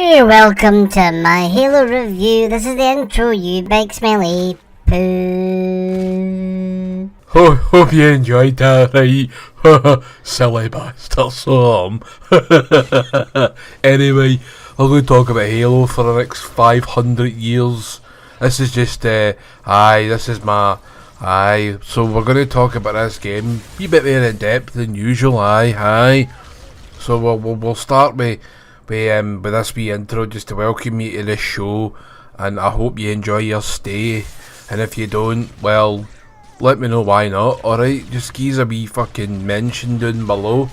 Welcome to my Halo review. This is the intro, you big smelly poo. Hope you enjoyed that, right? Silly bastard, Anyway, I'm going to talk about Halo for the next 500 years. This is just, so we're going to talk about this game a bit more in depth than usual, So we'll start with this wee intro just to welcome you to this show, and I hope you enjoy your stay, and if you don't, well, let me know why not, alright? Just give a wee fucking mention down below,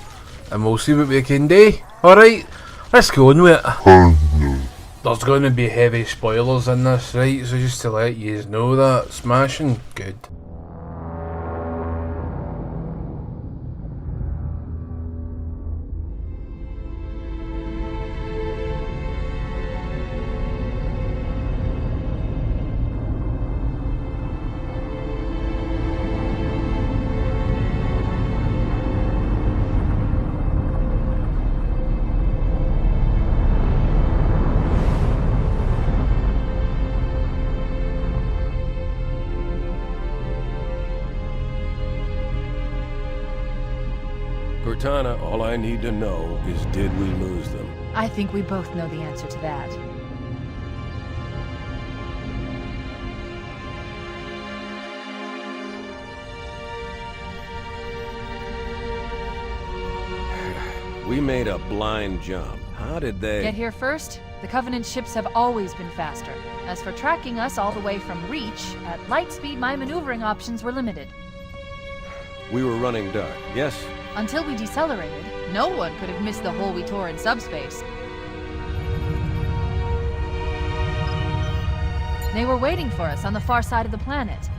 and we'll see what we can do, alright? Let's go on with it. There's going to be heavy spoilers in this, right? So just to let you know that, smashing, good. Cortana, all I need to know is, did we lose them? I think we both know the answer to that. We made a blind jump. How did they... Get here first? The Covenant ships have always been faster. As for tracking us all the way from Reach, at light speed my maneuvering options were limited. We were running dark, yes? Until we decelerated, no one could have missed the hole we tore in subspace. They were waiting for us on the far side of the planet.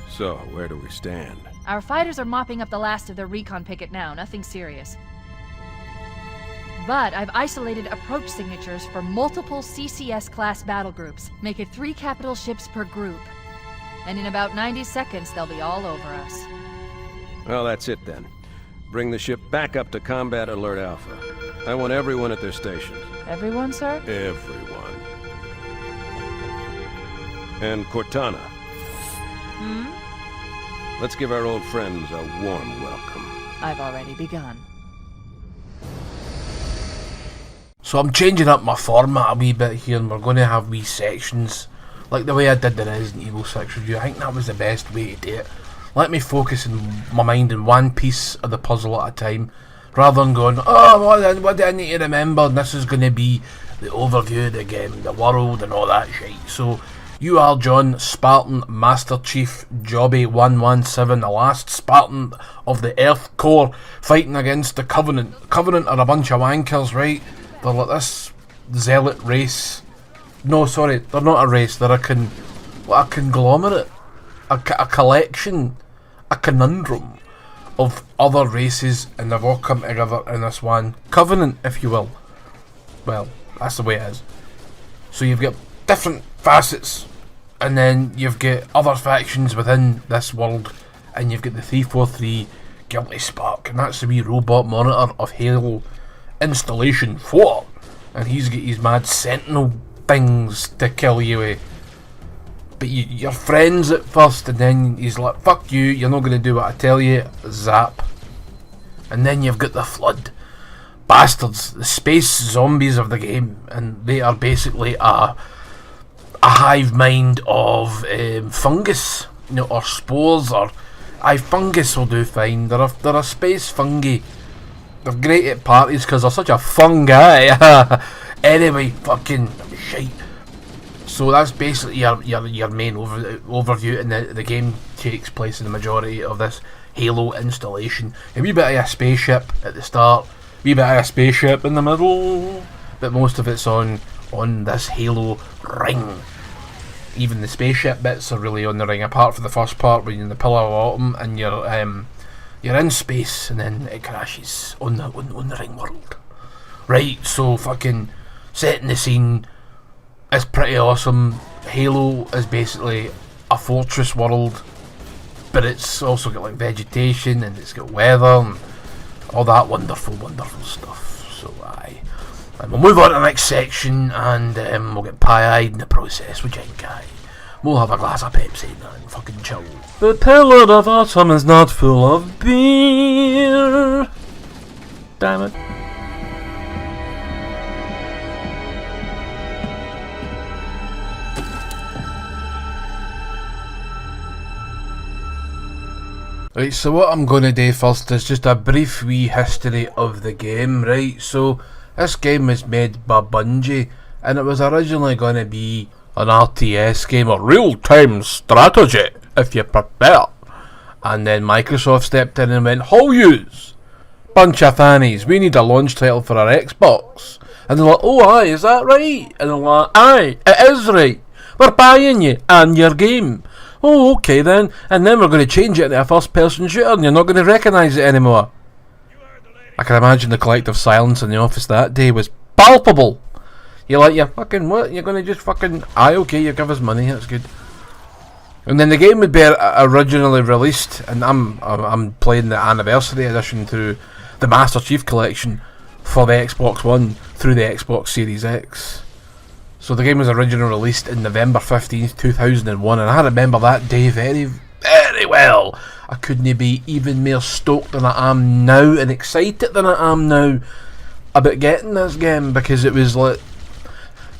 So, where do we stand? Our fighters are mopping up the last of their recon picket now, nothing serious. But I've isolated approach signatures for multiple CCS-class battle groups. Make it 3 capital ships per group. And in about 90 seconds, they'll be all over us. Well, that's it then. Bring the ship back up to Combat Alert Alpha. I want everyone at their stations. Everyone, sir? Everyone. And Cortana. Let's give our old friends a warm welcome. I've already begun. So I'm changing up my format a wee bit here, and we're going to have wee sections, like the way I did the Resident Evil 6 review. I think that was the best way to do it. Let me focus in my mind in one piece of the puzzle at a time, rather than going, oh, what do I need to remember? And this is going to be the overview of the game, the world, and all that shit. So, you are John, Spartan Master Chief Jobby 117, the last Spartan of the Earth Core, fighting against the Covenant. Covenant are a bunch of wankers, right? They're like this zealot race. No, sorry, they're not a race, they're a conglomerate, a collection, a conundrum of other races, and they've all come together in this one covenant, if you will. Well, that's the way it is. So you've got different facets, and then you've got other factions within this world, and you've got the 343 Guilty Spark, and that's the wee robot monitor of Halo Installation 4, and he's got his mad sentinel things to kill you with. But you're friends at first, and then he's like, fuck you, you're not going to do what I tell you, zap. And then you've got the Flood bastards, the space zombies of the game, and they are basically a hive mind of fungus, or spores, or fungus will do fine. They're a space fungi. They're great at parties because they're such a fun guy. Anyway, fucking shite. So that's basically your main overview, and the game takes place in the majority of this Halo installation. A wee bit of a spaceship at the start, a wee bit of a spaceship in the middle, but most of it's on this Halo ring. Even the spaceship bits are really on the ring, apart from the first part when you're in the Pillar of Autumn and you're in space, and then it crashes on the ring world. Right, so fucking setting the scene. It's pretty awesome. Halo is basically a fortress world, but it's also got like vegetation, and it's got weather and all that wonderful stuff. So And we'll move on to the next section, and we'll get pie-eyed in the process with Genkai. We'll have a glass of Pepsi and fucking chill. The pillar of autumn is not full of beer. Damn it. Right, so what I'm going to do first is just a brief wee history of the game, right? So, this game was made by Bungie, and it was originally going to be an RTS game, or real-time strategy, if you prefer. And then Microsoft stepped in and went, "How yous? Bunch of fannies, we need a launch title for our Xbox." And they're like, "Oh aye, is that right?" And they're like, "Aye, it is right. We're buying you and your game." "Oh, okay then. And then we're going to change it into a first-person shooter and you're not going to recognise it anymore." I can imagine the collective silence in the office that day was palpable. You're like, "You fucking what? You're going to just fucking... Aye, okay, you give us money, that's good." And then the game would be originally released, and I'm playing the anniversary edition through the Master Chief Collection for the Xbox One through the Xbox Series X. So the game was originally released in November 15th, 2001, and I remember that day very, very well. I couldn't be even more stoked than I am now, and excited than I am now about getting this game, because it was like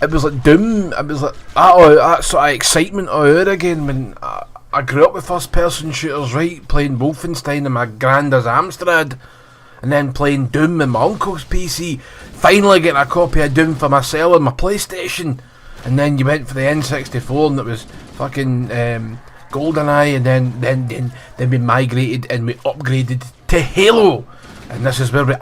Doom. It was like that sort of excitement over again when I grew up with first person shooters, right? Playing Wolfenstein in my granddad's Amstrad, and then playing Doom in my uncle's PC. Finally getting a copy of Doom for myself on my PlayStation, and then you went for the N64 and it was fucking GoldenEye, and then we migrated and we upgraded to Halo, and this is where we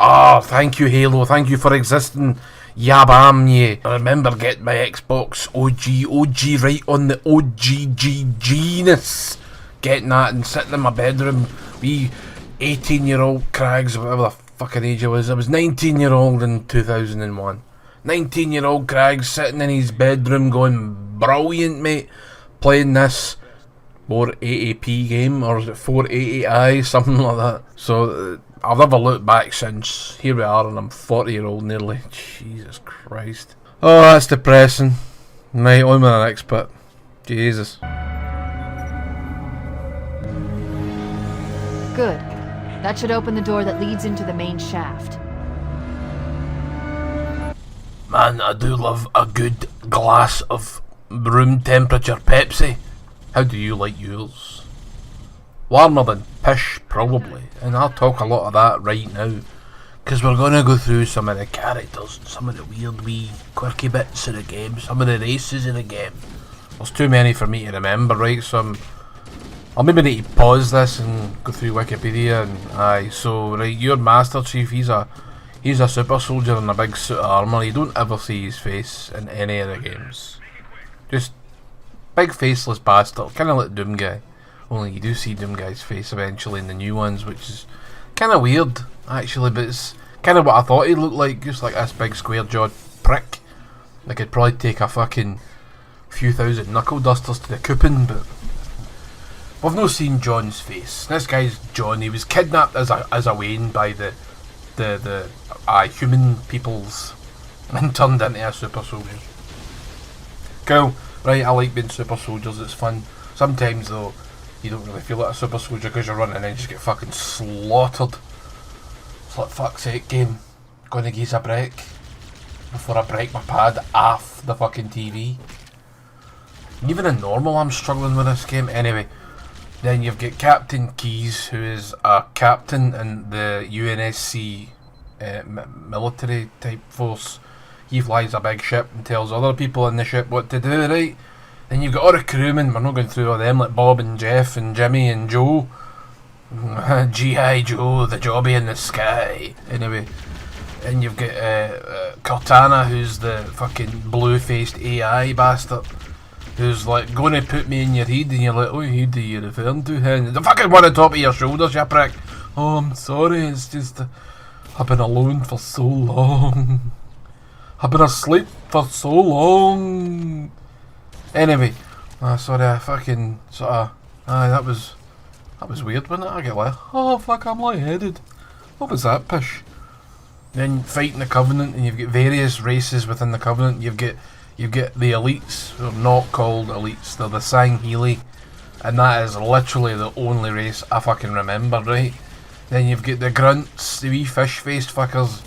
thank you Halo, thank you for existing. Yabam ye. I remember getting my Xbox OG right on the OGGG-ness, getting that and sitting in my bedroom, wee 18-year-old Craggs, whatever the fucking age I was 19-year-old in 2001. 19-year-old Craggs sitting in his bedroom going, "Brilliant, mate," playing this 480p game, or is it 480i, something like that. So I've never looked back since. Here we are, and I'm 40-year-old nearly. Jesus Christ. Oh, that's depressing. Right, on with the next bit. Jesus. Good. That should open the door that leads into the main shaft. Man, I do love a good glass of room temperature Pepsi. How do you like yours? Warmer than pish, probably, and I'll talk a lot of that right now, because we're going to go through some of the characters, some of the weird wee quirky bits of the game, some of the races in the game. There's too many for me to remember, right, so I'll maybe need to pause this and go through Wikipedia. And aye, so right, your Master Chief, he's a super soldier in a big suit of armour. You don't ever see his face in any of the games. Just big faceless bastard, kind of like Doom Guy. Only you do see Doom Guy's face eventually in the new ones, which is kind of weird, actually, but it's kind of what I thought he looked like, just like this big square-jawed prick. Like he'd probably take a fucking few thousand knuckle dusters to the coopin', but we've not seen John's face. This guy's John. He was kidnapped as a Wayne by the human peoples and turned into a super soldier. Cool. Right, I like being super soldiers, it's fun. Sometimes though, you don't really feel like a super soldier because you're running and then just get fucking slaughtered. It's like, fuck's sake, game. Gonna give us a break before I break my pad off the fucking TV. Even in normal I'm struggling with this game. Anyway, then you've got Captain Keyes, who is a captain in the UNSC military type force. He flies a big ship and tells other people in the ship what to do, right? Then you've got all the crewmen, we're not going through all them, like Bob and Jeff and Jimmy and Joe. G.I. Joe, the jobby in the sky. Anyway, and you've got Cortana, who's the fucking blue-faced AI bastard, who's like going to put me in your head, and you're like, "Oh, who do you referring to?" And the fucking one on top of your shoulders, you prick. "Oh, I'm sorry, it's just I've been alone for so long. I've been asleep for so long." Anyway, sorry, I fucking sort of, that was weird, wasn't it? I get like, oh fuck, I'm lightheaded. What was that pish? Then fighting the Covenant, and you've got various races within the Covenant. You've got the elites, who are not called elites. They're the Sangheili, and that is literally the only race I fucking remember, right? Then you've got the grunts, the wee fish-faced fuckers,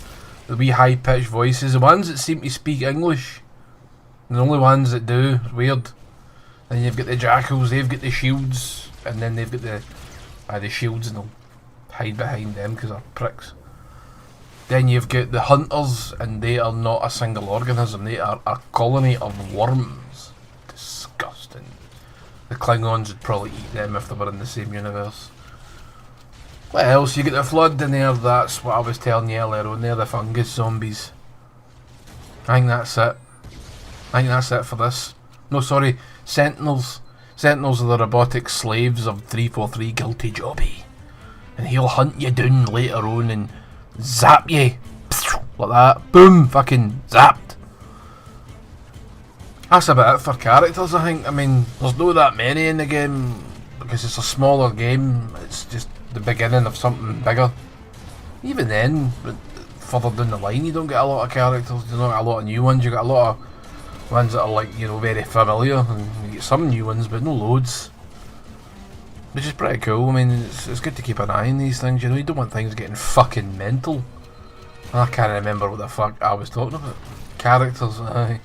the wee high-pitched voices, the ones that seem to speak English. The only ones that do. It's weird. Then you've got the jackals, they've got the shields, and then they've got the shields, and they'll hide behind them because they're pricks. Then you've got the hunters, and they are not a single organism, they are a colony of worms. Disgusting. The Klingons would probably eat them if they were in the same universe. What else? You get the Flood in there, that's what I was telling you earlier on, they're the fungus zombies. I think that's it. I think that's it for this. No, sorry, Sentinels. Sentinels are the robotic slaves of 343 Guilty Jobby. And he'll hunt you down later on and zap you. Like that. Boom! Fucking zapped. That's about it for characters, I think. I mean, there's not that many in the game because it's a smaller game. It's just the beginning of something bigger. Even then, further down the line, you don't get a lot of characters. You don't get a lot of new ones. You get a lot of ones that are like, you know, very familiar, and you get some new ones, but no loads. Which is pretty cool. I mean, it's good to keep an eye on these things, you know, you don't want things getting fucking mental. I can't remember what the fuck I was talking about. Characters, aye.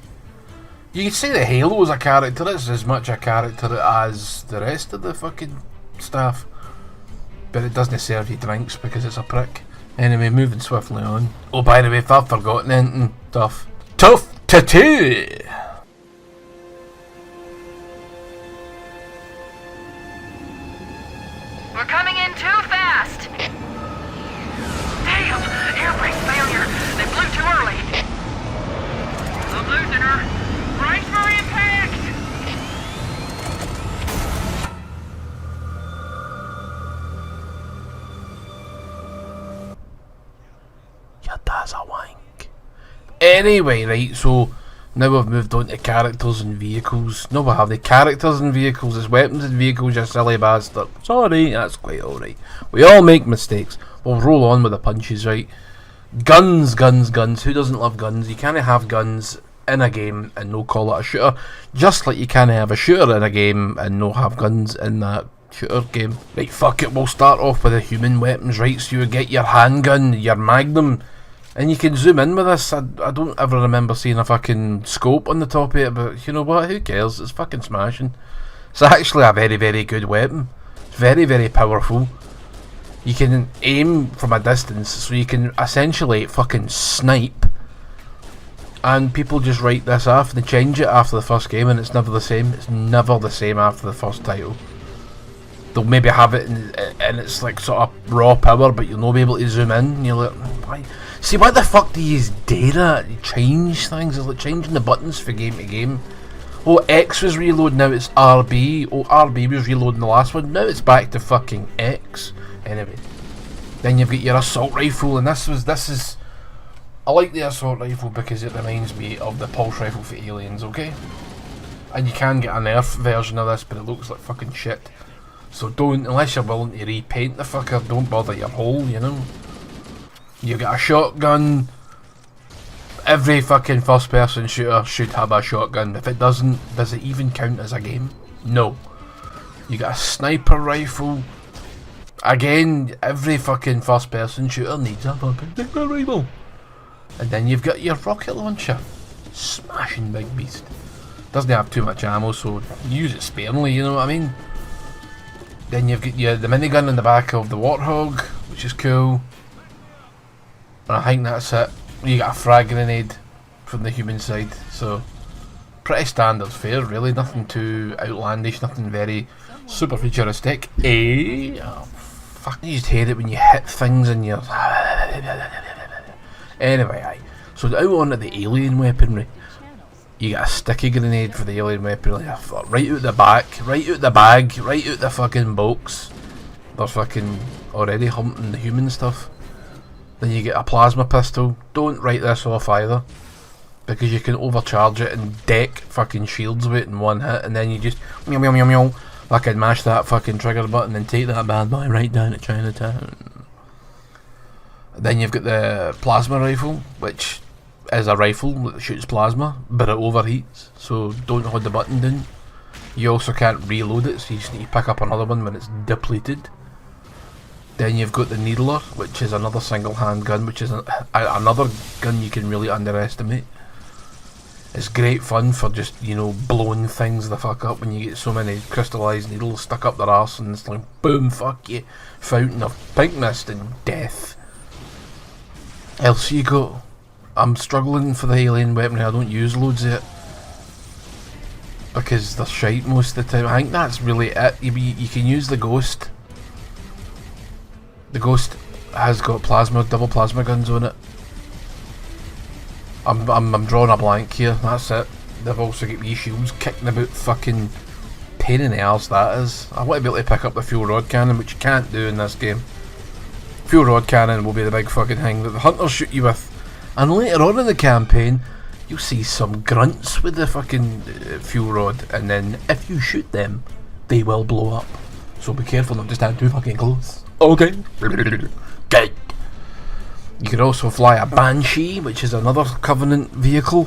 You could say that Halo is a character, it's as much a character as the rest of the fucking stuff. But it doesn't serve you drinks because it's a prick. Anyway, moving swiftly on. Oh, by the way, if I've forgotten anything, tough tattoo! We're coming in too fast! Damn! Air brake failure! They blew too early! I'm losing her! Brace for impact! Your dad's a wank. Anyway, right, so now we've moved on to characters and vehicles. No, we have the characters and vehicles. It's weapons and vehicles, you silly bastard. Sorry, that's quite alright. We all make mistakes. We'll roll on with the punches, right? Guns. Who doesn't love guns? You can't have guns in a game and no call it a shooter. Just like you can't have a shooter in a game and no have guns in that shooter game. Right, fuck it, we'll start off with the human weapons, right? So you get your handgun, your magnum. And you can zoom in with this. I don't ever remember seeing a fucking scope on the top of it, but you know what, who cares, it's fucking smashing. It's actually a very, very good weapon. It's very, very powerful. You can aim from a distance, so you can essentially fucking snipe. And people just write this off, they change it after the first game and it's never the same. It's never the same after the first title. They'll maybe have it and it's like sort of raw power, but you'll not be able to zoom in and you're like, why? See, why the fuck do you use data to change things? It's like changing the buttons from game to game. Oh, X was reload, now it's RB. Oh, RB was reloading the last one, now it's back to fucking X. Anyway, then you've got your assault rifle, and this is I like the assault rifle because it reminds me of the pulse rifle for Aliens, okay? And you can get a Nerf version of this, but it looks like fucking shit. So don't, unless you're willing to repaint the fucker, don't bother your hole, you know? You've got a shotgun. Every fucking first person shooter should have a shotgun. If it doesn't, does it even count as a game? No. You got a sniper rifle. Again, every fucking first person shooter needs a fucking sniper rifle. And then you've got your rocket launcher. Smashing big beast. Doesn't have too much ammo, so use it sparingly, you know what I mean? Then you've got the minigun in the back of the Warthog, which is cool. And I think that's it. You got a frag grenade from the human side, so pretty standard fare really, nothing too outlandish, nothing very super futuristic. Oh, fuck, I just hate it when you hit things and you're... Anyway, aye. So now on to the alien weaponry. You get a sticky grenade for the alien weaponry, right out the back, right out the bag, right out the fucking box. They're fucking already humping the human stuff. Then you get a plasma pistol. Don't write this off either, because you can overcharge it and deck fucking shields with it in one hit, and then you just meow meow meow meow, fucking mash that fucking trigger button and take that bad boy right down to Chinatown. Then you've got the plasma rifle, which is a rifle that shoots plasma, but it overheats, so don't hold the button down. You also can't reload it, so you just need to pick up another one when it's depleted. Then you've got the Needler, which is another single hand gun, which is another gun you can really underestimate. It's great fun for just, you know, blowing things the fuck up when you get so many crystallised needles stuck up their arse and it's like, boom, fuck you, fountain of pink mist and death. Else you got, I'm struggling for the alien weaponry, I don't use loads of it. Because they're shite most of the time. I think that's really it. You can use the Ghost. The Ghost has got double plasma guns on it. I'm drawing a blank here, that's it. They've also got wee shields kicking about, fucking pain in the arse that is. I want to be able to pick up the fuel rod cannon, which you can't do in this game. Fuel rod cannon will be the big fucking thing that the hunters shoot you with. And later on in the campaign, you'll see some grunts with the fucking fuel rod, and then if you shoot them, they will blow up. So be careful not to stand too fucking close. Okay. Good. You can also fly a Banshee, which is another Covenant vehicle,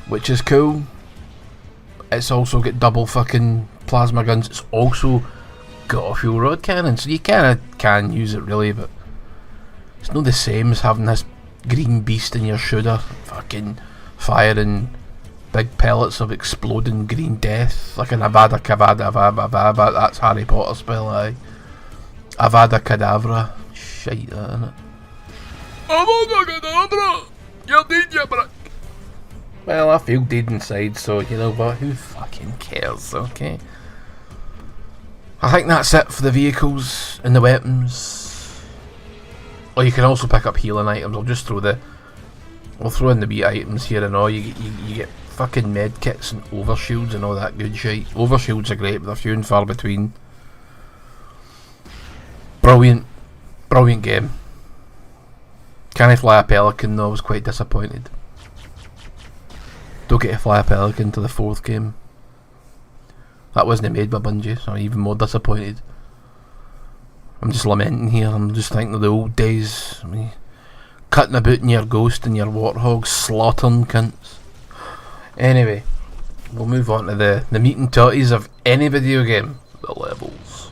which is cool. It's also got double fucking plasma guns. It's also got a fuel rod cannon, so you kinda can use it really, but it's not the same as having this green beast in your shoulder, fucking firing big pellets of exploding green death, like an Avada Kedavra. That's Harry Potter spell, aye. Avada Kedavra. Shite that, innit? Avada Kedavra! You're dead, you brick! Well, I feel dead inside, so you know what, who fucking cares, okay? I think that's it for the vehicles and the weapons. Or you can also pick up healing items. I'll throw in the wee items here and all. You get fucking med kits and overshields and all that good shit. Overshields are great, but they're few and far between. Brilliant game. Can I fly a pelican though? I was quite disappointed. Don't get to fly a pelican to the 4th game. That wasn't made by Bungie, so I'm even more disappointed. I'm just lamenting here. I'm just thinking of the old days. I mean, cutting about in your Ghost and your Warthog, slaughtering cunts. Anyway, we'll move on to the meat and totties of any video game. The levels.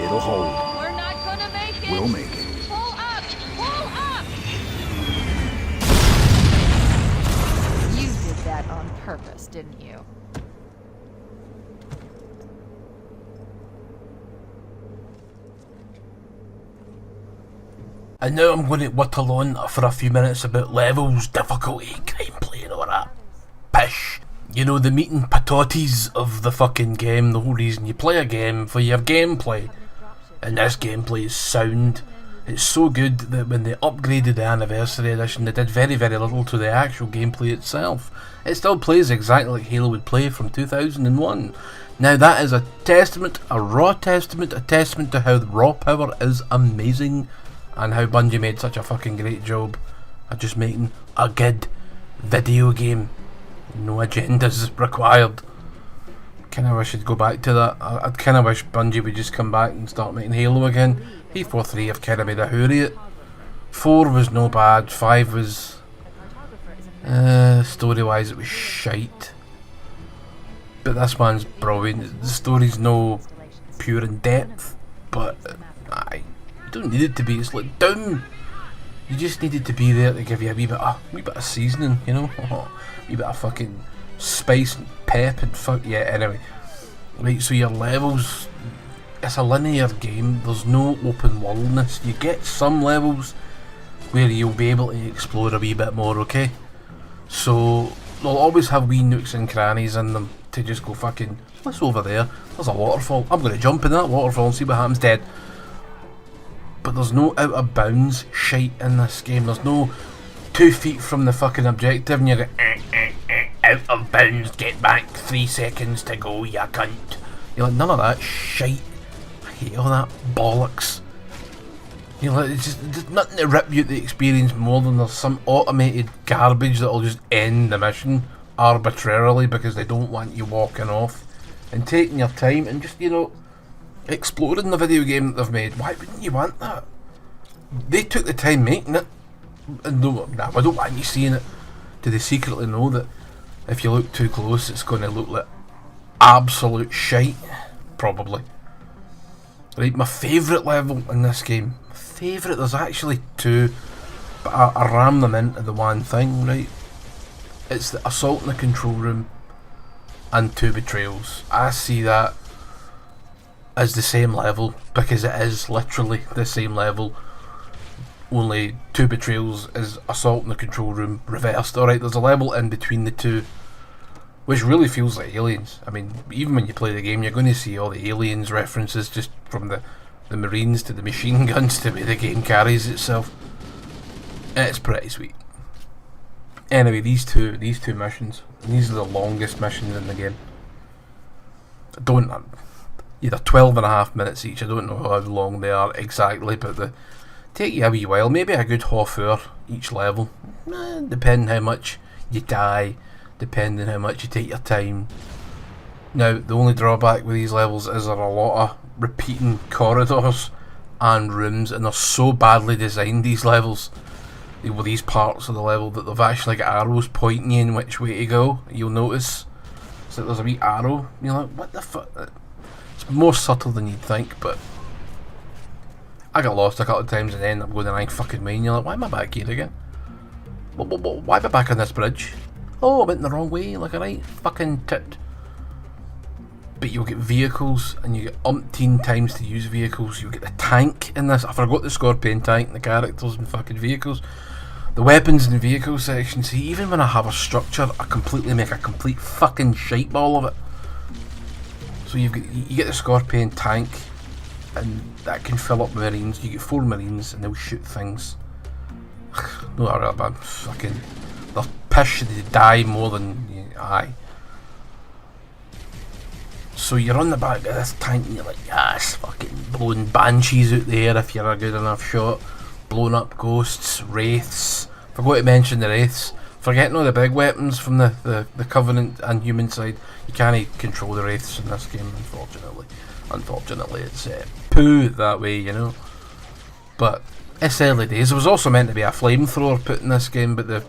It'll hold. We're not gonna make it. We'll make it. Pull up! Pull up! You did that on purpose, didn't you? And now I'm going to whittle on for a few minutes about levels, difficulty, gameplay and all that pish. You know, the meat and potatoes of the fucking game, the whole reason you play a game for your gameplay. And this gameplay is sound. It's so good that when they upgraded the Anniversary Edition, they did very, very little to the actual gameplay itself. It still plays exactly like Halo would play from 2001. Now that is a testament, a raw testament, a testament to how the raw power is amazing, and how Bungie made such a fucking great job of just making a good video game. No agendas required. Kinda wish I'd go back to that. I'd kinda wish Bungie would just come back and start making Halo again. 343 have kinda made a hoori it. 4 was no bad, 5 was story wise it was shite. But this one's brilliant. The story's no pure in depth, but you don't need it to be. It's like down. You just need it to be there to give you a wee bit of seasoning, you know? A wee bit of fucking spice and pep and fuck yeah. Anyway, right, so your levels, it's a linear game. There's no open worldness. You get some levels where you'll be able to explore a wee bit more, okay? So they'll always have wee nooks and crannies in them to just go fucking, what's over there? There's a waterfall. I'm going to jump in that waterfall and see what happens dead. But there's no out of bounds shite in this game. There's no 2 feet from the fucking objective and you're like, out of bounds, get back, 3 seconds to go, ya cunt. You're like, none of that shite. I hate all that bollocks. You're like, it's just nothing to rip you the experience more than there's some automated garbage that'll just end the mission arbitrarily because they don't want you walking off and taking your time and just, you know, exploring the video game that they've made. Why wouldn't you want that? They took the time making it. And no, nah, I don't want you seeing it. Do they secretly know that if you look too close it's going to look like absolute shite? Probably. Right, my favourite level in this game. Favourite, there's actually 2, but I ram them into the one thing, right? It's the assault in the control room and 2 betrayals. I see that as the same level because it is literally the same level, only 2 betrayals is assault in the control room reversed. Alright, there's a level in between the 2 which really feels like Aliens. I mean, even when you play the game you're going to see all the Aliens references, just from the Marines to the machine guns to the way the game carries itself. It's pretty sweet. Anyway, these two missions, these are the longest missions in the game. Either 12.5 minutes each, I don't know how long they are exactly, but they take you a wee while, maybe a good half hour each level, depending how much you die, depending how much you take your time. Now, the only drawback with these levels is there are a lot of repeating corridors and rooms, and they're so badly designed, these levels, with these parts of the level, that they've actually got arrows pointing you in which way to go. You'll notice so there's a wee arrow, and you're like, what the fuck? It's more subtle than you'd think, but I got lost a couple of times and ended up going the wrong fucking way, and you're like, why am I back here again? Why am I back on this bridge? Oh, I went the wrong way, like a right fucking tit. But you'll get vehicles, and you get umpteen times to use vehicles. You'll get the tank in this. I forgot the Scorpion tank and the characters and fucking vehicles. The weapons and vehicle section. See, even when I have a structure, I completely make a complete fucking shite ball of it. So you get the Scorpion tank, and that can fill up Marines. You get 4 Marines, and they'll shoot things. No, I'm fucking... They're pish, they die more than... Aye. So you're on the back of this tank and you're like, yes, fucking blowing banshees out there if you're a good enough shot, blowing up ghosts, wraiths. Forgot to mention the wraiths. Forgetting all the big weapons from the Covenant and human side, you can't control the wraiths in this game, unfortunately. Unfortunately, it's poo that way, you know. But it's early days. There was also meant to be a flamethrower put in this game, but it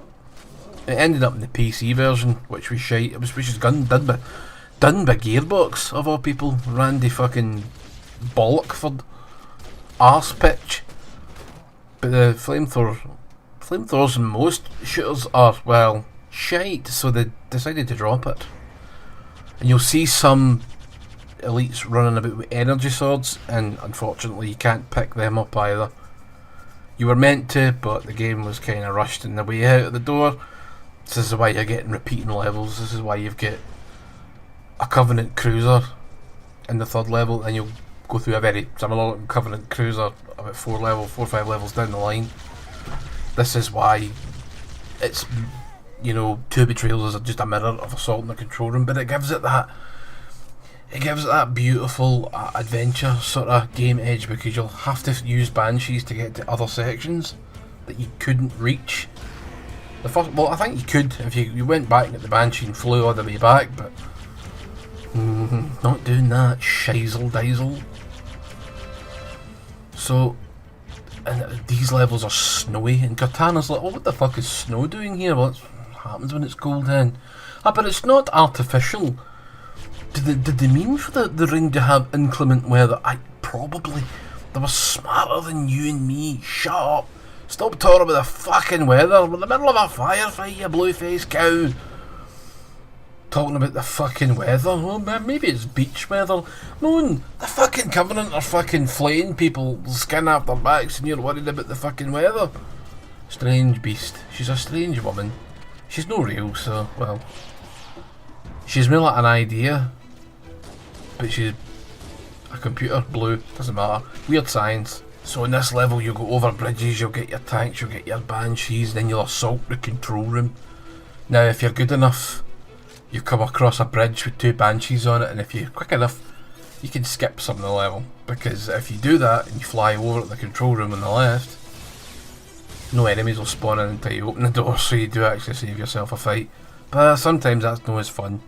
ended up in the PC version, which was shite. Which is done by Gearbox, of all people. Randy fucking Bollockford arse pitch. But the flamethrowers in most shooters are, well, shite, so they decided to drop it. And you'll see some elites running about with energy swords, and unfortunately you can't pick them up either. You were meant to, but the game was kind of rushed in the way out of the door. This is why you're getting repeating levels. This is why you've got a Covenant cruiser in the 3rd level, and you'll go through a very similar Covenant cruiser about 4 or 5 levels down the line. This is why it's, you know, 2 betrayals is just a mirror of assault in the control room, but it gives it that beautiful adventure sort of game edge, because you'll have to use banshees to get to other sections that you couldn't reach. Well, I think you could if you went back at the banshee and flew all the way back, but not doing that, shizzle dizzle. So, and these levels are snowy, and Cortana's like, oh, what the fuck is snow doing here? Well, it happens when it's cold then. But it's not artificial. Did they mean for the ring to have inclement weather? Probably. They were smarter than you and me. Shut up. Stop talking about the fucking weather. We're in the middle of a firefight, you blue-faced cow. Talking about the fucking weather. Oh, maybe it's beach weather. No, the fucking Covenant are fucking flaying people, skin off their backs, and you're worried about the fucking weather. Strange beast. She's a strange woman. She's no real, so, well. She's more like an idea, but she's a computer, blue, doesn't matter. Weird science. So in this level you'll go over bridges, you'll get your tanks, you'll get your banshees, then you'll assault the control room. Now if you're good enough, you come across a bridge with 2 banshees on it, and if you're quick enough, you can skip some of the level. Because if you do that and you fly over at the control room on the left, no enemies will spawn in until you open the door, so you do actually save yourself a fight. But sometimes that's not as fun.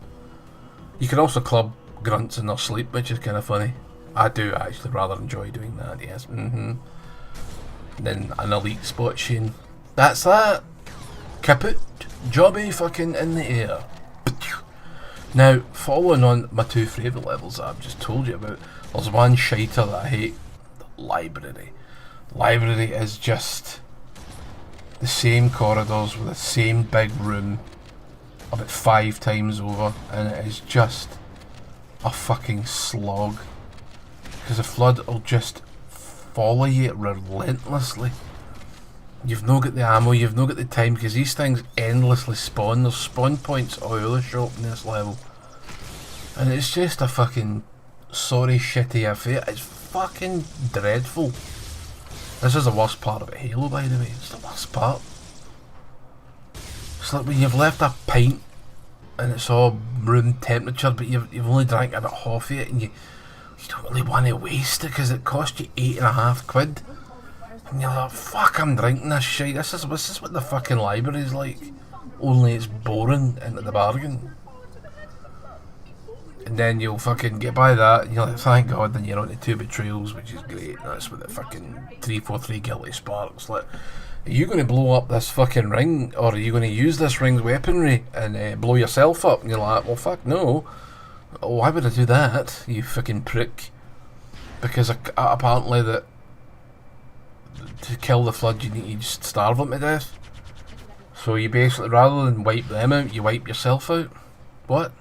You can also club grunts in their sleep, which is kind of funny. I do actually rather enjoy doing that, yes. Then an elite spot chain. That's that. Kaput. Jobby fucking in the air. Now, following on my 2 favourite levels that I've just told you about, there's one shiter that I hate. The library. Library is just the same corridors with the same big room about 5 times over, and it is just a fucking slog. Because the flood will just follow you relentlessly. You've no got the ammo, you've no got the time, because these things endlessly spawn. There's spawn points all over the shop in this level. And it's just a fucking sorry shitty affair. It's fucking dreadful. This is the worst part about Halo, by the way. It's the worst part. It's like when you've left a pint and it's all room temperature, but you've only drank about half of it, and you don't really want to waste it because it cost you £8.50. And you're like, fuck, I'm drinking this shit. This is what the fucking library's like. Only it's boring into the bargain. And then you'll fucking get by that, and you're like, thank God, then you're on to 2 betrayals, which is great. That's what the fucking 343 guilty sparks. Like, are you going to blow up this fucking ring, or are you going to use this ring's weaponry and blow yourself up? And you're like, well, fuck no. Why would I do that, you fucking prick? Because apparently that to kill the flood you need to just starve them to death. So you basically, rather than wipe them out, you wipe yourself out. What?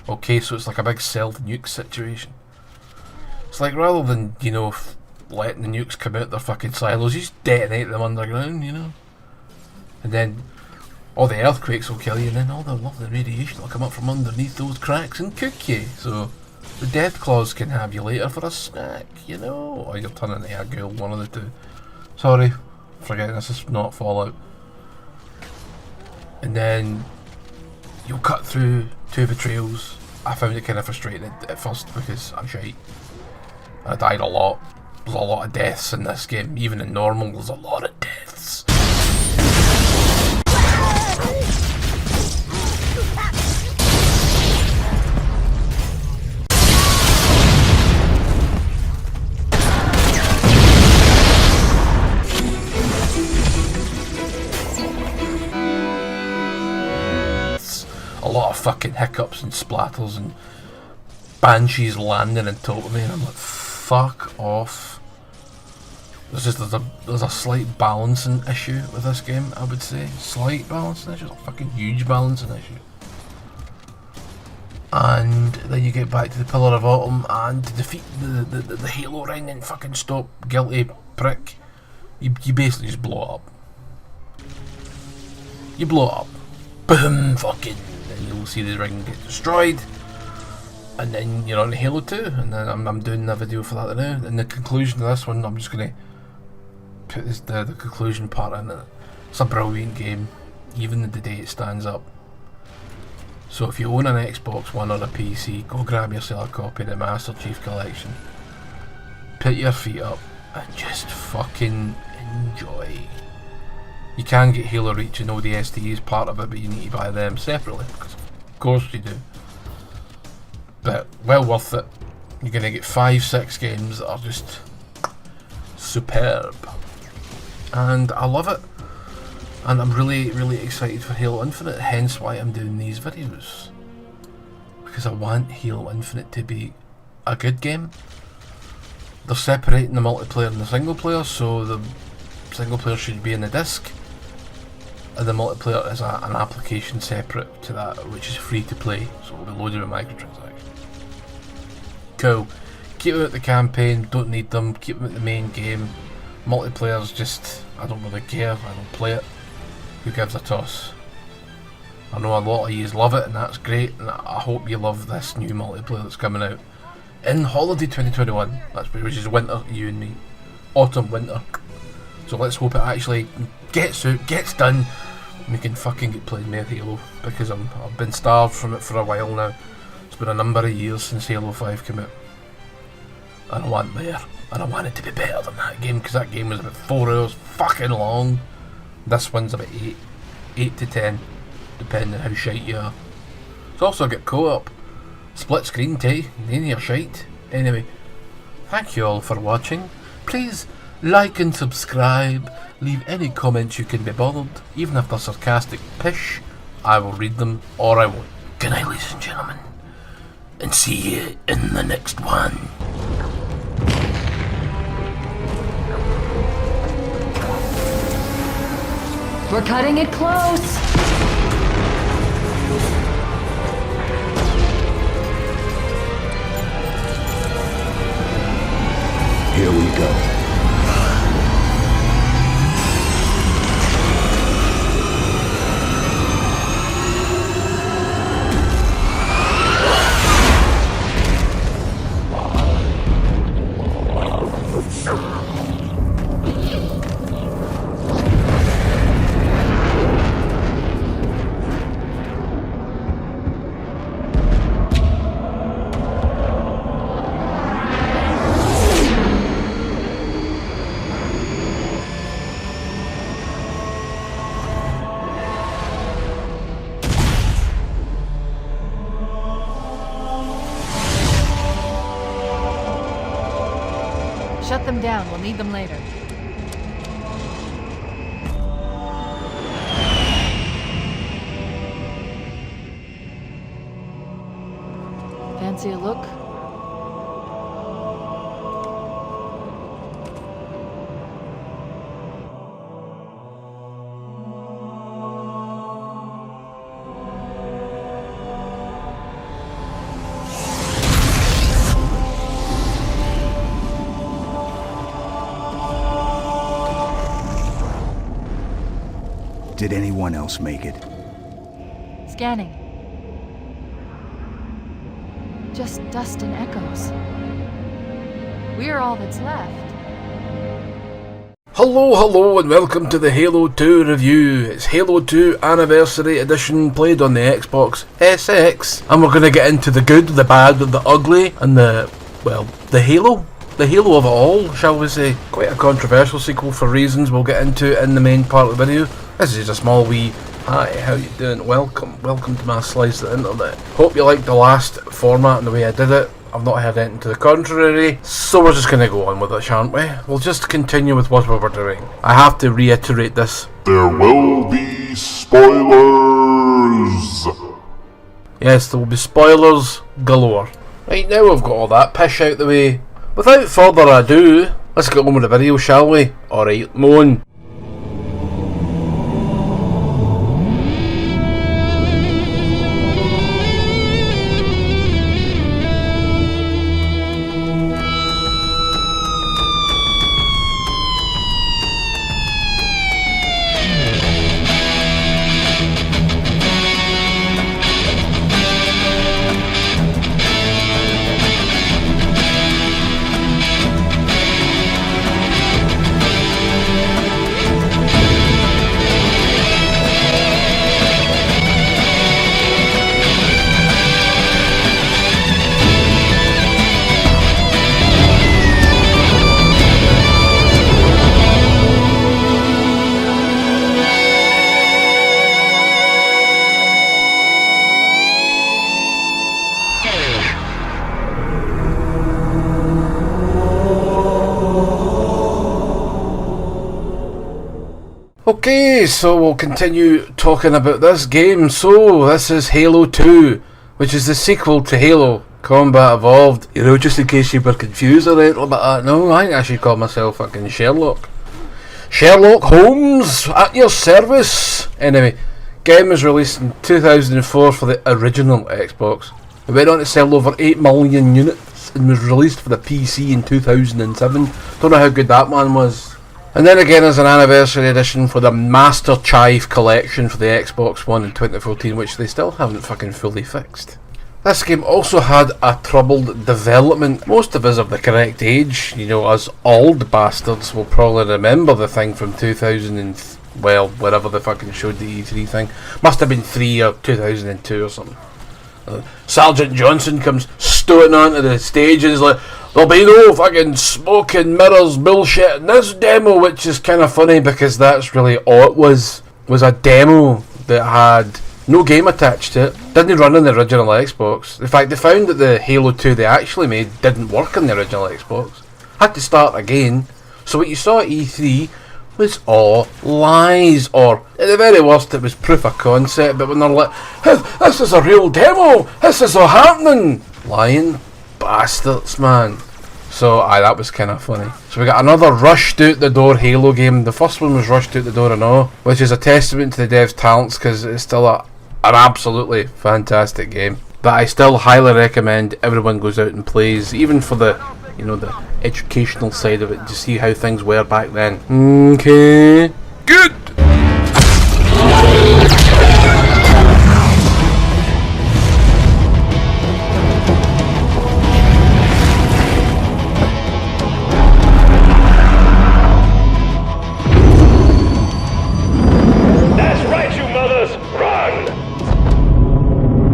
Okay, so it's like a big self-nuke situation. It's like, rather than, you know, letting the nukes come out their fucking silos, you just detonate them underground, you know? And then all the earthquakes will kill you, and then all the lovely radiation will come up from underneath those cracks and cook you. So the death claws can have you later for a snack, you know? Or you'll turn into a ghoul, one of the two. Sorry, forgetting this is not Fallout. And then you'll cut through 2 betrayals. I found it kind of frustrating at first because I'm shite. I died a lot. There's a lot of deaths in this game. Even in normal, there's a lot of deaths. A lot of fucking hiccups and splatters and banshees landing on top of me, and I'm like, fuck off. There's a slight balancing issue with this game, I would say. Slight balancing issue, a fucking huge balancing issue. And then you get back to the Pillar of Autumn, and to defeat the Halo ring and fucking stop guilty prick, you basically just blow it up. You blow it up. Boom, fucking. And you'll see the ring get destroyed. And then you're on to Halo 2, and then I'm doing a video for that now. In the conclusion of this one, I'm just going to put the conclusion part in it. It's a brilliant game, even the day it stands up. So if you own an Xbox One or a PC, go grab yourself a copy of the Master Chief Collection. Put your feet up and just fucking enjoy. You can get Halo Reach and ODST as part of it, but you need to buy them separately, because of course you do. But well worth it. You're going to get 5-6 games that are just superb. And I love it. And I'm really, really excited for Halo Infinite, hence why I'm doing these videos. Because I want Halo Infinite to be a good game. They're separating the multiplayer and the single player, so the single player should be in the disc. And the multiplayer is an application separate to that, which is free to play, so it'll be loaded with microtransactions. Cool. Keep them at the campaign, don't need them, keep them at the main game. Multiplayer's just, I don't really care, I don't play it. Who gives a toss? I know a lot of you love it, and that's great, and I hope you love this new multiplayer that's coming out in holiday 2021. That's which is winter, you and me. Autumn, winter. So let's hope it actually gets out, gets done, and we can fucking get playing more Halo, because I've been starved from it for a while now. It's been a number of years since Halo 5 came out. And I want more. And I want it to be better than that game, because that game was about 4 hours fucking long. This one's about 8 to 10, depending on how shite you are. It's also got co-op. Split screen too, none of your shite. Anyway, thank you all for watching. Please like and subscribe. Leave any comments you can be bothered. Even if they're sarcastic pish, I will read them, or I won't. Good night, ladies and gentlemen. And see you in the next one. We're cutting it close. Here we go. Shut them down. We'll need them later. Fancy a look? Did anyone else make it? Scanning. Just dust and echoes. We're all that's left. Hello, and welcome to the Halo 2 review. It's Halo 2 Anniversary Edition, played on the Xbox SX. And we're going to get into the good, the bad, the ugly, and the Halo. The Halo of it all, shall we say. Quite a controversial sequel for reasons we'll get into in the main part of the video. This is a small wee hi, how you doing? Welcome to my slice of the internet. Hope you liked the last format and the way I did it. I've not heard anything to the contrary, so we're just going to go on with it, shan't we? We'll just continue with what we were doing. I have to reiterate this. There will be spoilers! Yes, there will be spoilers galore. Right, now we've got all that pish out the way. Without further ado, let's get on with the video, shall we? Alright, Moan. Okay, so we'll continue talking about this game. So, this is Halo 2, which is the sequel to Halo Combat Evolved. You know, just in case you were confused or anything like that. No, I actually call myself fucking Sherlock. Sherlock Holmes, at your service. Anyway, game was released in 2004 for the original Xbox. It went on to sell over 8 million units and was released for the PC in 2007. Don't know how good that one was. And then again as an anniversary edition for the Master Chief collection for the Xbox One in 2014, which they still haven't fucking fully fixed. This game also had a troubled development. Most of us of the correct age, you know, us old bastards, will probably remember the thing from 2000 and, well, wherever they fucking showed the E3 thing. Must have been 3 or 2002 or something. Sergeant Johnson comes stoating onto the stage and is like, there'll be no fucking smoke and mirrors bullshit in this demo, which is kind of funny because that's really all it was a demo that had no game attached to it. Didn't run on the original Xbox. In fact, they found that the Halo 2 they actually made didn't work on the original Xbox. Had to start again. So what you saw at E3 was all lies, or at the very worst it was proof of concept, but when they're like, this is a real demo, this is all happening, lying bastards, man. So that was kind of funny. So we got another rushed out the door Halo game. The first one was rushed out the door and all, which is a testament to the dev's talents because it's still an absolutely fantastic game. But I still highly recommend everyone goes out and plays, even for the, you know, the educational side of it, to see how things were back then. Okay. Good! That's right, you mothers! Run!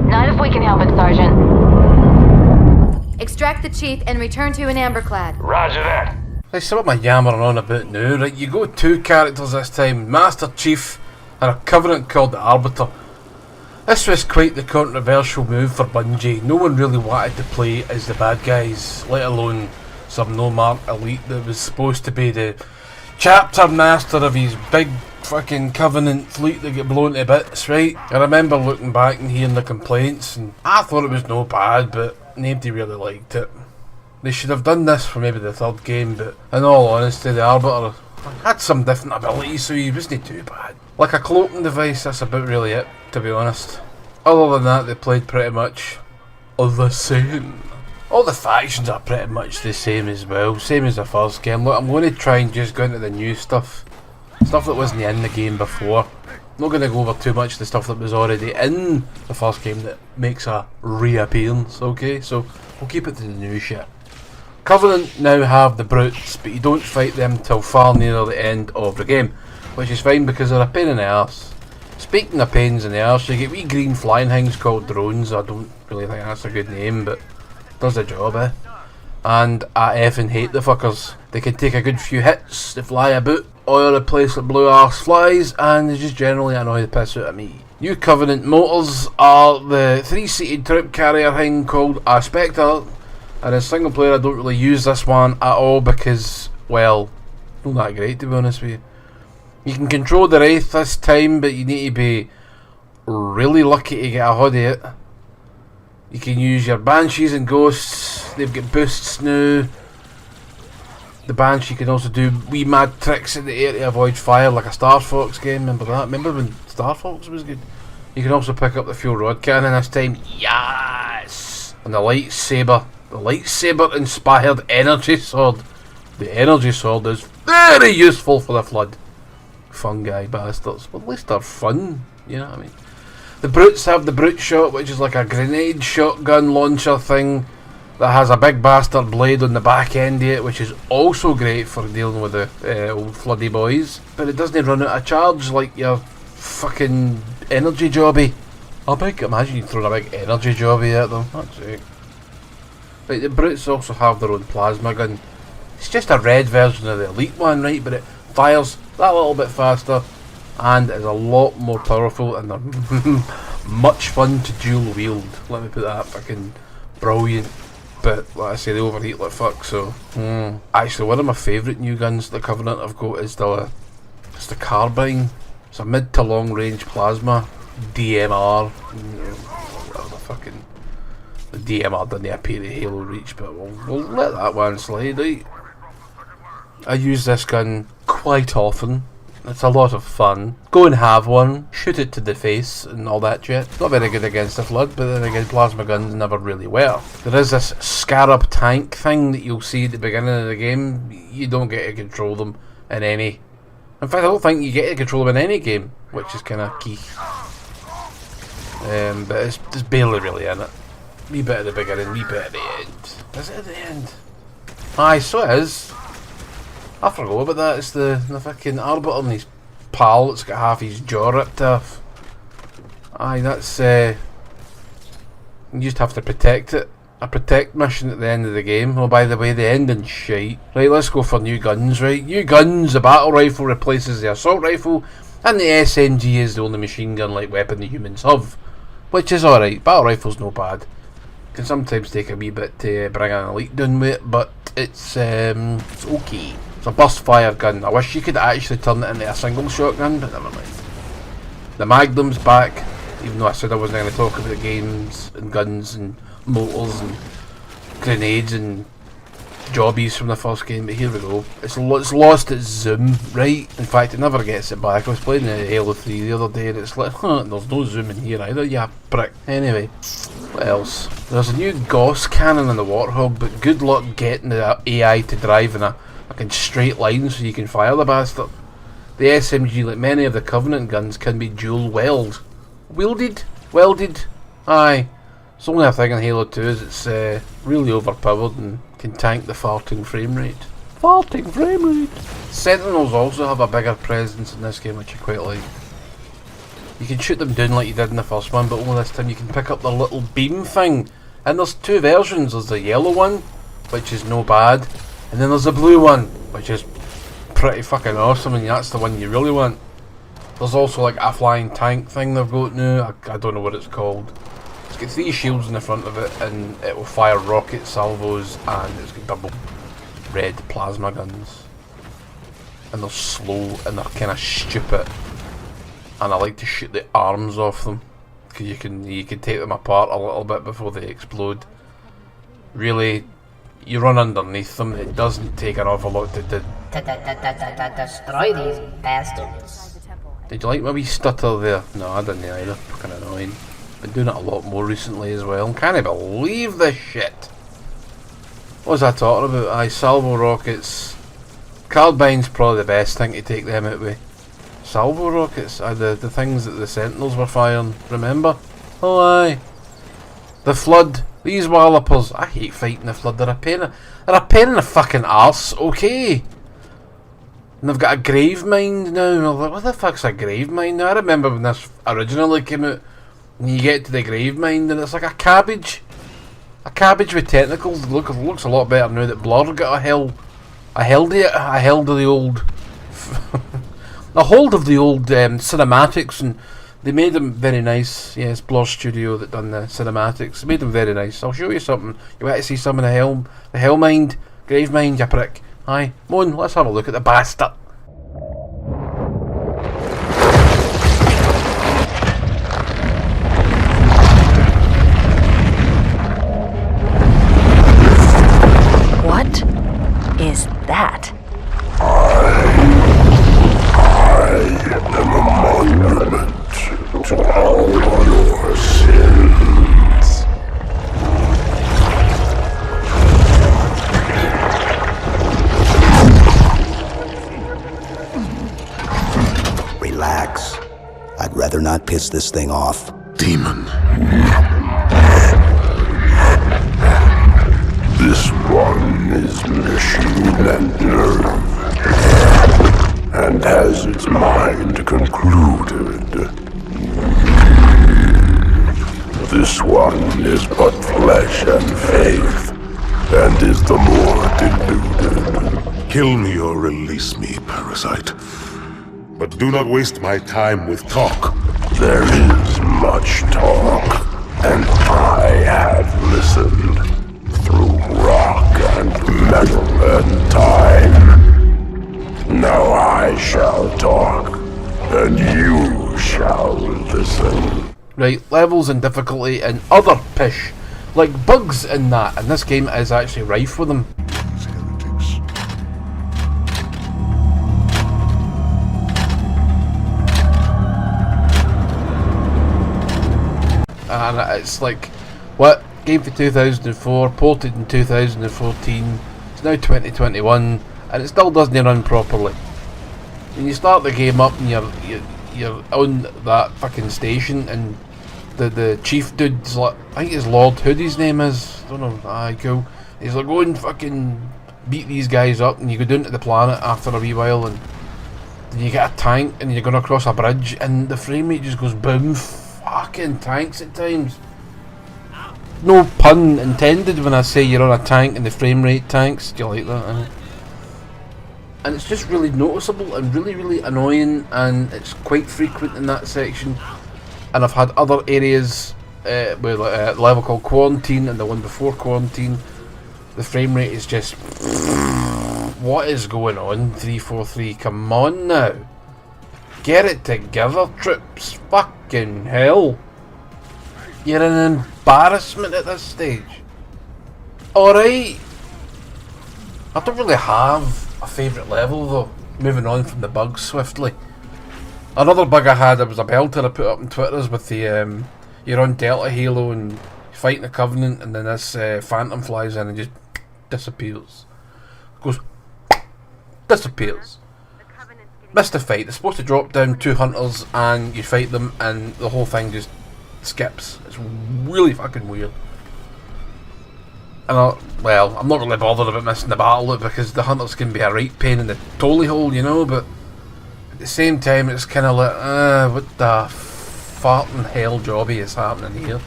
Not if we can help it, Sergeant. Extract the chief and return to an amberclad. Roger that. Right, so what am I yammering on about now? Right, you go 2 characters this time, Master Chief and a Covenant called the Arbiter. This was quite the controversial move for Bungie. No one really wanted to play as the bad guys, let alone some no-mark elite that was supposed to be the chapter master of his big fucking Covenant fleet that get blown to bits, right? I remember looking back and hearing the complaints, and I thought it was no bad, but nobody really liked it. They should have done this for maybe the 3rd game, but in all honesty, the Arbiter had some different abilities, so he wasn't too bad. Like a cloaking device, that's about really it, to be honest. Other than that, they played pretty much the same. All the factions are pretty much the same as well, same as the first game. Look, I'm going to try and just go into the new stuff. Stuff that wasn't in the game before. I'm not going to go over too much of the stuff that was already in the first game that makes a reappearance, okay? So, we'll keep it to the new shit. Covenant now have the brutes, but you don't fight them till far near the end of the game, which is fine because they're a pain in the arse. Speaking of pains in the arse, you get wee green flying things called drones. I don't really think that's a good name, but does the job, eh? And I effing hate the fuckers. They can take a good few hits, they fly about all over the place like blue arse flies, and they just generally annoy the piss out of me. New Covenant motors are the 3-seated troop carrier thing called a Spectre. And in single player I don't really use this one at all because, well, not that great to be honest with you. You can control the Wraith this time, but you need to be really lucky to get a hold of it. You can use your Banshees and Ghosts, they've got boosts now. The Banshee can also do wee mad tricks in the air to avoid fire like a Star Fox game, remember that? Remember when Star Fox was good? You can also pick up the fuel rod cannon this time, yes! And the lightsaber. The lightsaber inspired energy sword. The energy sword is very useful for the Flood. Fungi bastards. But at least they're fun, you know what I mean? The brutes have the brute shot, which is like a grenade shotgun launcher thing that has a big bastard blade on the back end of it, which is also great for dealing with the old Floody boys. But it doesn't run out of charge like your fucking energy jobby. Imagine you throwing a big energy jobby at them. That's it. Right, the brutes also have their own plasma gun. It's just a red version of the elite one, right? But it fires that little bit faster and is a lot more powerful, and they're much fun to dual wield. Let me put that fucking brilliant. But like I say, they overheat like fuck. So actually, one of my favourite new guns the Covenant have got is the carbine. It's a mid to long range plasma DMR. Whatever the fucking. The DMR didn't appear to Halo Reach, but we'll let that one slide, right? I use this gun quite often. It's a lot of fun. Go and have one, shoot it to the face and all that shit. Not very good against the Flood, but then again plasma guns never really were. There is this Scarab tank thing that you'll see at the beginning of the game. You don't get to control them, in any. In fact, I don't think you get to control them in any game, which is kind of key. But it's barely really in it. Wee bit at the beginning, wee bit at the end. Is it at the end? Aye, so it is. I forgot about that. It's the fucking arbiter and his pal that's got half his jaw ripped off. Aye, that's you just have to protect it. A protect mission at the end of the game. Oh, by the way, the ending's shite. Right, let's go for new guns, right? New guns, the battle rifle replaces the assault rifle, and the SMG is the only machine gun-like weapon the humans have. Which is alright. Battle rifle's no bad. Can sometimes take a wee bit to bring an elite down with it, but it's okay. It's a burst fire gun. I wish you could actually turn it into a single shotgun, but never mind. The Magnum's back, even though I said I wasn't going to talk about games and guns and motors and grenades and jobbies from the first game, but here we go. It's lost its zoom, right? In fact, it never gets it back. I was playing the Halo 3 the other day and it's like, there's no zoom in here either, you prick. Anyway, what else? There's a new Gauss cannon in the Warthog, but good luck getting the AI to drive in a fucking straight line so you can fire the bastard. The SMG, like many of the Covenant guns, can be dual wielded, aye. It's only a thing in Halo 2 is it's really overpowered and can tank the farting frame rate. Sentinels also have a bigger presence in this game, which I quite like. You can shoot them down like you did in the first one, but only this time you can pick up the little beam thing. And there's two versions. There's the yellow one, which is no bad, and then there's the blue one, which is pretty fucking awesome, and that's the one you really want. There's also like a flying tank thing they've got now. I don't know what it's called. It's got 3 shields in the front of it, and it will fire rocket salvos, and it's got double red plasma guns. And they're slow, and they're kind of stupid. And I like to shoot the arms off them, because you can take them apart a little bit before they explode. Really, you run underneath them. It doesn't take an awful lot to Destroy these bastards. Did you like my wee stutter there? No, I didn't either. Fucking annoying. Been doing it a lot more recently as well. Can't believe this shit. What was I talking about? Aye, salvo rockets. Carbine's probably the best thing to take them out with. Salvo rockets? Aye, the things that the Sentinels were firing. Remember? Oh aye. The Flood. These wallopers. I hate fighting the Flood. They're a pain in the fucking arse. Okay. And they've got a grave mine now. I'm like, what the fuck's a grave mine now? I remember when this originally came out. And you get to the grave mine and it's like a cabbage. A cabbage with tentacles. Looks a lot better now that Blur got a hold of the old a hold of the old cinematics, and they made them very nice. Yes, Blur Studio that done the cinematics. They made them very nice. I'll show you something. You want to see some of the hell mind, grave mind, you prick. Aye, Moan, let's have a look at the bastard. What is that? I am a monument to all your sins. Relax. I'd rather not piss this thing off. Demon. This one is machine and nerve, and has its mind concluded. This one is but flesh and faith, and is the more deluded. Kill me or release me, parasite. But do not waste my time with talk. There is much talk, and I have listened. Through rock and metal and time. Now I shall talk, and you shall listen. Right, levels and difficulty and other pish, like bugs in that, and this game is actually rife with them. And it's like, what? Game for 2004, ported in 2014, it's now 2021, and it still doesn't run properly. And you start the game up and you're on that fucking station, and the chief dude's like, I think it's Lord Hood his name is, I don't know, aye cool. He's like, go and fucking beat these guys up, and you go down to the planet after a wee while, and then you get a tank and you're going across a bridge, and the frame rate just goes boom fucking tanks at times. No pun intended when I say you're on a tank and the frame rate tanks. Do you like that? And it's just really noticeable and really annoying, and it's quite frequent in that section. And I've had other areas with a level called Quarantine and the one before Quarantine. The frame rate is just, what is going on? 343, come on now, get it together, troops. Fucking hell, you're an embarrassment at this stage. Alright, I don't really have a favourite level though. Moving on from the bugs swiftly. Another bug I had, it was a belter I put up on Twitter, with the you're on Delta Halo and you're fighting the Covenant, and then this Phantom flies in and just disappears. Goes, disappears. Missed the fight. They're supposed to drop down 2 hunters and you fight them, and the whole thing just skips. It's really fucking weird. And I'm not really bothered about missing the battle because the hunters can be a right pain in the tolly hole, you know, but at the same time it's kind of like, what the farting hell jobby is happening here?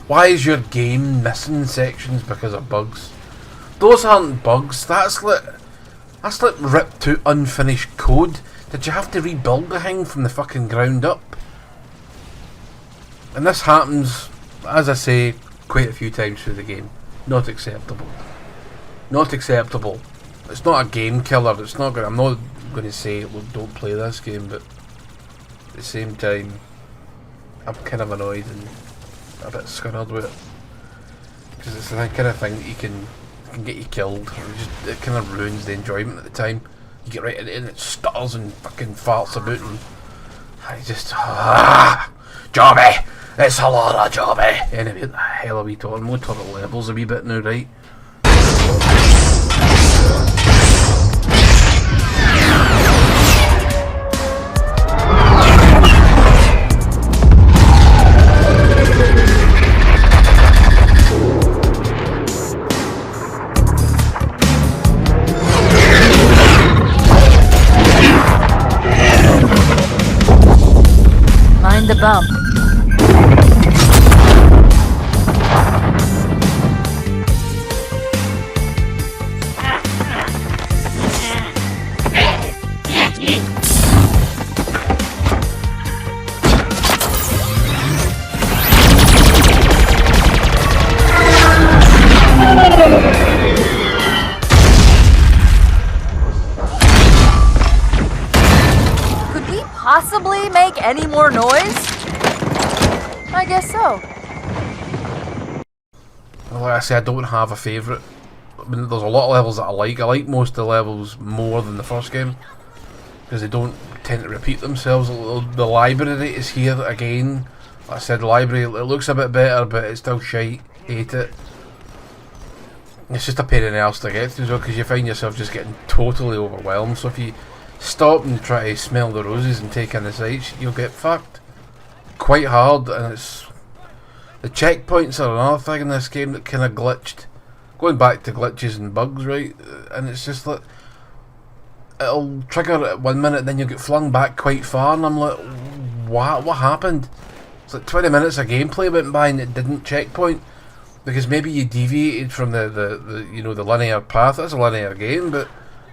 Why is your game missing sections because of bugs? Those aren't bugs, that's like ripped out unfinished code. Did you have to rebuild the thing from the fucking ground up? And this happens, as I say, quite a few times through the game. Not acceptable. Not acceptable. It's not a game killer. It's not going. I'm not going to say, well, don't play this game, but at the same time, I'm kind of annoyed and a bit scunnered with it, because it's the kind of thing that can get you killed. It kind of ruins the enjoyment at the time. You get right into it and it stutters and fucking farts about, and I just jobby. It's a lot of jobby. Anyway, what the hell are we talking? We'll talk about levels a wee bit now, right? Mind the bump. Possibly make any more noise? I guess so. Well, like I say, I don't have a favourite. I mean, there's a lot of levels that I like. I like most of the levels more than the first game, because they don't tend to repeat themselves. The library is here again. Like I said, the library, it looks a bit better, but it's still shite. Hate it. It's just a pain in the arse to get through, because you find yourself just getting totally overwhelmed. So if you stop and try to smell the roses and take in the sights, you'll get fucked quite hard. And it's the checkpoints are another thing in this game that kind of glitched. Going back to glitches and bugs, right? And it's just like, it'll trigger at 1 minute, then you'll get flung back quite far, and I'm like, what happened? It's like 20 minutes of gameplay went by and it didn't checkpoint, because maybe you deviated from the you know, the linear path. That's a linear game, but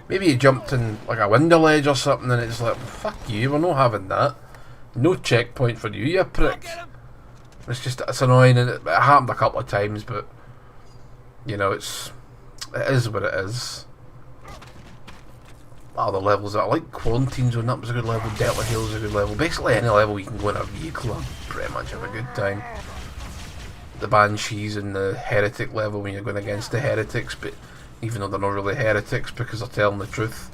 maybe you jumped in like a window ledge or something, and it's like, fuck you, we're not having that. No checkpoint for you, you prick. It's annoying, and it happened a couple of times, but you know, it is what it is. Other levels that I like, Quarantine Zone, that was a good level. Delta Hill is a good level. Basically any level you can go in a vehicle and pretty much have a good time. The Banshees and the Heretic level when you're going against the Heretics, but even though they're not really heretics because they're telling the truth,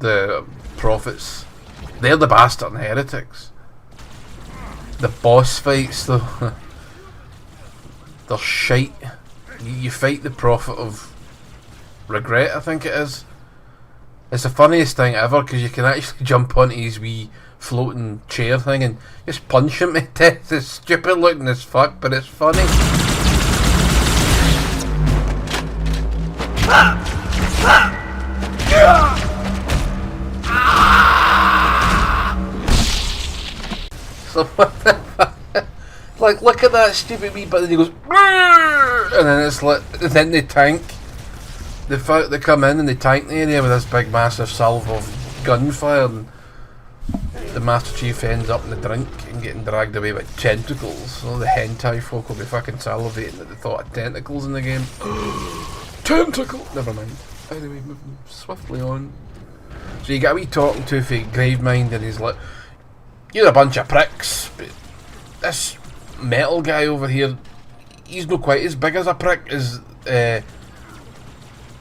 the prophets, they're the bastard heretics. The boss fights though, they're shite. You fight the prophet of regret, I think it is, It's the funniest thing ever because you can actually jump onto his wee floating chair thing and just punch him to death. It's stupid looking as fuck, but it's funny. So what the fuck? Like, look at that stupid wee button. He goes, and then it's like, and then they tank. They come in and they tank the area with this big massive salvo of gunfire, and the Master Chief ends up in the drink and getting dragged away by tentacles. So the hentai folk will be fucking salivating at the thought of tentacles in the game. Tentacle! Never mind. Anyway, moving swiftly on. So you get a wee talking to for Gravemind, and he's like, "You're a bunch of pricks, but this metal guy over here, he's not quite as big as a prick as,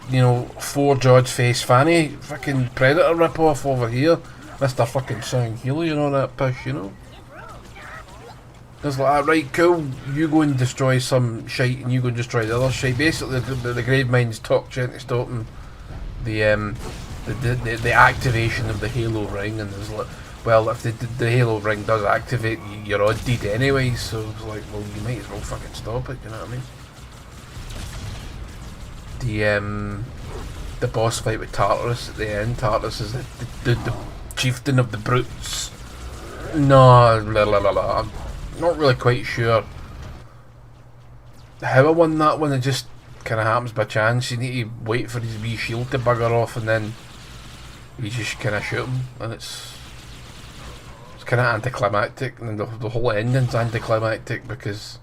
you know, 4 George Face Fanny, fucking Predator rip-off over here. Mr. fucking Sang Hilo, you know, that push, you know?" It's like, right, cool, you go and destroy some shite and you go and destroy the other shite. Basically, the Gravemind's trying to stop him. The activation of the Halo ring, and there's like, well, if the Halo ring does activate, you're all dead anyway, so it's like, well, you might as well fucking stop it, you know what I mean? The boss fight with Tartarus at the end. Tartarus is the chieftain of the brutes. No, I'm not really quite sure how I won that one. It just kind of happens by chance. You need to wait for his wee shield to bugger off, and then you just kind of shoot him, and it's kind of anticlimactic, and the whole ending's anticlimactic because,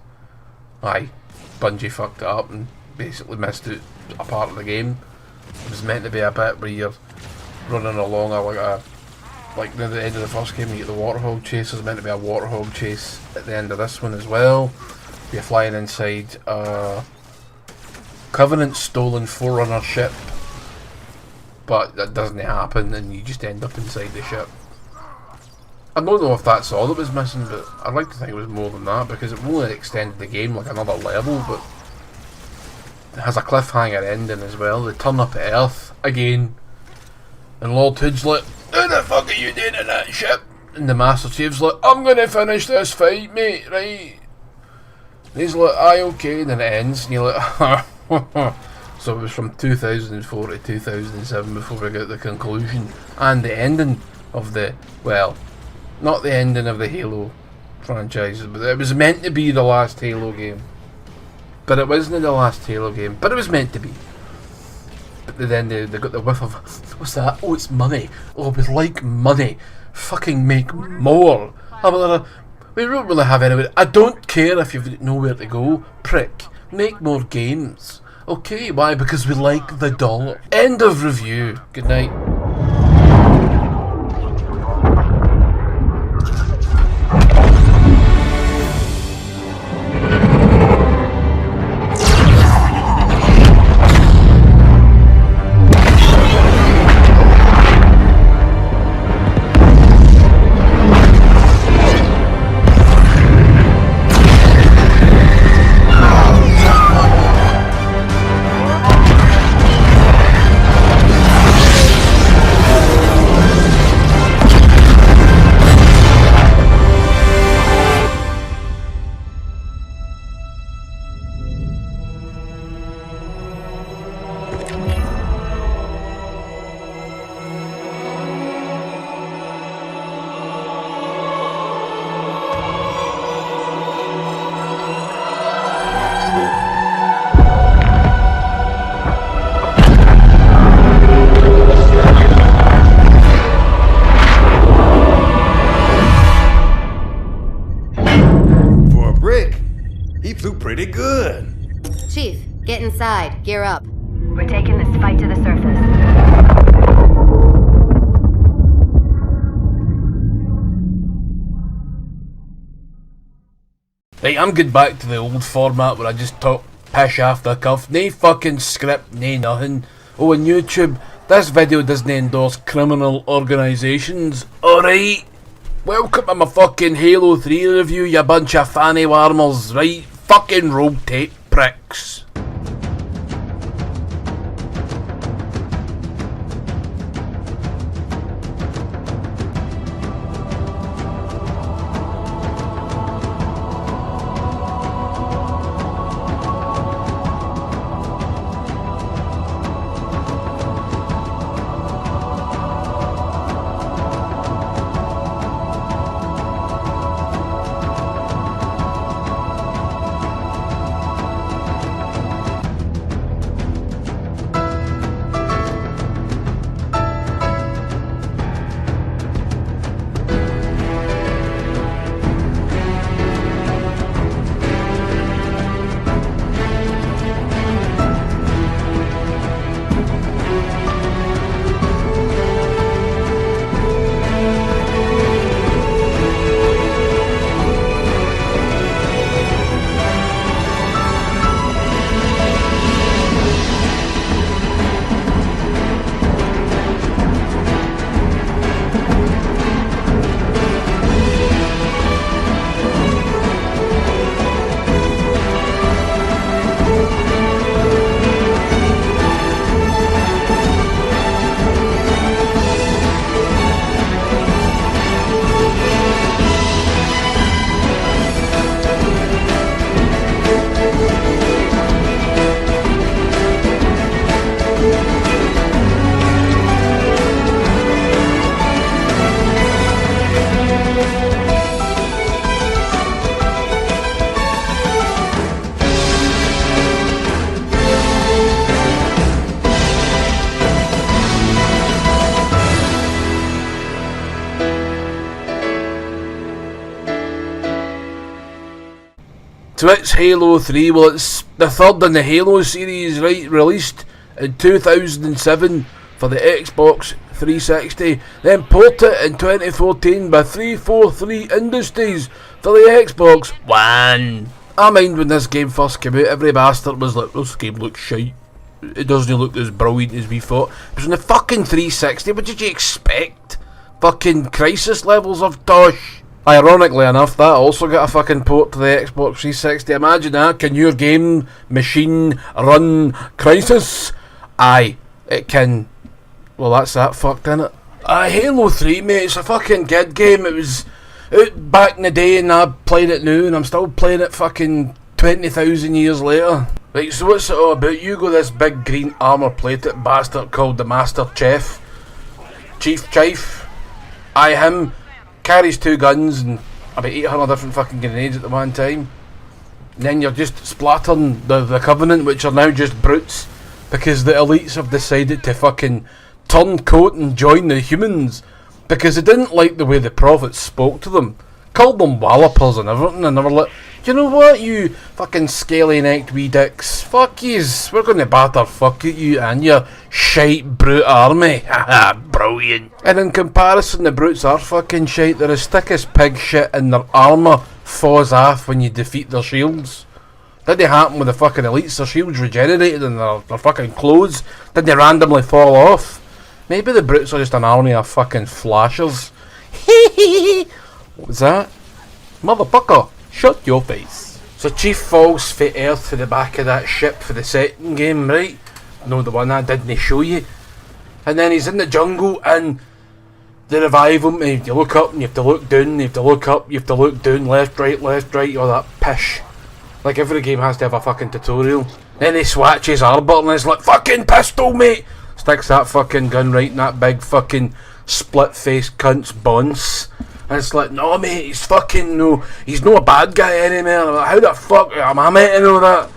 aye, Bungie fucked it up and basically missed out a part of the game. It was meant to be a bit where you're running along like near the end of the first game, you get the Warthog chase. There's meant to be a Warthog chase at the end of this one as well. You're flying inside a Covenant stolen Forerunner ship, but that doesn't happen, and you just end up inside the ship. I don't know if that's all that was missing, but I'd like to think it was more than that, because it really extended the game like another level, but it has a cliffhanger ending as well. They turn up at Earth again, and Lord Hood's like, "Who the fuck are you doing in that ship?" And the Master Chief's like, "I'm gonna finish this fight, mate, right?" And he's like, "Aye, okay," and then it ends, and you're like, So it was from 2004 to 2007 before we got the conclusion and the ending of the, well, not the ending of the Halo franchise, but it was meant to be the last Halo game. But it wasn't the last Halo game, but it was meant to be. But then they got the whiff of, what's that? Oh, it's money. Oh, we like money. Fucking make more. We don't really have anywhere. I don't care if you've got nowhere to go. Prick. Make more games. Okay, why? Because we like the dollar. End of review. Good night. Pretty good. Chief, get inside. Gear up. We're taking this fight to the surface. Right, I'm good back to the old format where I just talk pish off the cuff. Nae fucking script, nae nothing. Oh, on YouTube, this video doesn't endorse criminal organisations. Alright? Welcome to my fucking Halo 3 review, you bunch of fanny warmers, right? Fucking rotate pricks. So it's Halo 3. Well, it's the third in the Halo series, right? Released in 2007 for the Xbox 360. Then ported in 2014 by 343 Industries for the Xbox One. I mind when this game first came out, every bastard was like, this game looks shite. It doesn't look as brilliant as we thought. It was on the fucking 360. What did you expect? Fucking Crisis levels of tosh. Ironically enough, that also got a fucking port to the Xbox 360. Imagine that. Can your game machine run Crisis? Aye, it can. Well, that's that fucked, innit? Halo 3, mate, it's a fucking good game. It was out back in the day and I'm playing it now and I'm still playing it fucking 20,000 years later. Right, so what's it all about? You go this big green armour-plated bastard called the Master Chief. Chief. Aye, him. Carries 2 guns and about 800 different fucking grenades at the one time. And then you're just splattering the Covenant, which are now just brutes, because the elites have decided to fucking turn coat and join the humans, because they didn't like the way the prophets spoke to them. Called them wallopers and everything, and they were like, you know what, you fucking scaly-necked wee dicks, fuck yous, we're going to batter fuck at you and your shite brute army. Haha, brilliant. And in comparison, the brutes are fucking shite. They're as thick as pig shit and their armour falls off when you defeat their shields. Did they happen with the fucking elites? Their shields regenerated and their fucking clothes, did they randomly fall off? Maybe the brutes are just an army of fucking flashers. What was that? Motherfucker, shut your face. So Chief falls for earth to the back of that ship for the second game, right? No, the one I didn't show you. And then he's in the jungle and they revive him and you look up and you have to look down, you have to look up, you have to look down, left, right, all that pish. Like every game has to have a fucking tutorial. Then he swatches Arbor and it's like, fucking pistol, mate! Sticks that fucking gun right in that big fucking split-faced cunt's buns. And it's like, no mate, he's fucking no, he's no a bad guy anymore. Like, how the fuck am I meant to know that?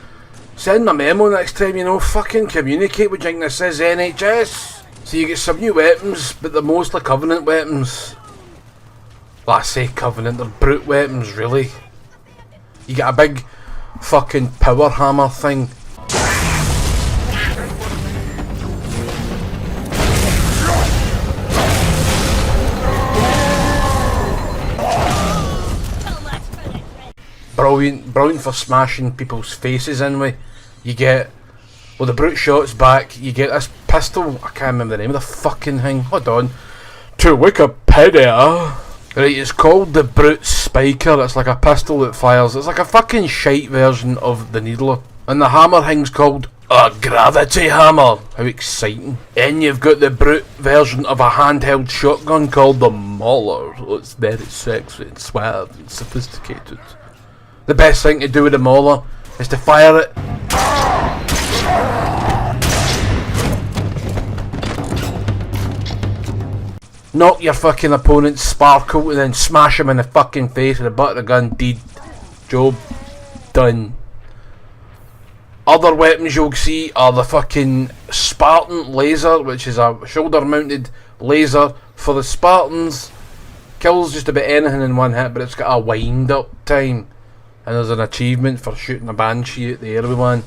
Send a memo next time, you know, fucking communicate with you. This is NHS. So you get some new weapons, but they're mostly Covenant weapons. Well, I say Covenant, they're brute weapons, really. You get a big fucking power hammer thing. Brilliant for smashing people's faces in with. You get, well, the brute shot's back, you get this pistol, I can't remember the name of the fucking thing, hold on, to Wikipedia. Right, it's called the Brute Spiker. It's like a pistol that fires, it's like a fucking shite version of the Needler. And the hammer thing's called a Gravity Hammer. How exciting. And you've got the brute version of a handheld shotgun called the Mauler. It's very sexy and suave and sophisticated. The best thing to do with the Mauler is to fire it. Knock your fucking opponent's sparkle and then smash him in the fucking face with the butt of the gun. Deed. Job. Done. Other weapons you'll see are the fucking Spartan laser, which is a shoulder mounted laser for the Spartans. Kills just about anything in one hit, but it's got a wind up time. And there's an achievement for shooting a banshee at the air with one.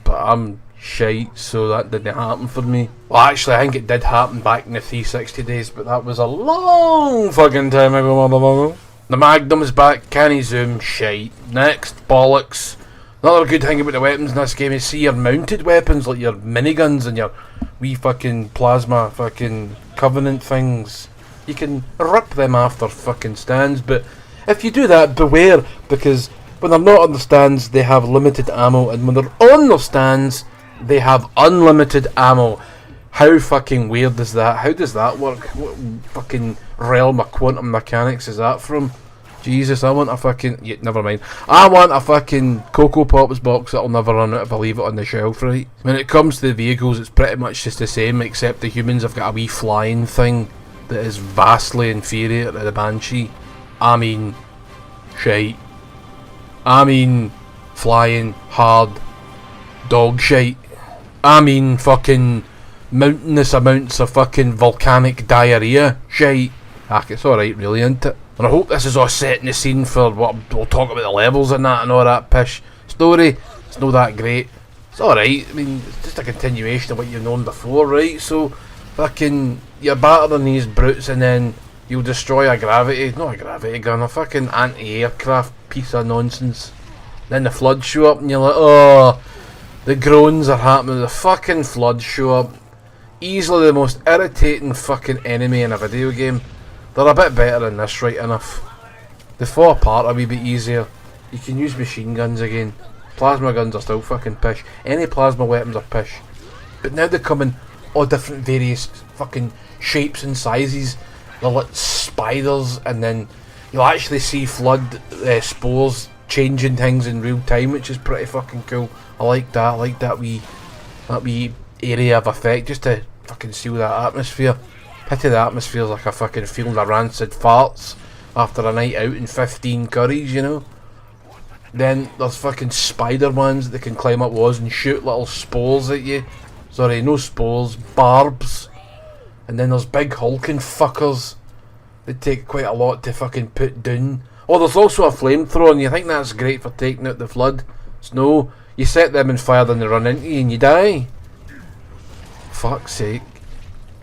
But I'm shite, so that didn't happen for me. Well, actually, I think it did happen back in the 360 days, but that was a long fucking time ago, motherfucker. The Magnum's back, can't zoom, shite. Next, bollocks. Another good thing about the weapons in this game is see your mounted weapons, like your miniguns and your wee fucking plasma fucking Covenant things. You can rip them off their fucking stands, but if you do that, beware, because when they're not on the stands, they have limited ammo, and when they're on their stands, they have unlimited ammo. How fucking weird is that? How does that work? What fucking realm of quantum mechanics is that from? Jesus, I want a fucking... Yeah, never mind. I want a fucking Cocoa Pops box that'll never run out if I leave it on the shelf, right? When it comes to the vehicles, it's pretty much just the same, except the humans have got a wee flying thing that is vastly inferior to the Banshee. I mean... shite. I mean... flying, hard, dog shite. I mean fucking... mountainous amounts of fucking volcanic diarrhea shite. Ah, it's alright really, isn't it? And I hope this is all setting the scene for what we'll talk about the levels and that and all that pish. Story, it's not that great. It's alright, I mean, it's just a continuation of what you've known before, right? So, fucking, you're battering these brutes and then you'll destroy a gravity, not a gravity gun, a fucking anti-aircraft piece of nonsense. Then the floods show up and you're like, oh, the groans are happening, the fucking floods show up. Easily the most irritating fucking enemy in a video game. They're a bit better than this, right enough. They fall apart a wee bit easier. You can use machine guns again. Plasma guns are still fucking pish. Any plasma weapons are pish. But now they come in all different various fucking shapes and sizes. They're like spiders, and then you'll actually see flood spores changing things in real time, which is pretty fucking cool. I like that. I like that wee area of effect just to fucking seal that atmosphere. Pity the atmosphere's like a fucking field of rancid farts after a night out in 15 curries, you know. Then there's fucking spider ones that can climb up walls and shoot little spores at you. Sorry, no spores, barbs. And then there's big hulking fuckers that take quite a lot to fucking put down. Oh, there's also a flamethrower, and you think that's great for taking out the flood. It's no, you set them on fire, then they run into you and you die. Fuck's sake.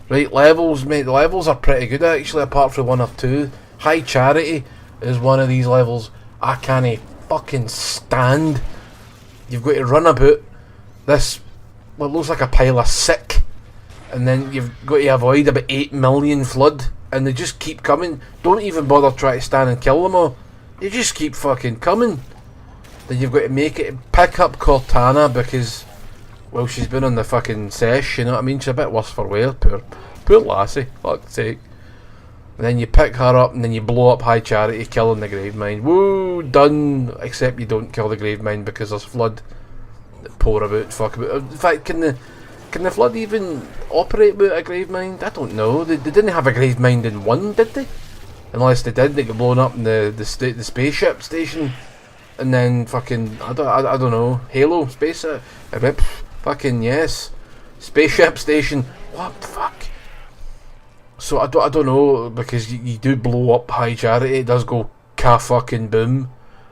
Right, levels, mate. The levels are pretty good actually, apart from one or two. High Charity is one of these levels I can't fucking stand. You've got to run about this, what looks like a pile of sick, and then you've got to avoid about 8 million flood, and they just keep coming. Don't even bother trying to stand and kill them all. They just keep fucking coming. Then you've got to make it, pick up Cortana because, well, she's been on the fucking sesh, you know what I mean? She's a bit worse for wear, poor lassie, fuck's sake. And then you pick her up and then you blow up High Charity, killing the Gravemind. Woo, done. Except you don't kill the Gravemind because there's flood that pour about, fuck about. In fact, can the flood even operate without a Gravemind? I don't know. They didn't have a Gravemind in 1, did they? Unless they did, they got blown up in the spaceship station. And then fucking, I don't know, Halo, space, fucking yes. Spaceship station. What the fuck? So I don't know, because you do blow up High Charity, it does go fucking boom.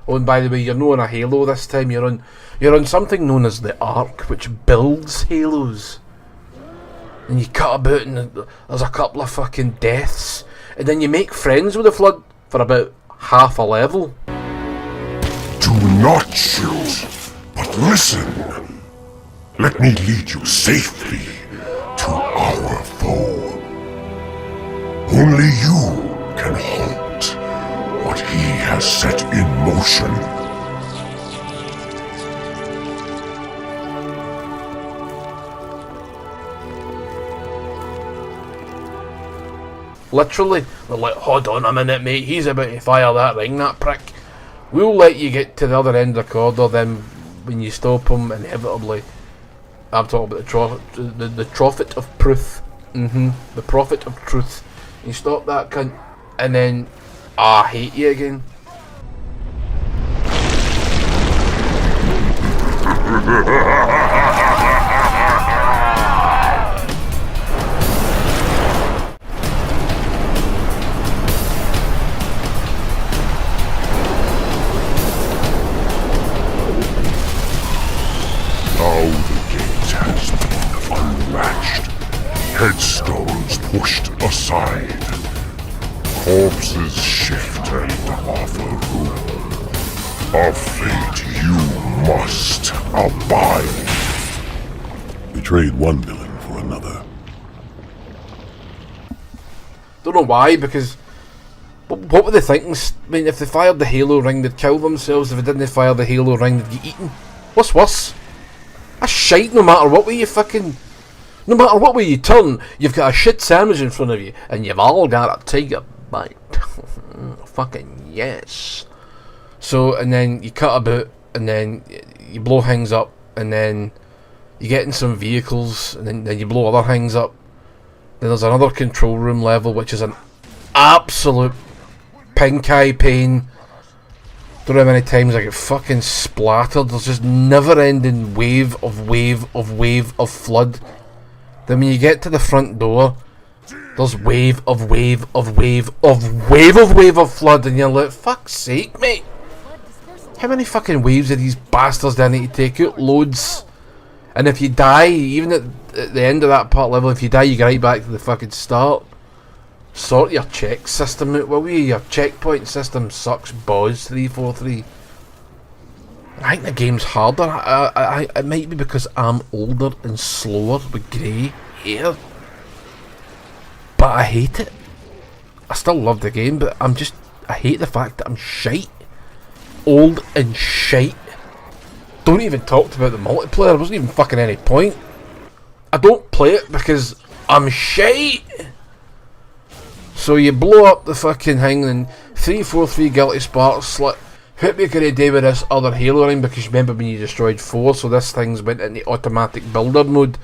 Oh, and by the way, you're not on a Halo this time, you're on something known as the Ark, which builds Halos. And you cut about and there's a couple of fucking deaths. And then you make friends with the flood for about half a level. Do not shoot, but listen. Let me lead you safely to our foe. Only you can halt what he has set in motion. Literally, they're like, hold on a minute, mate, he's about to fire that ring, that prick. We'll let you get to the other end of the corridor, then when you stop him, inevitably, I'm talking about the prophet of truth. The prophet of truth. You stop that cunt, and then I hate you again. Now the gate has been unlatched. Headstones pushed aside. Corpses shift and offer room. A fate you must abide. We trade one villain for another. Don't know why, because what were they thinking? I mean, if they fired the Halo ring, they'd kill themselves. If they didn't fire the Halo ring, they'd get eaten. What's worse? That's shite. No matter what way you fucking, no matter what way you turn, you've got a shit sandwich in front of you, and you've all got to take a bite. Fucking yes. So, and then you cut about, and then you blow things up, and then you get in some vehicles, and then you blow other things up. Then there's another control room level, which is an absolute pink eye pain. Don't know how many times I get fucking splattered. There's just never ending wave of flood. Then when you get to the front door, There's wave of flood, and you're like, fuck's sake, mate. How many fucking waves of these bastards do I need to take out? Loads. And if you die, even at the end of that part level, if you die, you get right back to the fucking start. Sort your check system out, will you? Your checkpoint system sucks, boss. 343. I think the game's harder. It might be because I'm older and slower with grey hair. But I hate it. I still love the game, but I hate the fact that I'm shite. Old and shite. Don't even talk about the multiplayer. There wasn't even fucking any point. I don't play it because I'm shite. So you blow up the fucking thing, and 343 guilty sparks. Like, what we gonna do with this other Halo ring? Because remember when you destroyed 4, so this thing's went into automatic builder mode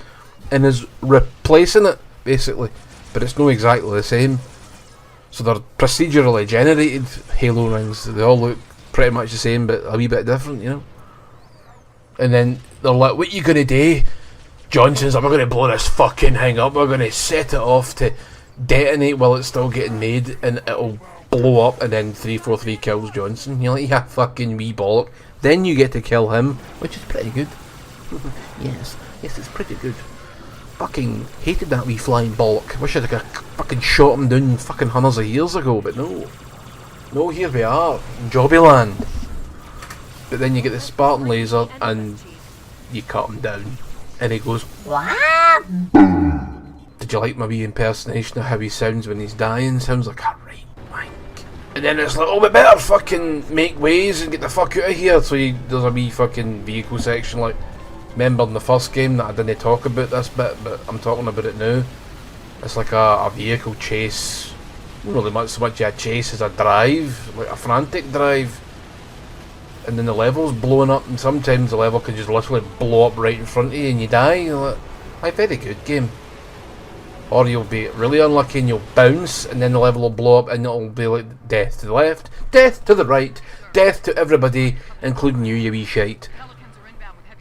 and is replacing it basically. But it's not exactly the same. So they're procedurally generated Halo rings. They all look pretty much the same, but a wee bit different, you know. And then they're like, what you gonna do? Johnson's like, we're gonna blow this fucking thing up, we're gonna set it off to detonate while it's still getting made, and it'll blow up, and then 343 kills Johnson. You're like, yeah, fucking wee bollock. Then you get to kill him, which is pretty good. yes, it's pretty good. Fucking hated that wee flying bollock. Wish I'd have fucking shot him down fucking hundreds of years ago, but no. No, here we are, in Jobbyland. But then you get the Spartan laser and you cut him down. And he goes, what? Did you like my wee impersonation of how he sounds when he's dying? Sounds like a right wank. And then it's like, oh, we better fucking make ways and get the fuck out of here. So there's a wee fucking vehicle section, like, remember in the first game that I didn't talk about this bit, but I'm talking about it now. It's like a vehicle chase. Not really so much a chase as a drive, like a frantic drive. And then the level's blowing up, and sometimes the level can just literally blow up right in front of you and you die. You're like, very good game. Or you'll be really unlucky and you'll bounce, and then the level will blow up and it'll be like death to the left, death to the right, death to everybody, including you wee shite.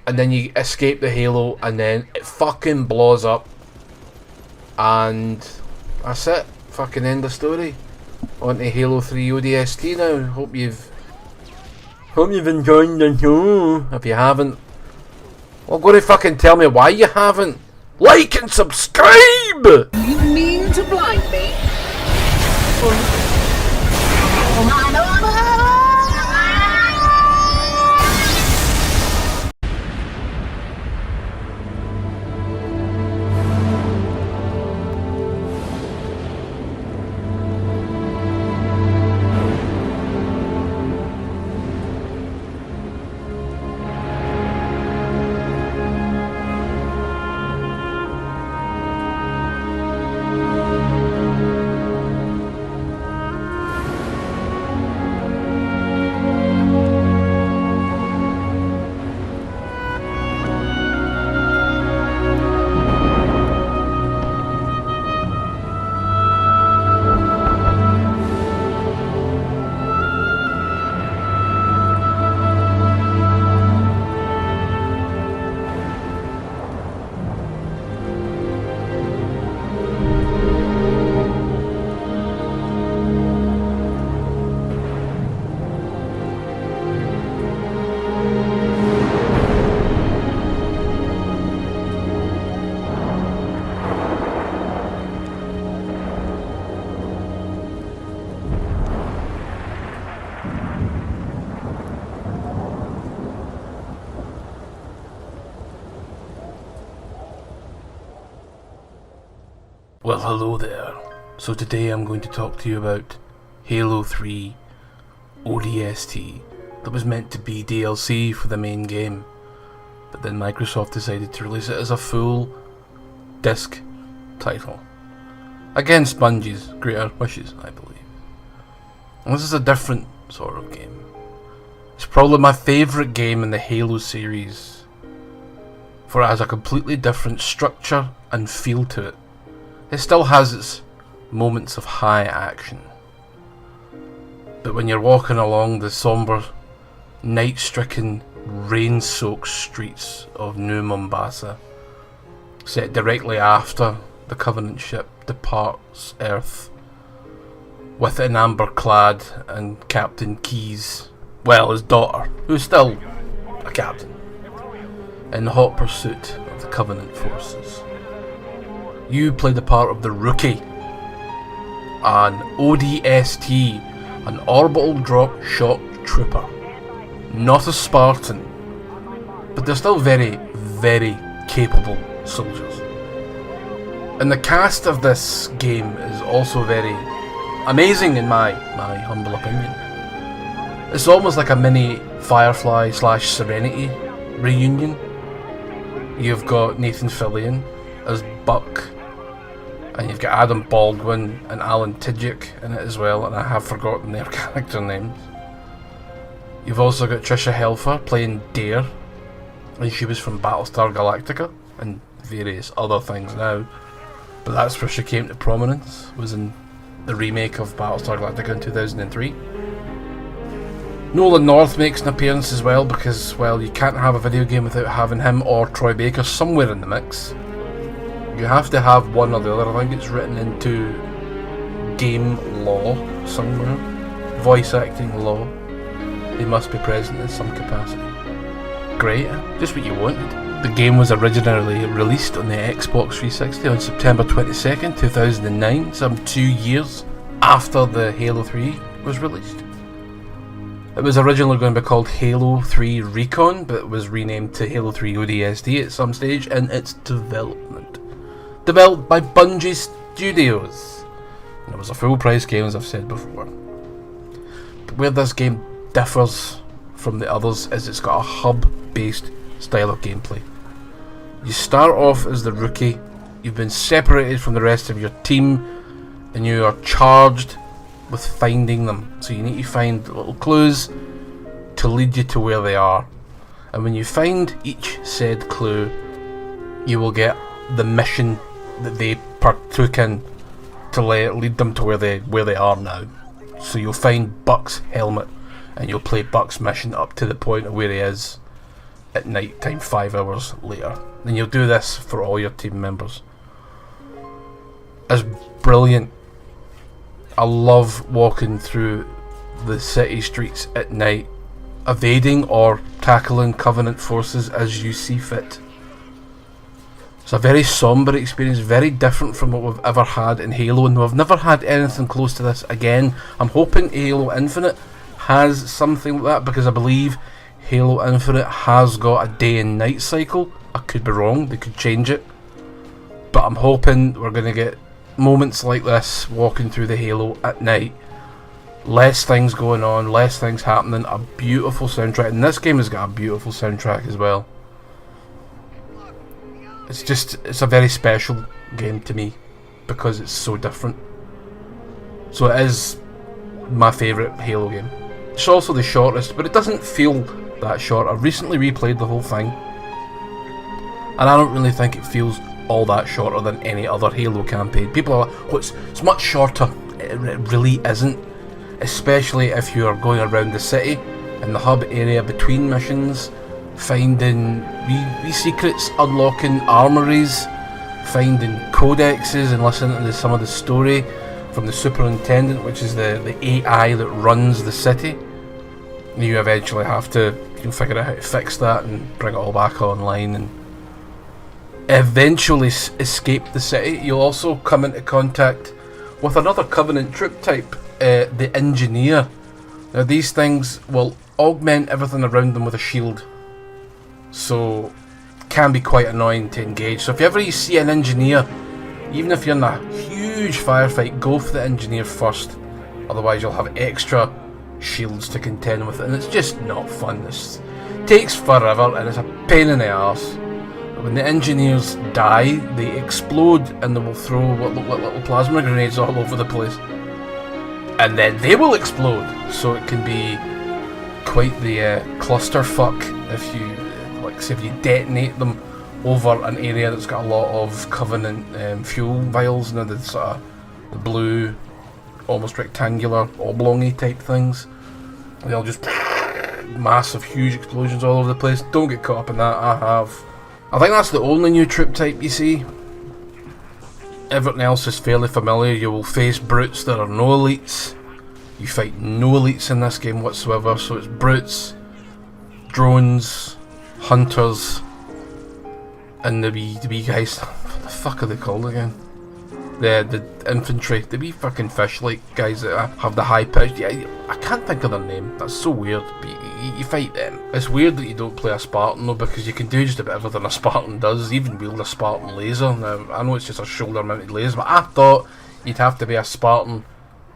And then you escape the Halo, and then it fucking blows up. And that's it. Fucking end of story. On to Halo 3 ODST now. Hope you've enjoyed the show. If you haven't, well, go to fucking tell me why you haven't. Like and subscribe! You mean to blind me? Well, hello there. So today I'm going to talk to you about Halo 3 ODST that was meant to be DLC for the main game, but then Microsoft decided to release it as a full disc title. Against Bungie's greater wishes, I believe. And this is a different sort of game. It's probably my favourite game in the Halo series, for it has a completely different structure and feel to it. It still has its moments of high action, but when you're walking along the sombre, night-stricken, rain-soaked streets of New Mombasa, set directly after the Covenant ship departs Earth with an amber clad and Captain Keyes, well, his daughter, who's still a captain, in hot pursuit of the Covenant forces. You play the part of the Rookie, an ODST, an orbital drop shock trooper. Not a Spartan, but they're still very, very capable soldiers. And the cast of this game is also very amazing in my humble opinion. It's almost like a mini Firefly / Serenity reunion. You've got Nathan Fillion as Buck, and you've got Adam Baldwin and Alan Tudyk in it as well, and I have forgotten their character names. You've also got Trisha Helfer playing Dare, and she was from Battlestar Galactica and various other things now, but that's where she came to prominence, was in the remake of Battlestar Galactica in 2003. Nolan North makes an appearance as well, because, well, you can't have a video game without having him or Troy Baker somewhere in the mix. You have to have one or the other. I think it's written into game law somewhere. Voice acting law. They must be present in some capacity. Great, just what you wanted. The game was originally released on the Xbox 360 on September 22nd, 2009, some 2 years after the Halo 3 was released. It was originally going to be called Halo 3 Recon, but it was renamed to Halo 3 ODST at some stage in its development. Developed by Bungie Studios. And it was a full price game, as I've said before. But where this game differs from the others is it's got a hub-based style of gameplay. You start off as the Rookie, you've been separated from the rest of your team, and you are charged with finding them. So you need to find little clues to lead you to where they are. And when you find each said clue, you will get the mission that they partook in to lead them to where they are now. So you'll find Buck's helmet, and you'll play Buck's mission up to the point of where he is at night time 5 hours later. And you'll do this for all your team members. It's brilliant. I love walking through the city streets at night, evading or tackling Covenant forces as you see fit. It's a very somber experience, very different from what we've ever had in Halo, and we've never had anything close to this again. I'm hoping Halo Infinite has something like that, because I believe Halo Infinite has got a day and night cycle. I could be wrong, they could change it, but I'm hoping we're going to get moments like this walking through the Halo at night. Less things going on, less things happening, a beautiful soundtrack, and this game has got a beautiful soundtrack as well. It's a very special game to me because it's so different. So it is my favourite Halo game. It's also the shortest, but it doesn't feel that short. I've recently replayed the whole thing, and I don't really think it feels all that shorter than any other Halo campaign. People are like, oh, it's much shorter. It really isn't, especially if you are going around the city in the hub area between missions, finding wee secrets, unlocking armories, finding codexes, and listening to some of the story from the superintendent, which is the AI that runs the city. You eventually have to figure out how to fix that and bring it all back online and eventually escape the city. You'll also come into contact with another Covenant troop type, the Engineer. Now these things will augment everything around them with a shield, so can be quite annoying to engage. So if you ever see an Engineer, even if you're in a huge firefight, go for the Engineer first, otherwise you'll have extra shields to contend with, and it's just not fun. It takes forever and it's a pain in the arse. When the Engineers die, they explode and they will throw what look like little plasma grenades all over the place, and then they will explode, so it can be quite the clusterfuck if you if you detonate them over an area that's got a lot of Covenant fuel vials, and the sort of the blue, almost rectangular, oblongy type things. They'll just massive, huge explosions all over the place. Don't get caught up in that. I think that's the only new troop type you see. Everything else is fairly familiar. You will face brutes. There are no elites. You fight no elites in this game whatsoever. So it's brutes, drones, hunters, and the wee guys. What the fuck are they called again? The infantry, the wee fucking fish-like guys that have the high pitch. Yeah, I can't think of their name. That's so weird. But you fight them. It's weird that you don't play a Spartan though, because you can do just about everything a Spartan does. Even wield a Spartan laser. Now I know it's just a shoulder-mounted laser, but I thought you'd have to be a Spartan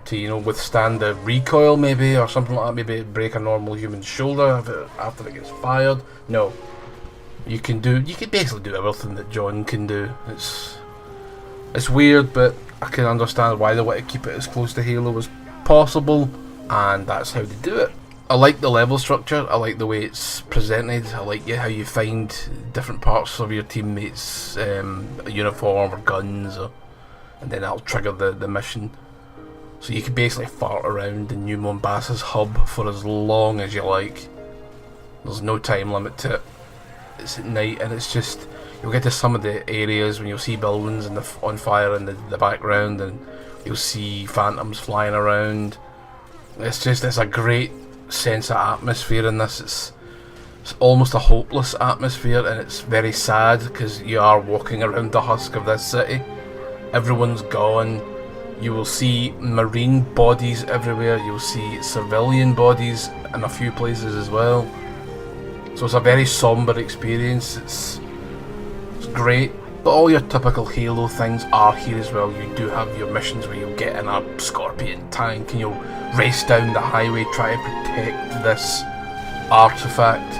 to, you know, withstand the recoil maybe, or something like that. Maybe break a normal human shoulder after it gets fired. No, you can basically do everything that John can do. It's weird, but I can understand why they want to keep it as close to Halo as possible, and that's how they do it. I like the level structure, I like the way it's presented, I like how you find different parts of your teammates' uniform or guns, and then that'll trigger the mission. So you can basically fart around in New Mombassa's hub for as long as you like. There's no time limit to it. It's at night, and it's just... You'll get to some of the areas when you'll see buildings on fire in the background, and you'll see phantoms flying around. It's a great sense of atmosphere in this. It's almost a hopeless atmosphere, and it's very sad because you are walking around the husk of this city. Everyone's gone. You will see marine bodies everywhere. You'll see civilian bodies in a few places as well. So it's a very somber experience. It's great, but all your typical Halo things are here as well. You do have your missions where you'll get in a Scorpion tank and you'll race down the highway, try to protect this artifact,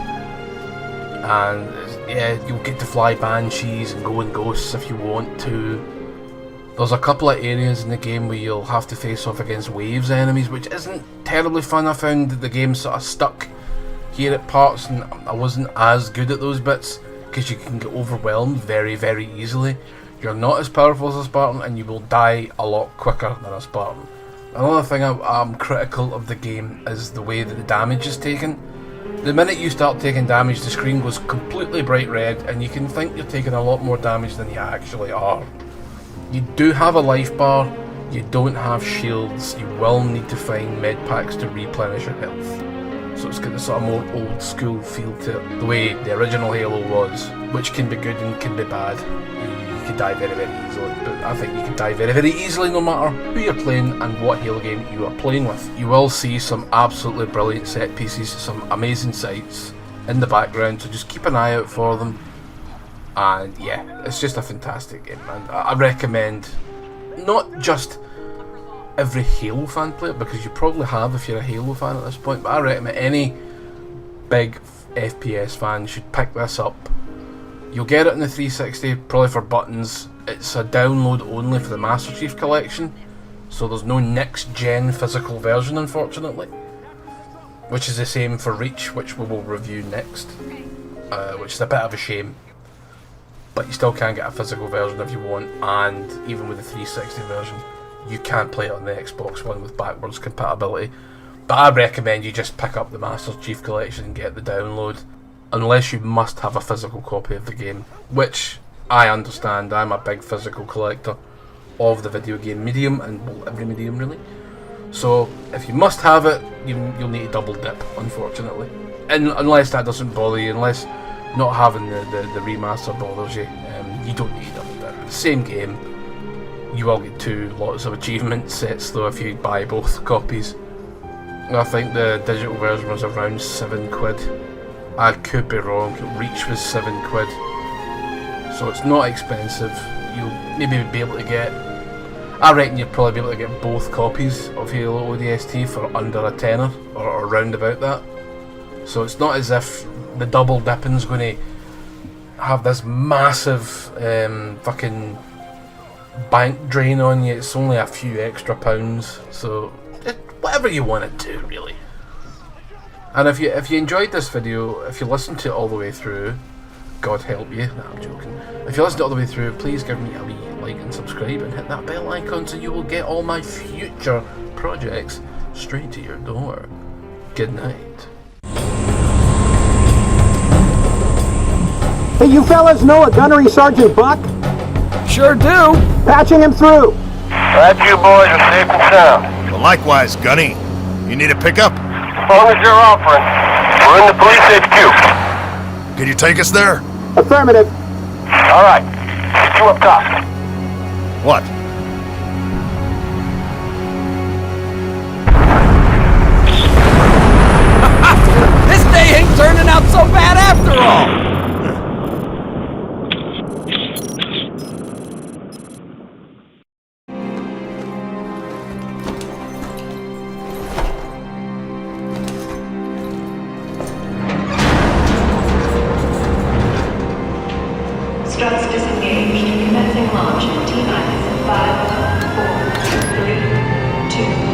and yeah, you'll get to fly Banshees and go in Ghosts if you want to. There's a couple of areas in the game where you'll have to face off against waves enemies, which isn't terribly fun. I found the game sort of stuck here at parts, and I wasn't as good at those bits, because you can get overwhelmed very, very easily. You're not as powerful as a Spartan, and you will die a lot quicker than a Spartan. Another thing I'm critical of the game is the way that the damage is taken. The minute you start taking damage, the screen goes completely bright red, and you can think you're taking a lot more damage than you actually are. You do have a life bar, you don't have shields, you will need to find med packs to replenish your health. So it's got this sort of more old school feel to it, the way the original Halo was, which can be good and can be bad. You can die very, very easily, but I think you can die very, very easily no matter who you're playing and what Halo game you are playing with. You will see some absolutely brilliant set pieces, some amazing sights in the background, so just keep an eye out for them. And yeah, it's just a fantastic game, man. I recommend not just every Halo fan play it, because you probably have if you're a Halo fan at this point, but I recommend any big FPS fan should pick this up. You'll get it in the 360, probably for buttons. It's a download only for the Master Chief Collection, so there's no next gen physical version, unfortunately, which is the same for Reach, which we will review next, which is a bit of a shame. But you still can get a physical version if you want, and even with the 360 version you can't play it on the Xbox One with backwards compatibility. But I recommend you just pick up the Master Chief Collection and get the download, unless you must have a physical copy of the game, which I understand. I'm a big physical collector of the video game medium, and well, every medium really. So if you must have it, you'll need to double dip, unfortunately. And unless that doesn't bother you, unless not having the remaster bothers you, you don't need to double dip. Same game. You will get 2 lots of achievement sets though if you buy both copies. I think the digital version was around £7. I could be wrong. Reach was £7, so it's not expensive. You'll maybe be able to get, I reckon you'll probably be able to get both copies of Halo ODST for under a tenner, or around about that. So it's not as if the double dipping's going to have this massive fucking bank drain on you. It's only a few extra pounds, so whatever you want to do, really. And if you enjoyed this video, if you listened to it all the way through, God help you, no, I'm joking. If you listened to it all the way through, please give me a wee like and subscribe and hit that bell icon so you will get all my future projects straight to your door. Good night. Hey, you fellas know a Gunnery Sergeant Buck? Sure do. Patching him through. Glad you boys are safe and sound. Well, likewise, Gunny. You need a pickup? As long as you're offering. We're in the police HQ. Can you take us there? Affirmative. All right. Get you up top. What? This day ain't turning out so bad after all! Struts disengaged. Commencing launch in T-minus 5, 4, 3, 2.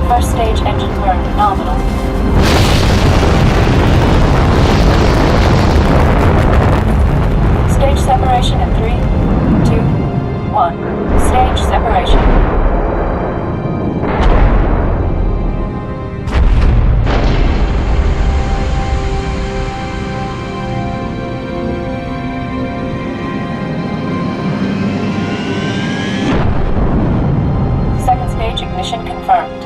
First stage engine burn nominal. Stage separation in 3, 2, 1. Stage separation. Second stage ignition confirmed.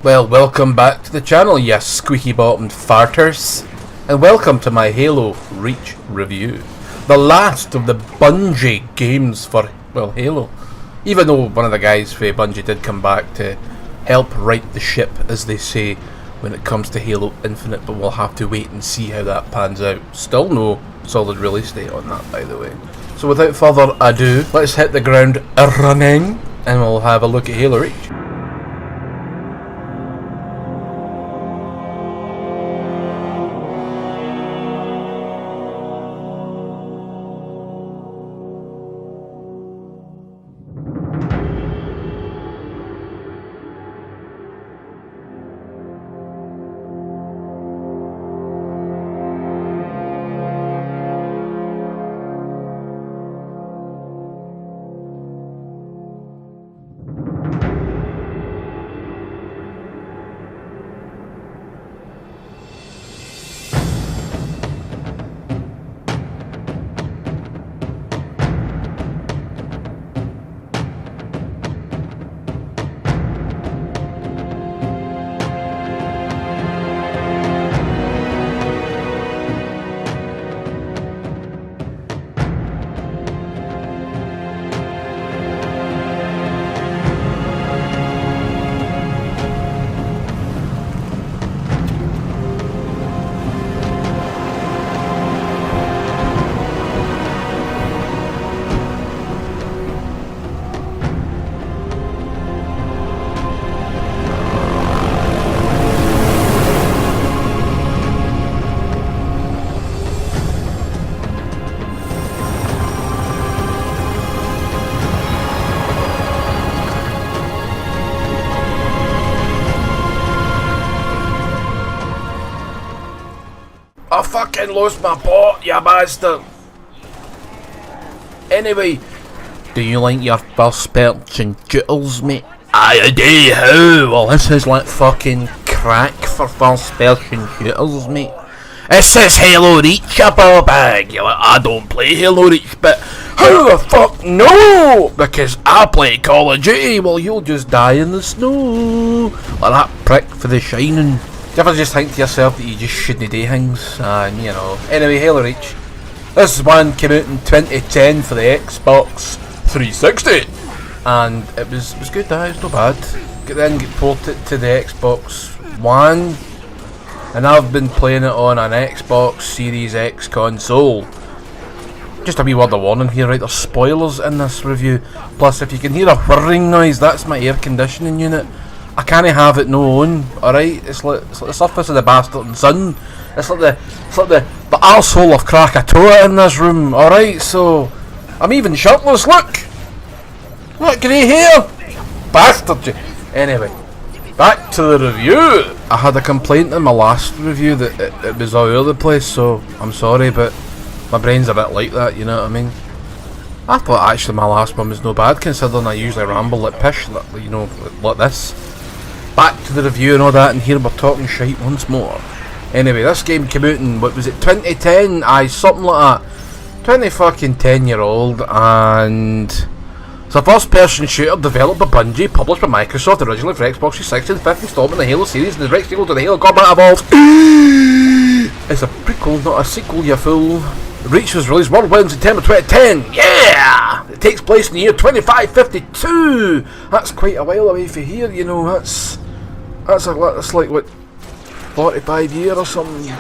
Well, welcome back to the channel, you squeaky-bottomed farters. And welcome to my Halo Reach review. The last of the Bungie games for, well, Halo. Even though one of the guys for Bungie did come back to help right the ship, as they say, when it comes to Halo Infinite. But we'll have to wait and see how that pans out. Still no solid release date on that, by the way. So without further ado, let's hit the ground running, and we'll have a look at Halo Reach. I fucking lost my pot, you bastard. Anyway, do you like your first person shooters, mate? I do, how? Well, this is like fucking crack for first person shooters, mate. This is Halo Reach, you ball bag. You're like, I don't play Halo Reach, but how the fuck no? Because I play Call of Duty. Well, you'll just die in the snow. Like that prick for The Shining. Do you ever just think to yourself that you just shouldn't do things? And you know. Anyway, Halo Reach. This one came out in 2010 for the Xbox 360. And it was good, it's not bad. Then get ported to the Xbox One. and I've been playing it on an Xbox Series X console. Just a wee word of warning here, right? There's spoilers in this review. Plus, if you can hear a whirring noise, that's my air conditioning unit. I can't have it no on, alright? It's like the surface of the bastard and sun. It's like the arsehole of Krakatoa in this room, alright? So, I'm even shirtless, look! Look, grey hair! Bastard! Anyway, back to the review! I had a complaint in my last review that it was all over the place, so I'm sorry, but my brain's a bit like that, you know what I mean? I thought actually my last one was no bad, considering I usually ramble like pish, you know, like this. Back to the review and all that, and here we're talking shite once more. Anyway, this game came out in, what was it, 2010? Aye, something like that. 10-year-old, and it's a first-person shooter developed by Bungie, published by Microsoft, originally for Xbox 360, the 5th installment in the Halo series, and the direct sequel to the Halo Combat Evolved. It's a prequel, not a sequel, you fool. Reach was released worldwide in September 2010. Yeah! It takes place in the year 2552. That's quite a while away from here, you know. That's like what, 45 years or something.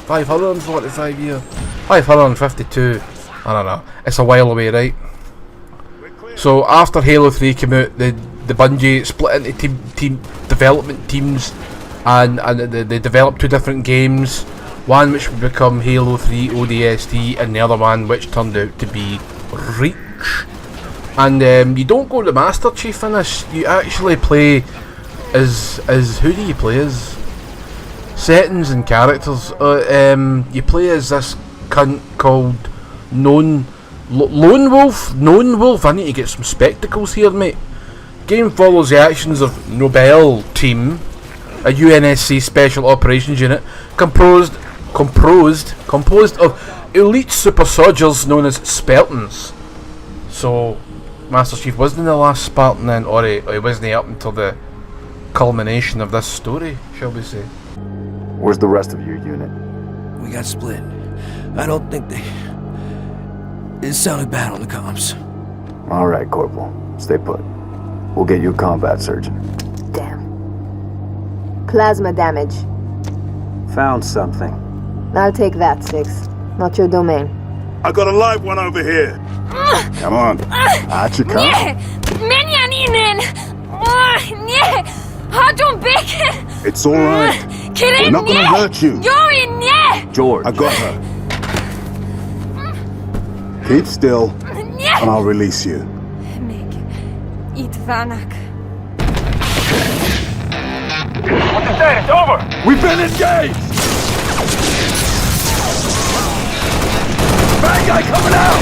545 years. 552. I don't know. It's a while away, right? So after Halo 3 came out, the Bungie split into team development teams, and they developed two different games. One which would become Halo 3 ODST, and the other one which turned out to be Reach. And you don't go to Master Chief in this, you actually play as who do you play as? Settings and characters. You play as this cunt called Lone Wolf. I need to get some spectacles here, mate. Game follows the actions of Nobel Team, a UNSC Special Operations Unit composed of elite super soldiers known as Spartans. So, Master Chief wasn't the last Spartan then, or he wasn't up until the culmination of this story, shall we say. Where's the rest of your unit? We got split. I don't think they... It sounded bad on the comms. Alright, Corporal. Stay put. We'll get you a combat surgeon. Damn. Plasma damage. Found something. I'll take that, 6. Not your domain. I got a live one over here. Come on. Archie, come. It's alright. We're not gonna hurt you. George. I got her. Keep still, and I'll release you. What's the status? Over! We've been engaged! Bad guy coming out!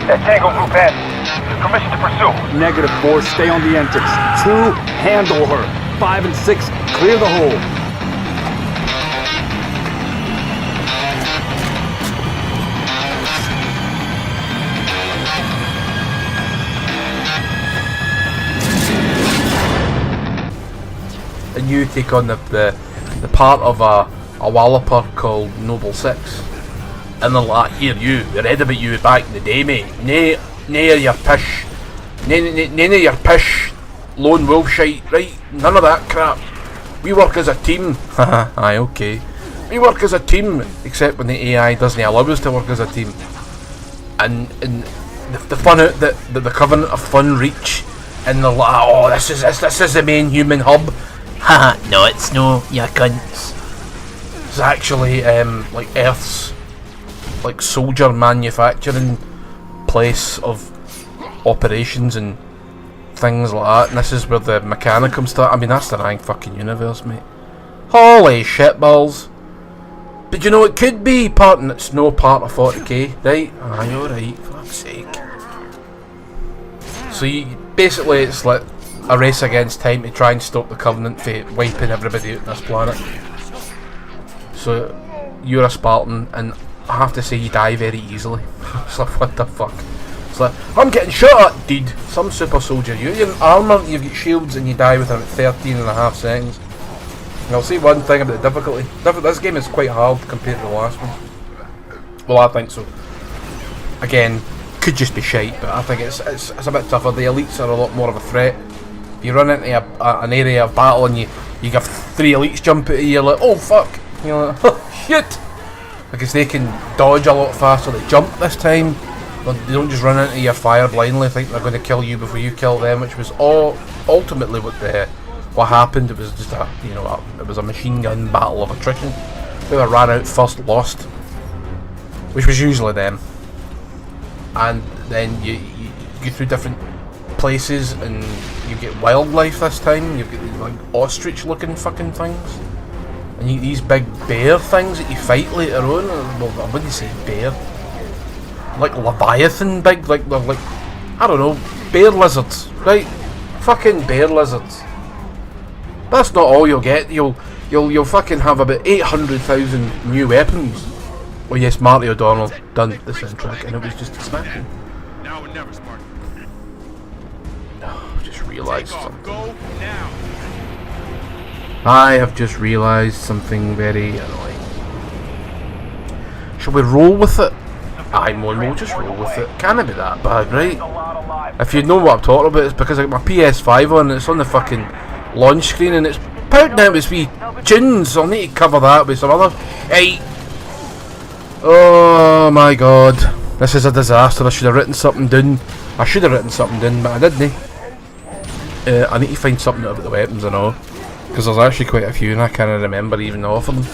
That Tango group has permission to pursue. -4, stay on the entrance. 2, handle her. 5 and 6, clear the hole. And you take on the part of a walloper called Noble 6. And they're like, here you, we read about you back in the day, mate. Nay of your pish. Nay of your pish lone wolf shite, right? None of that crap. We work as a team. Haha, aye, okay. We work as a team, except when the AI doesn't allow us to work as a team. And the fun out that the Covenant of Fun reach, and they're like, oh, this is the main human hub. Haha, no, it's no, you cunts. It's actually like Earth's like soldier manufacturing place of operations and things like that, and this is where the Mechanicum start. I mean, that's the rank fucking universe, mate. Holy shitballs. But you know, it could be part, and it's no part of 40k, right? Aye, alright, fuck's sake. So basically it's like a race against time to try and stop the Covenant from wiping everybody out on this planet. So you're a Spartan, and I have to say you die very easily. It's like, what the fuck? It's like, I'm getting shot at, dude. Some super soldier. You're in armour, you've got shields, and you die within 13.5 seconds. I'll say one thing about the difficulty. This game is quite hard compared to the last one. Well, I think so. Again, could just be shite, but I think it's a bit tougher. The elites are a lot more of a threat. If you run into an area of battle and you have 3 elites jump at you, you're like, oh fuck! You're like, oh shit! Because they can dodge a lot faster. They jump this time. They don't just run into your fire blindly, think they're going to kill you before you kill them, which was ultimately what happened. It was just it was a machine gun battle of attrition. Whoever ran out first lost, which was usually them. And then you go through different places and you get wildlife this time. You get these like ostrich-looking fucking things, and you get these big bear things that you fight later on. Well, I wouldn't say bear. Like Leviathan big, like they're like, I don't know, bear lizards, right? Fucking bear lizards. That's not all you'll get. You'll fucking have about 800,000 new weapons. Oh yes, Marty O'Donnell done the soundtrack, and it was just smashing. Now or never, Spartan. I've just realised something. I have just realised something very annoying. Shall we roll with it? Aye, we'll just roll with it. Can't be that bad, right? If you know what I'm talking about, it's because I got my PS5 on and it's on the fucking launch screen and it's pouting out with wee tunes, so I'll need to cover that with some other. Hey! Oh my god. This is a disaster. I should have written something down. But I didn't. I need to find something about the weapons and all. Because there's actually quite a few and I can't remember even half of them.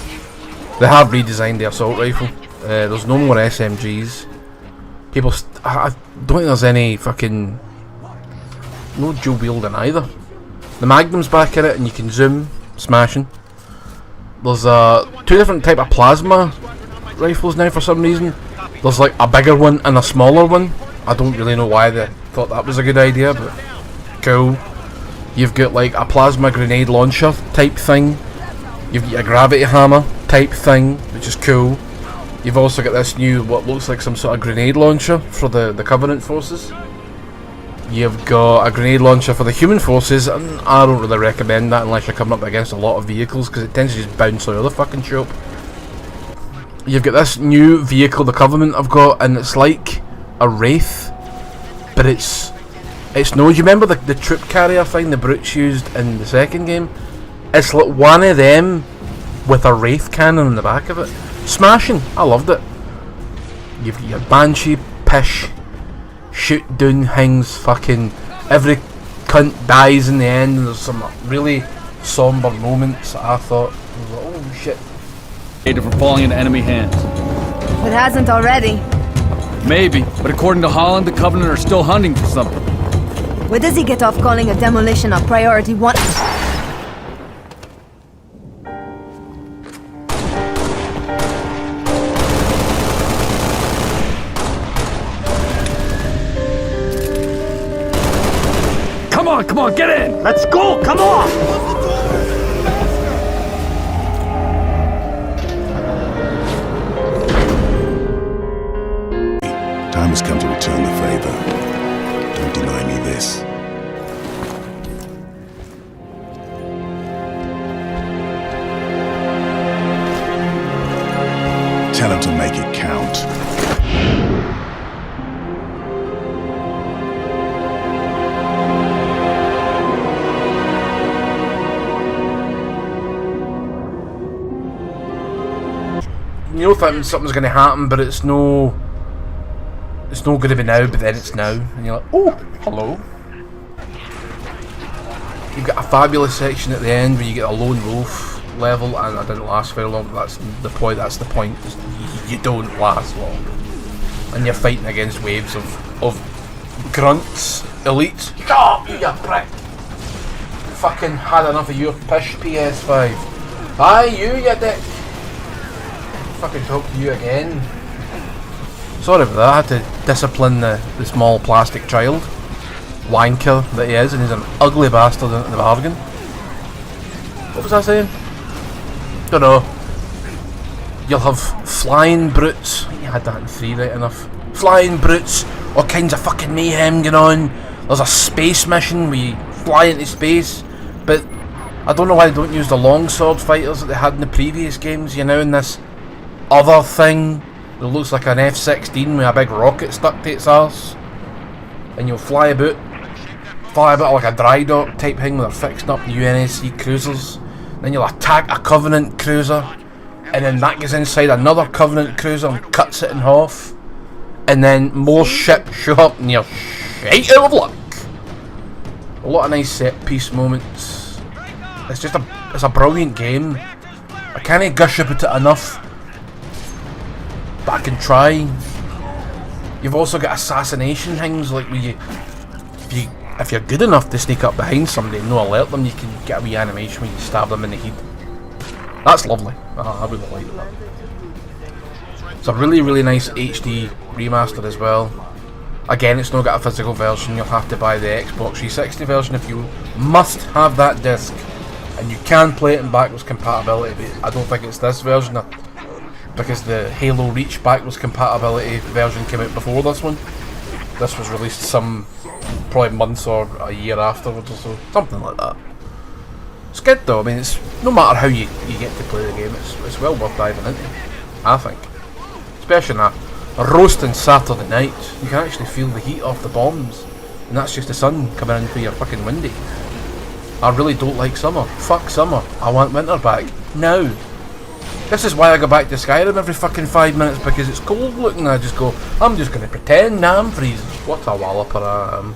They have redesigned the assault rifle. There's no more SMGs. I don't think there's any fucking... No dual wielding either. The Magnum's back in it and you can zoom. Smashing. There's 2 different type of plasma rifles now for some reason. There's like a bigger one and a smaller one. I don't really know why they thought that was a good idea, but cool. You've got like a plasma grenade launcher type thing. You've got a gravity hammer type thing, which is cool. You've also got this new, what looks like some sort of grenade launcher for the Covenant forces. You've got a grenade launcher for the human forces, and I don't really recommend that unless you're coming up against a lot of vehicles, because it tends to just bounce out of the fucking shop. You've got this new vehicle, the Covenant I've got, and it's like a Wraith, but it's no, you remember the troop carrier thing the Brutes used in the second game? It's like one of them with a Wraith cannon in the back of it. Smashing! I loved it. You've got your Banshee, Pish, shoot down things, fucking every cunt dies in the end, and there's some really somber moments that I thought, oh shit. From falling into enemy hands. It hasn't already. Maybe, but according to Holland, the Covenant are still hunting for something. Where does he get off calling a demolition a priority 1? Come on, get in! Let's go, come on! Time has come to return the favor. Don't deny me this. Tell him to make it count. You know something's going to happen, but it's not going to be now, but then it's now. And you're like, oh, hello. You've got a fabulous section at the end where you get a lone wolf level, and I didn't last very long, but that's the point, you don't last long. And you're fighting against waves of grunts, elites. Shut up, you prick! Fucking had enough of your pish PS5. Aye, you dick! Fucking talk to you again. Sorry about that, I had to discipline the small plastic child. Wanker that he is, and he's an ugly bastard in the bargain. What was I saying? Don't know. You'll have flying brutes. You had that in 3 right enough. Flying brutes, all kinds of fucking mayhem going on. There's a space mission where you fly into space, but I don't know why they don't use the longsword fighters that they had in the previous games. You're now in this other thing that looks like an F-16 with a big rocket stuck to its arse. And you'll fly about like a dry dock type thing where they're fixing up UNSC cruisers. Then you'll attack a Covenant cruiser, and then that goes inside another Covenant cruiser and cuts it in half. And then more ships show up and you're shite out of luck. A lot of nice set piece moments. It's a brilliant game. I can't gush about it enough, but I can try. You've also got assassination things, like where if you're good enough to sneak up behind somebody and no alert them, you can get a wee animation where you stab them in the head. That's lovely. I really like that. It's a really, really nice HD remaster as well. Again, it's not got a physical version. You'll have to buy the Xbox 360 version if you must have that disc. And you can play it in backwards compatibility, but I don't think it's this version, because the Halo Reach backwards compatibility version came out before this one. This was released probably months or a year afterwards or so, something like that. It's good though. I mean, it's no matter how you get to play the game, it's well worth diving into, I think. Especially on a roasting Saturday night, you can actually feel the heat off the bombs, and that's just the sun coming in through your fucking window. I really don't like summer. Fuck summer. I want winter back now. This is why I go back to Skyrim every fucking 5 minutes, because it's cold looking. I just go, I'm just going to pretend now I'm freezing. What a walloper I am.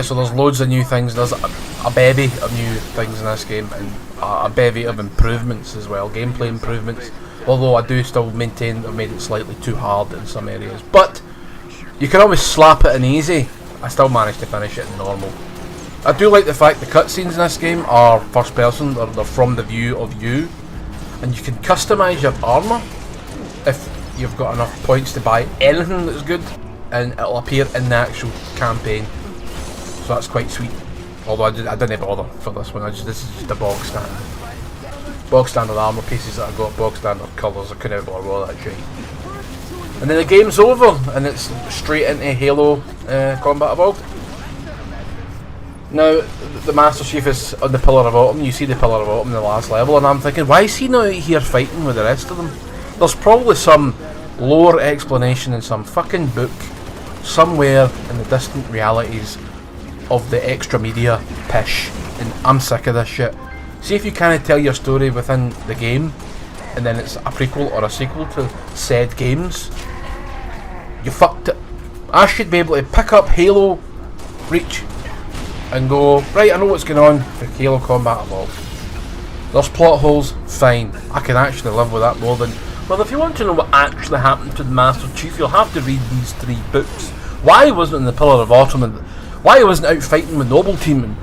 So there's loads of new things. There's a bevy of new things in this game, and a bevy of improvements as well. Gameplay improvements. Although I do still maintain that I've made it slightly too hard in some areas. But you can always slap it in easy. I still managed to finish it in normal. I do like the fact the cutscenes in this game are first person. They're from the view of you. And you can customise your armour if you've got enough points to buy anything that's good, and it'll appear in the actual campaign. So that's quite sweet. Although I didn't bother for this one. This is just a bog standard armour pieces that I got, bog standard colours. I couldn't bother with all that shit. And then the game's over, and it's straight into Halo Combat Evolved. Now, the Master Chief is on the Pillar of Autumn. You see the Pillar of Autumn in the last level, and I'm thinking, why is he not out here fighting with the rest of them? There's probably some lore explanation in some fucking book somewhere in the distant realities of the extra media pish, and I'm sick of this shit. See if you can't tell your story within the game, and then it's a prequel or a sequel to said games, you fucked it. I should be able to pick up Halo Reach and go, right, I know what's going on for Halo Combat Evolved. There's plot holes, fine. I can actually live with that more than... Well, if you want to know what actually happened to the Master Chief, you'll have to read these 3 books. Why he wasn't in the Pillar of Autumn, and why he wasn't out fighting with Noble Team. And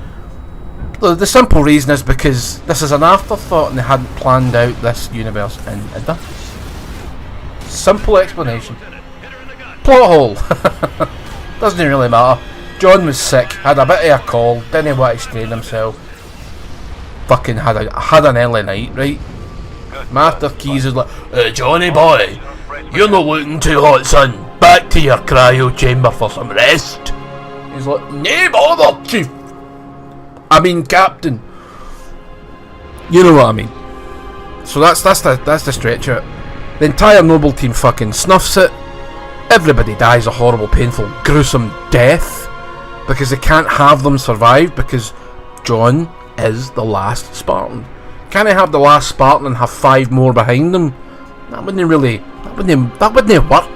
the simple reason is because this is an afterthought and they hadn't planned out this universe in advance. Simple explanation. Plot hole. Doesn't really matter. John was sick, had a bit of a call, didn't want to explain himself. Fucking had an early night, right? Master Keys is like, Johnny boy, you're not looking too hot, son. Back to your cryo chamber for some rest. He's like, nay bother, Chief. I mean, Captain. You know what I mean. So that's the stretch of it. The entire Noble Team fucking snuffs it. Everybody dies a horrible, painful, gruesome death. Because they can't have them survive, because John is the last Spartan. Can't I have the last Spartan and have 5 more behind them? That wouldn't work.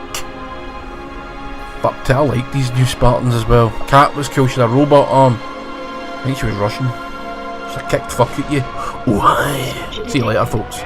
But I like these new Spartans as well. Cat was cool, she had a robot arm. I think she was Russian. So I kicked fuck at you. Why? See you later, folks.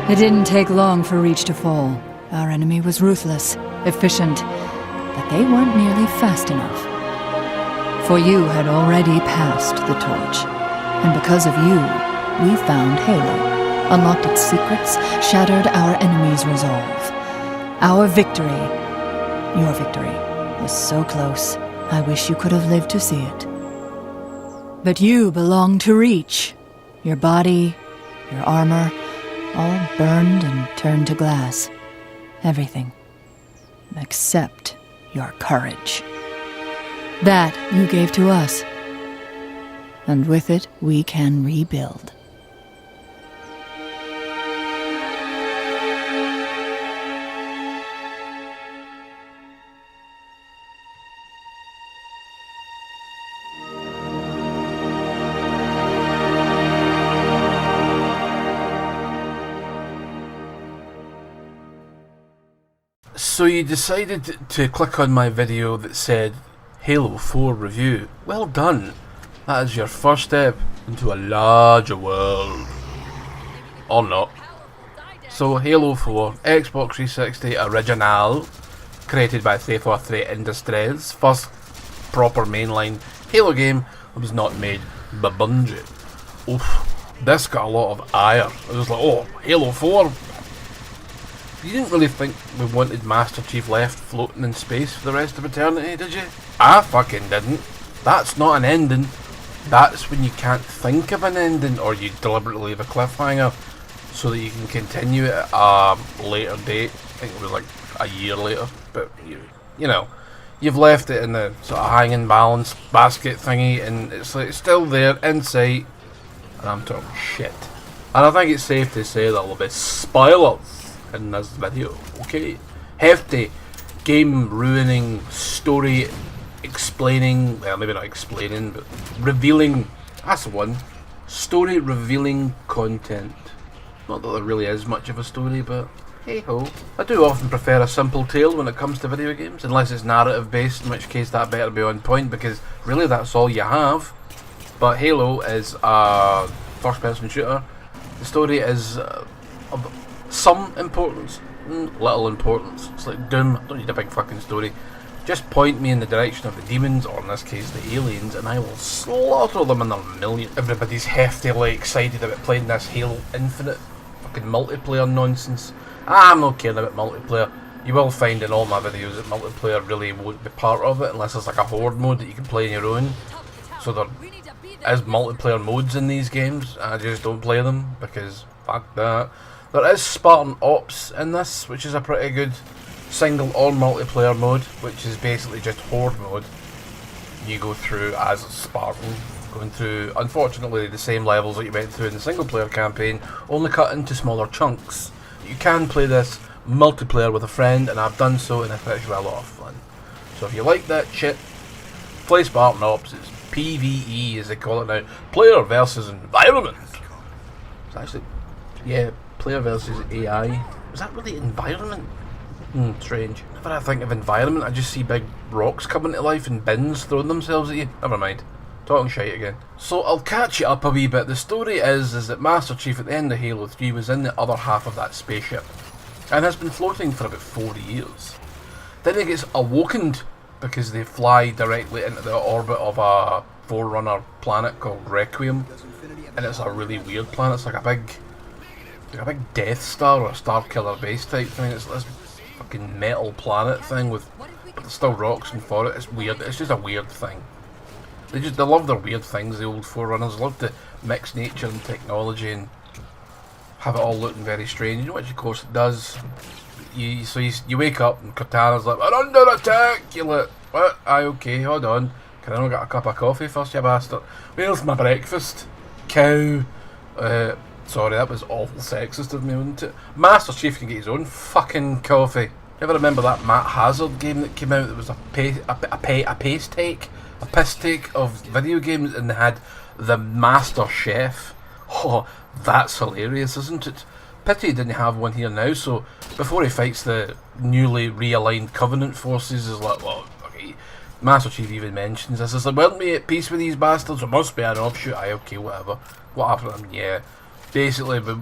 It didn't take long for Reach to fall. Our enemy was ruthless, efficient, but they weren't nearly fast enough. For you had already passed the torch, and because of you, we found Halo, unlocked its secrets, shattered our enemy's resolve. Our victory, your victory, was so close, I wish you could have lived to see it. But you belong to Reach. Your body, your armor, all burned and turned to glass. Everything. Except your courage. That you gave to us. And with it, we can rebuild. So you decided to click on my video that said Halo 4 review. Well done. That is your first step into a larger world. Or not. So Halo 4, Xbox 360 original, created by 343 Industries, first proper mainline Halo game that was not made by Bungie. Oof, this got a lot of ire. It was like, oh, Halo 4? You didn't really think we wanted Master Chief left floating in space for the rest of eternity, did you? I fucking didn't. That's not an ending. That's when you can't think of an ending, or you deliberately leave a cliffhanger so that you can continue it at a later date. I think it was like a year later, but you know, you've left it in the sort of hanging balance basket thingy, and it's like it's still there in sight, and I'm talking shit. And I think it's safe to say that there'll be spoilers in this video, okay? Hefty, game ruining, story explaining, well maybe not explaining, but revealing, that's the one, story revealing content. Not that there really is much of a story, but hey ho. I do often prefer a simple tale when it comes to video games, unless it's narrative based, in which case that better be on point, because really that's all you have. But Halo is a first person shooter. The story is of some importance, little importance. It's like Doom, I don't need a big fucking story. Just point me in the direction of the demons, or in this case the aliens, and I will slaughter them in their million. Everybody's heftily excited about playing this Halo Infinite fucking multiplayer nonsense. I'm not caring about multiplayer. You will find in all my videos that multiplayer really won't be part of it, unless there's like a horde mode that you can play on your own. So there is multiplayer modes in these games, and I just don't play them, because fuck that. There is Spartan Ops in this, which is a pretty good single or multiplayer mode, which is basically just horde mode. You go through as a Spartan, going through, unfortunately, the same levels that you went through in the single player campaign, only cut into smaller chunks. You can play this multiplayer with a friend, and I've done so, and it's actually a lot of fun. So if you like that shit, play Spartan Ops. It's PvE, as they call it now, player versus environment. It's actually, yeah, player versus AI. Is that really environment? Strange. Whenever I think of environment, I just see big rocks coming to life and bins throwing themselves at you. Never mind. Talking shite again. So I'll catch you up a wee bit. The story is that Master Chief at the end of Halo 3 was in the other half of that spaceship and has been floating for about 40 years. Then he gets awakened because they fly directly into the orbit of a Forerunner planet called Requiem, and it's a really weird planet. It's like a big Death Star or a Star Killer base type thing. It's this fucking metal planet thing but there's still rocks and for it. It's weird. It's just a weird thing. They love their weird things, the old Forerunners. They love to mix nature and technology and have it all looking very strange. You know what, of course it does. You wake up and Cortana's like, "We're under attack!" You're like, "What? Aye, okay, hold on. Can I not get a cup of coffee first, you bastard? Where's my breakfast? Cow." Sorry, that was awful sexist of me, wasn't it? Master Chief can get his own fucking coffee. You ever remember that Matt Hazard game that came out that was a piss take of video games, and they had the Master Chef? Oh, that's hilarious, isn't it? Pity he didn't have one here now, so before he fights the newly realigned Covenant forces, is like, well, okay. Master Chief even mentions this. It's like, weren't we at peace with these bastards? There must be an offshoot. Aye, okay, whatever. What happened to them? Yeah. basically we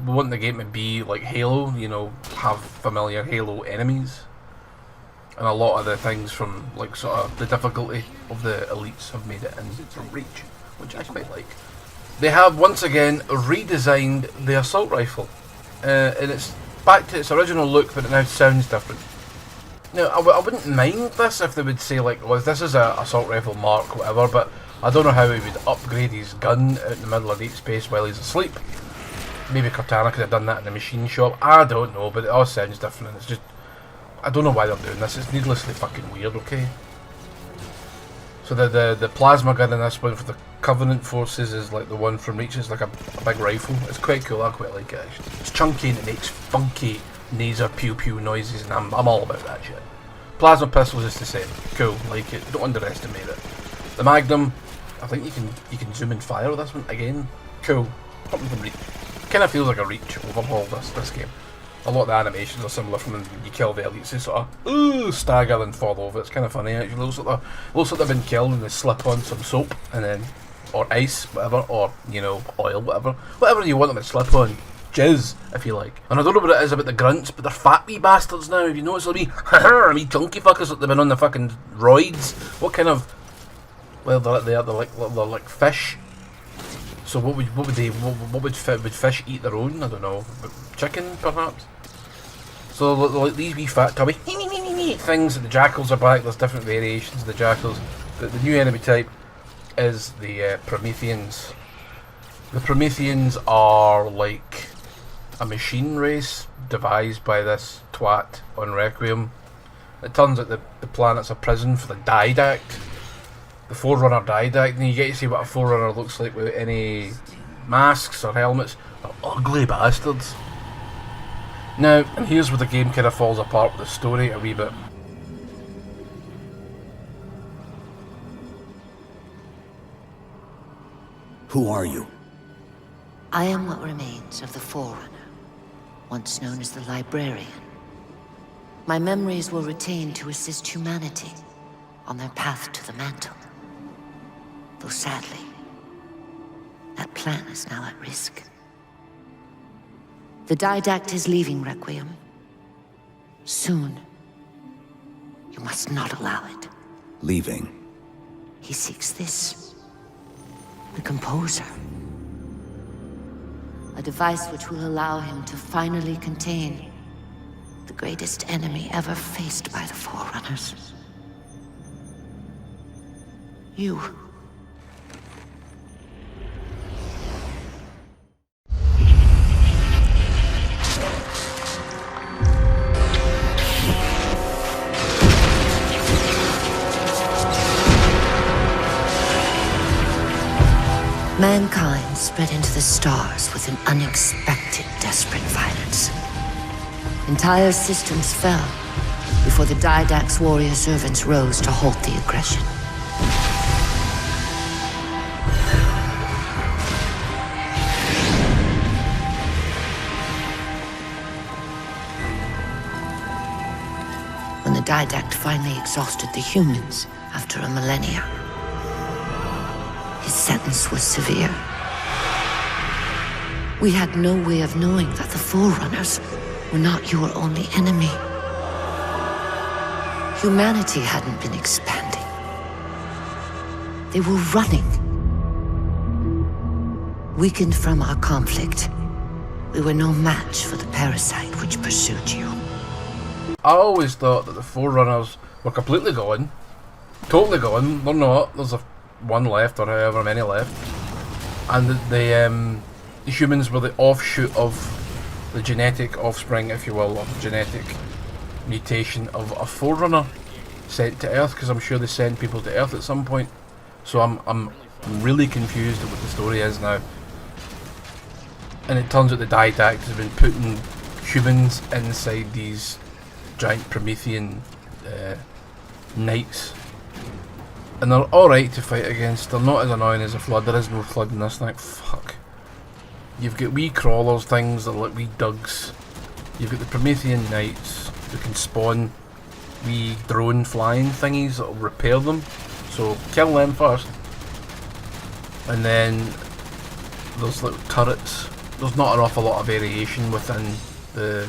want the game to be like Halo, you know, have familiar Halo enemies. And a lot of the things from like sort of the difficulty of the elites have made it into Reach, which I quite like. They have once again redesigned the assault rifle, and it's back to its original look, but it now sounds different. Now, I wouldn't mind this if they would say like, well, this is a assault rifle mark, whatever, but I don't know how he would upgrade his gun out in the middle of deep space while he's asleep. Maybe Cortana could have done that in the machine shop, I don't know, but it all sounds different, and it's just, I don't know why they're doing this, it's needlessly fucking weird, okay? So the plasma gun in this one for the Covenant forces is like the one from Reach, is like a big rifle. It's quite cool, I quite like it actually. It's chunky and it makes funky laser pew pew noises, and I'm all about that shit. Plasma pistols is the same, cool, like it, don't underestimate it. The Magnum, I think you can zoom and fire with this one, again, cool. Something from Reach. Kinda feels like a Reach overhaul this game. A lot of the animations are similar from when you kill the elites. They sort of stagger and fall over. It's kind of funny actually. Looks like they've been killed and they slip on some soap and then, or ice, whatever, or you know, oil, whatever you want them to slip on. Jizz, if you like. And I don't know what it is about the grunts, but they're fat wee bastards now. Have you noticed they'll be wee chunky fuckers that they've been on the fucking roids? What kind of? Well, they're like fish. So what would fish eat their own? I don't know. Chicken, perhaps? So like these wee fat tubby things, the jackals are back, there's different variations of the jackals. The new enemy type is the Prometheans. The Prometheans are like a machine race devised by this twat on Requiem. It turns out the planet's a prison for the Didact. The Forerunner Didact, and you get to see what a Forerunner looks like without any masks or helmets. They're ugly bastards. Now, and here's where the game kind of falls apart with the story a wee bit. Who are you? I am what remains of the Forerunner, once known as the Librarian. My memories were retained to assist humanity on their path to the mantle. Though sadly, that plan is now at risk. The Didact is leaving Requiem. Soon. You must not allow it. Leaving? He seeks this. The Composer. A device which will allow him to finally contain the greatest enemy ever faced by the Forerunners. You. Mankind spread into the stars with an unexpected, desperate violence. Entire systems fell before the Didact's warrior servants rose to halt the aggression. When the Didact finally exhausted the humans after a millennia, his sentence was severe. We had no way of knowing that the Forerunners were not your only enemy. Humanity hadn't been expanding. They were running. Weakened from our conflict, we were no match for the parasite which pursued you. I always thought that the Forerunners were completely gone. Totally gone. They're not. There's one left, or however many left. And the humans were the offshoot of the genetic offspring, if you will, of genetic mutation of a Forerunner sent to Earth, because I'm sure they send people to Earth at some point. So I'm really confused at what the story is now. And it turns out the Didact has been putting humans inside these giant Promethean knights. And they're alright to fight against. They're not as annoying as a Flood. There is no Flood in this thing. Fuck. You've got wee crawlers things that are like wee dugs. You've got the Promethean Knights who can spawn wee drone flying thingies that will repair them. So kill them first. And then there's little turrets there's not an awful lot of variation within the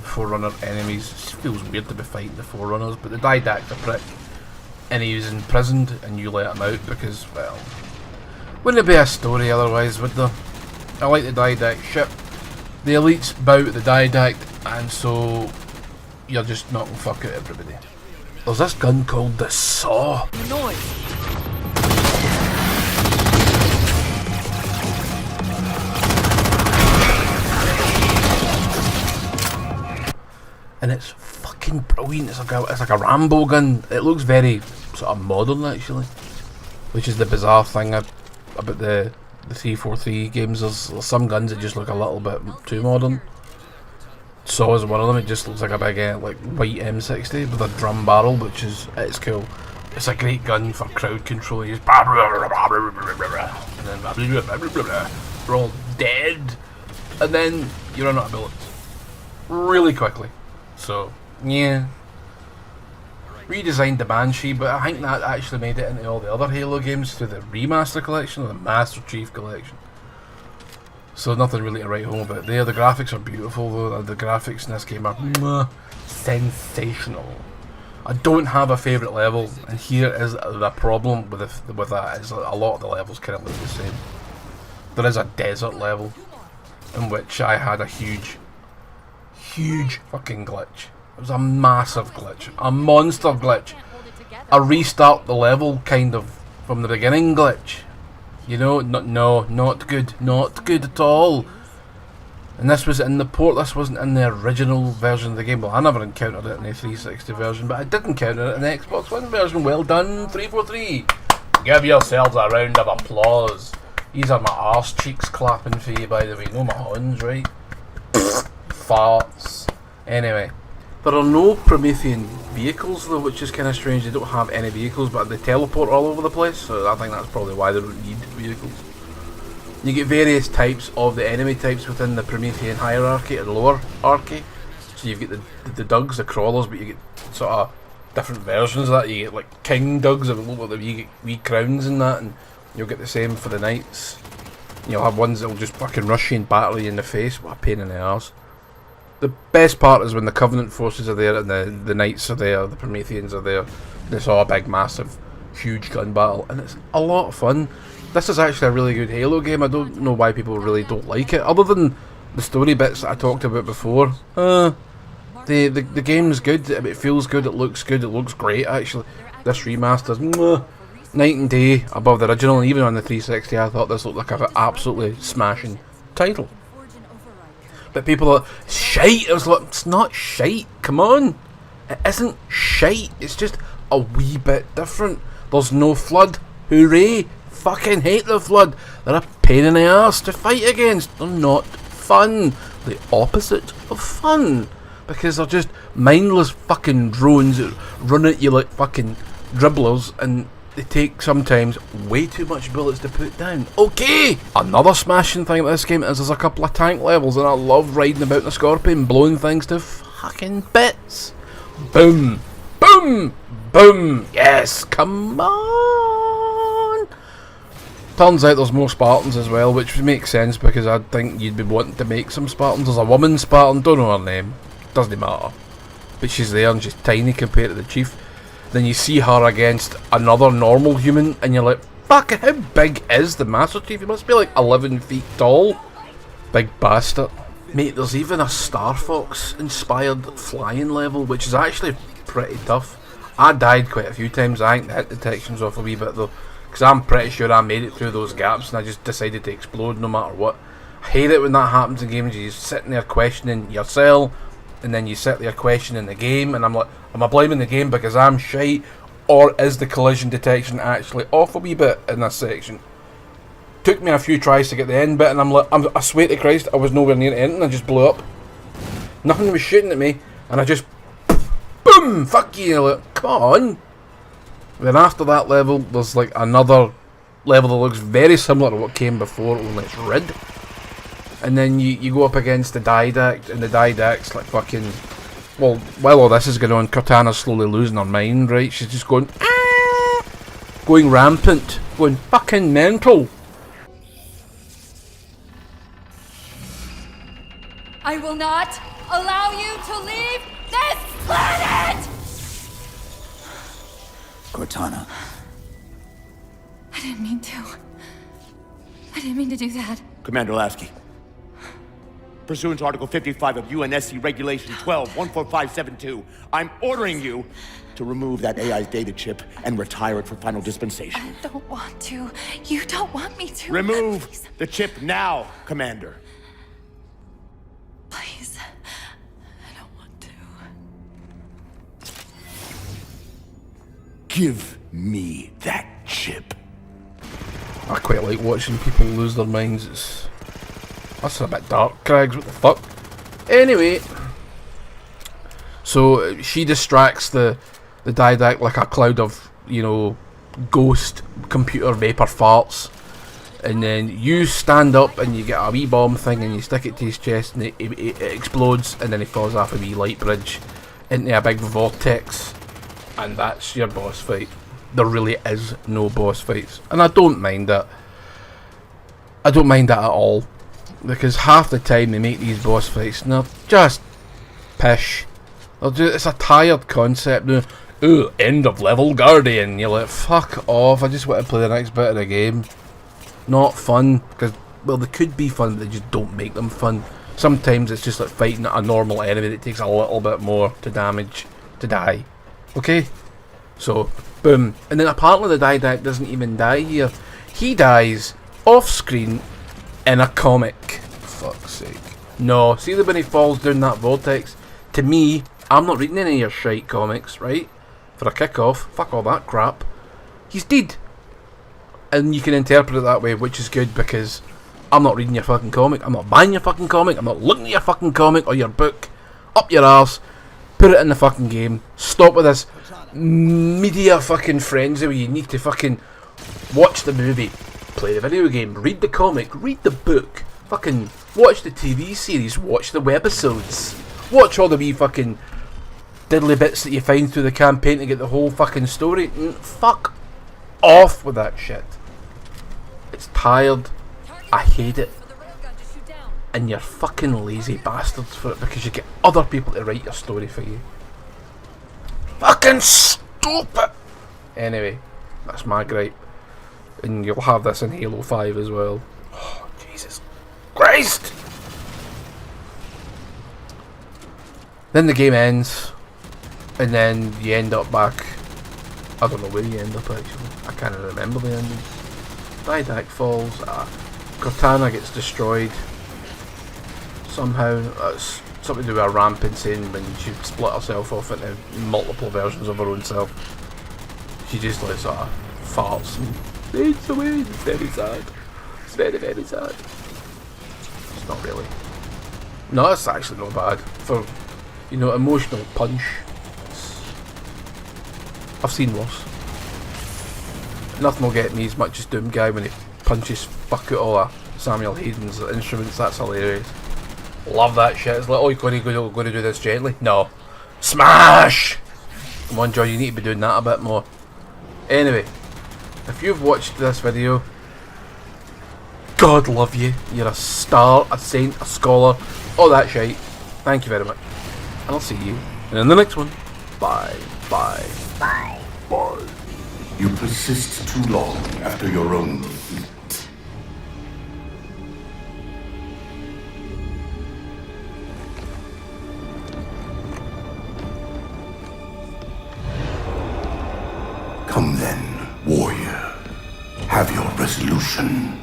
Forerunner enemies. It feels weird to be fighting the Forerunners, but the Didact's a prick, and he's imprisoned, and you let him out because, well, wouldn't it be a story otherwise, would there? I like the Didact ship. The elites bow to the Didact, and so you're just knocking fuck out everybody. There's this gun called the Saw. And it's fucking brilliant. It's like a Rambo gun. It looks very sort of modern actually, which is the bizarre thing about the 343 games. There's some guns that just look a little bit too modern. Saw is one of them. It just looks like a big like white M60 with a drum barrel, which is it's cool. It's a great gun for crowd control. You just and then we're all dead, and then you run out of bullets really quickly. So yeah, redesigned the Banshee, but I think that actually made it into all the other Halo games through the Remaster Collection or the Master Chief Collection. So nothing really to write home about there. The graphics are beautiful though. The graphics in this game are sensational. I don't have a favourite level, and here is the problem with that is a lot of the levels kind of look the same. There is a desert level in which I had a huge fucking glitch. It was a massive glitch, a monster glitch, a restart the level kind of from the beginning glitch. You know, not good at all. And this was in the port. This wasn't in the original version of the game. Well, I never encountered it in the 360 version, but I did encounter it in the Xbox One version. Well done, 343. Give yourselves a round of applause. These are my arse cheeks clapping for you, by the way. No my horns, right? Farts. Anyway, there are no Promethean vehicles though, which is kind of strange. They don't have any vehicles, but they teleport all over the place, so I think that's probably why they don't need vehicles. You get various types of the enemy types within the Promethean hierarchy and lower archy. So you get the Dugs, the crawlers, but you get sort of different versions of that. You get like King Dugs, that look like the wee crowns and that, and you'll get the same for the Knights. You'll have ones that will just fucking rush you and battle you in the face. What a pain in the arse. The best part is when the Covenant forces are there and the Knights are there, the Prometheans are there. It's all a big, massive, huge gun battle, and it's a lot of fun. This is actually a really good Halo game. I don't know why people really don't like it, other than the story bits that I talked about before. The game's good, it feels good, it looks great actually. This remaster's night and day above the original, and even on the 360 I thought this looked like an absolutely smashing title. But people are shite. I was like, it's not shite, come on. It isn't shite, it's just a wee bit different. There's no flood, hooray. Fucking hate the flood. They're a pain in the arse to fight against. They're not fun. The opposite of fun. Because they're just mindless fucking drones that run at you like fucking dribblers, and they take sometimes way too much bullets to put down. Okay! Another smashing thing about this game is there's a couple of tank levels, and I love riding about the Scorpion, blowing things to fucking bits. Boom! Boom! Boom! Yes! Come on! Turns out there's more Spartans as well, which makes sense because I think you'd be wanting to make some Spartans. There's a woman Spartan, don't know her name, doesn't matter. But she's there and she's tiny compared to the chief. Then you see her against another normal human and you're like, fuck, how big is the Master Chief? He must be like 11 feet tall. Big bastard. Mate, there's even a Star Fox inspired flying level, which is actually pretty tough. I died quite a few times. I think the hit detection's off a wee bit though, because I'm pretty sure I made it through those gaps and I just decided to explode no matter what. I hate it when that happens in games. You're sitting there questioning yourself, and then you sit there questioning the game, and I'm like, am I blaming the game because I'm shite, or is the collision detection actually off a wee bit in this section? Took me a few tries to get the end bit, and I'm like, I swear to Christ, I was nowhere near the end, and I just blew up. Nothing was shooting at me, and I just, boom, fuck you, like, come on. Then after that level, there's like another level that looks very similar to what came before, only it's red. And then you go up against the Didact, and the Didact's like fucking... Well, while all this is going on, Cortana's slowly losing her mind, right? She's just going... Ah! Going rampant. Going fucking mental. not allow you to leave this planet! Cortana. I didn't mean to. I didn't mean to do that. Commander Lasky. Pursuant to Article 55 of UNSC Regulation 12-14572, I'm ordering you to remove that AI's data chip and retire it for final dispensation. I don't want to. You don't want me to. Remove the chip now, Commander. Please. I don't want to. Give me that chip. I quite like watching people lose their minds. That's a bit dark, Craggs, what the fuck? Anyway, so she distracts the Didact like a cloud of, you know, ghost computer vapor farts, and then you stand up and you get a wee bomb thing and you stick it to his chest and it explodes, and then he falls off a wee light bridge into a big vortex, and that's your boss fight. There really is no boss fights, and I don't mind that. I don't mind that at all, because half the time they make these boss fights and they're just pish. It's a tired concept. Ooh, end of level Guardian. You're like, fuck off, I just want to play the next bit of the game. Not fun, because, well, they could be fun, but they just don't make them fun. Sometimes it's just like fighting a normal enemy that takes a little bit more to damage to die. Okay? So, boom. And then apparently the Didact doesn't even die here. He dies off screen in a comic. Fuck's sake. No, see when he falls down that vortex? To me, I'm not reading any of your shite comics, right? For a kick-off, fuck all that crap. He's dead. And you can interpret it that way, which is good, because I'm not reading your fucking comic, I'm not buying your fucking comic, I'm not looking at your fucking comic or your book. Up your arse, put it in the fucking game, stop with this media fucking frenzy where you need to fucking watch the movie, play the video game, read the comic, read the book, fucking watch the TV series, watch the webisodes, watch all the wee fucking diddly bits that you find through the campaign to get the whole fucking story. Fuck off with that shit. It's tired. I hate it. And you're fucking lazy bastards for it, because you get other people to write your story for you. Fucking stop it! Anyway, that's my gripe. And you'll have this in Halo 5 as well. Oh, Jesus Christ! Then the game ends, and then you end up back. I don't know where you end up actually. I can't remember the ending. Didact falls. Cortana gets destroyed somehow. It's something to do with a ramp insane when she split herself off into multiple versions of her own self. She just like sort of farts and fades away. It's very sad. It's very, very sad. It's not really. No, it's actually not bad for, you know, emotional punch. I've seen worse. Nothing will get me as much as Doom Guy when he punches fuck out all of Samuel Hayden's instruments. That's hilarious. Love that shit. It's like, oh, you're going to do this gently? No. Smash! Come on, John, you need to be doing that a bit more. Anyway, if you've watched this video, God love you. You're a star, a saint, a scholar, all that shit. Thank you very much. And I'll see you in the next one. Bye. Bye. Bye. Bye. You persist too long after your own defeat. Come then, warrior. Have your resolution.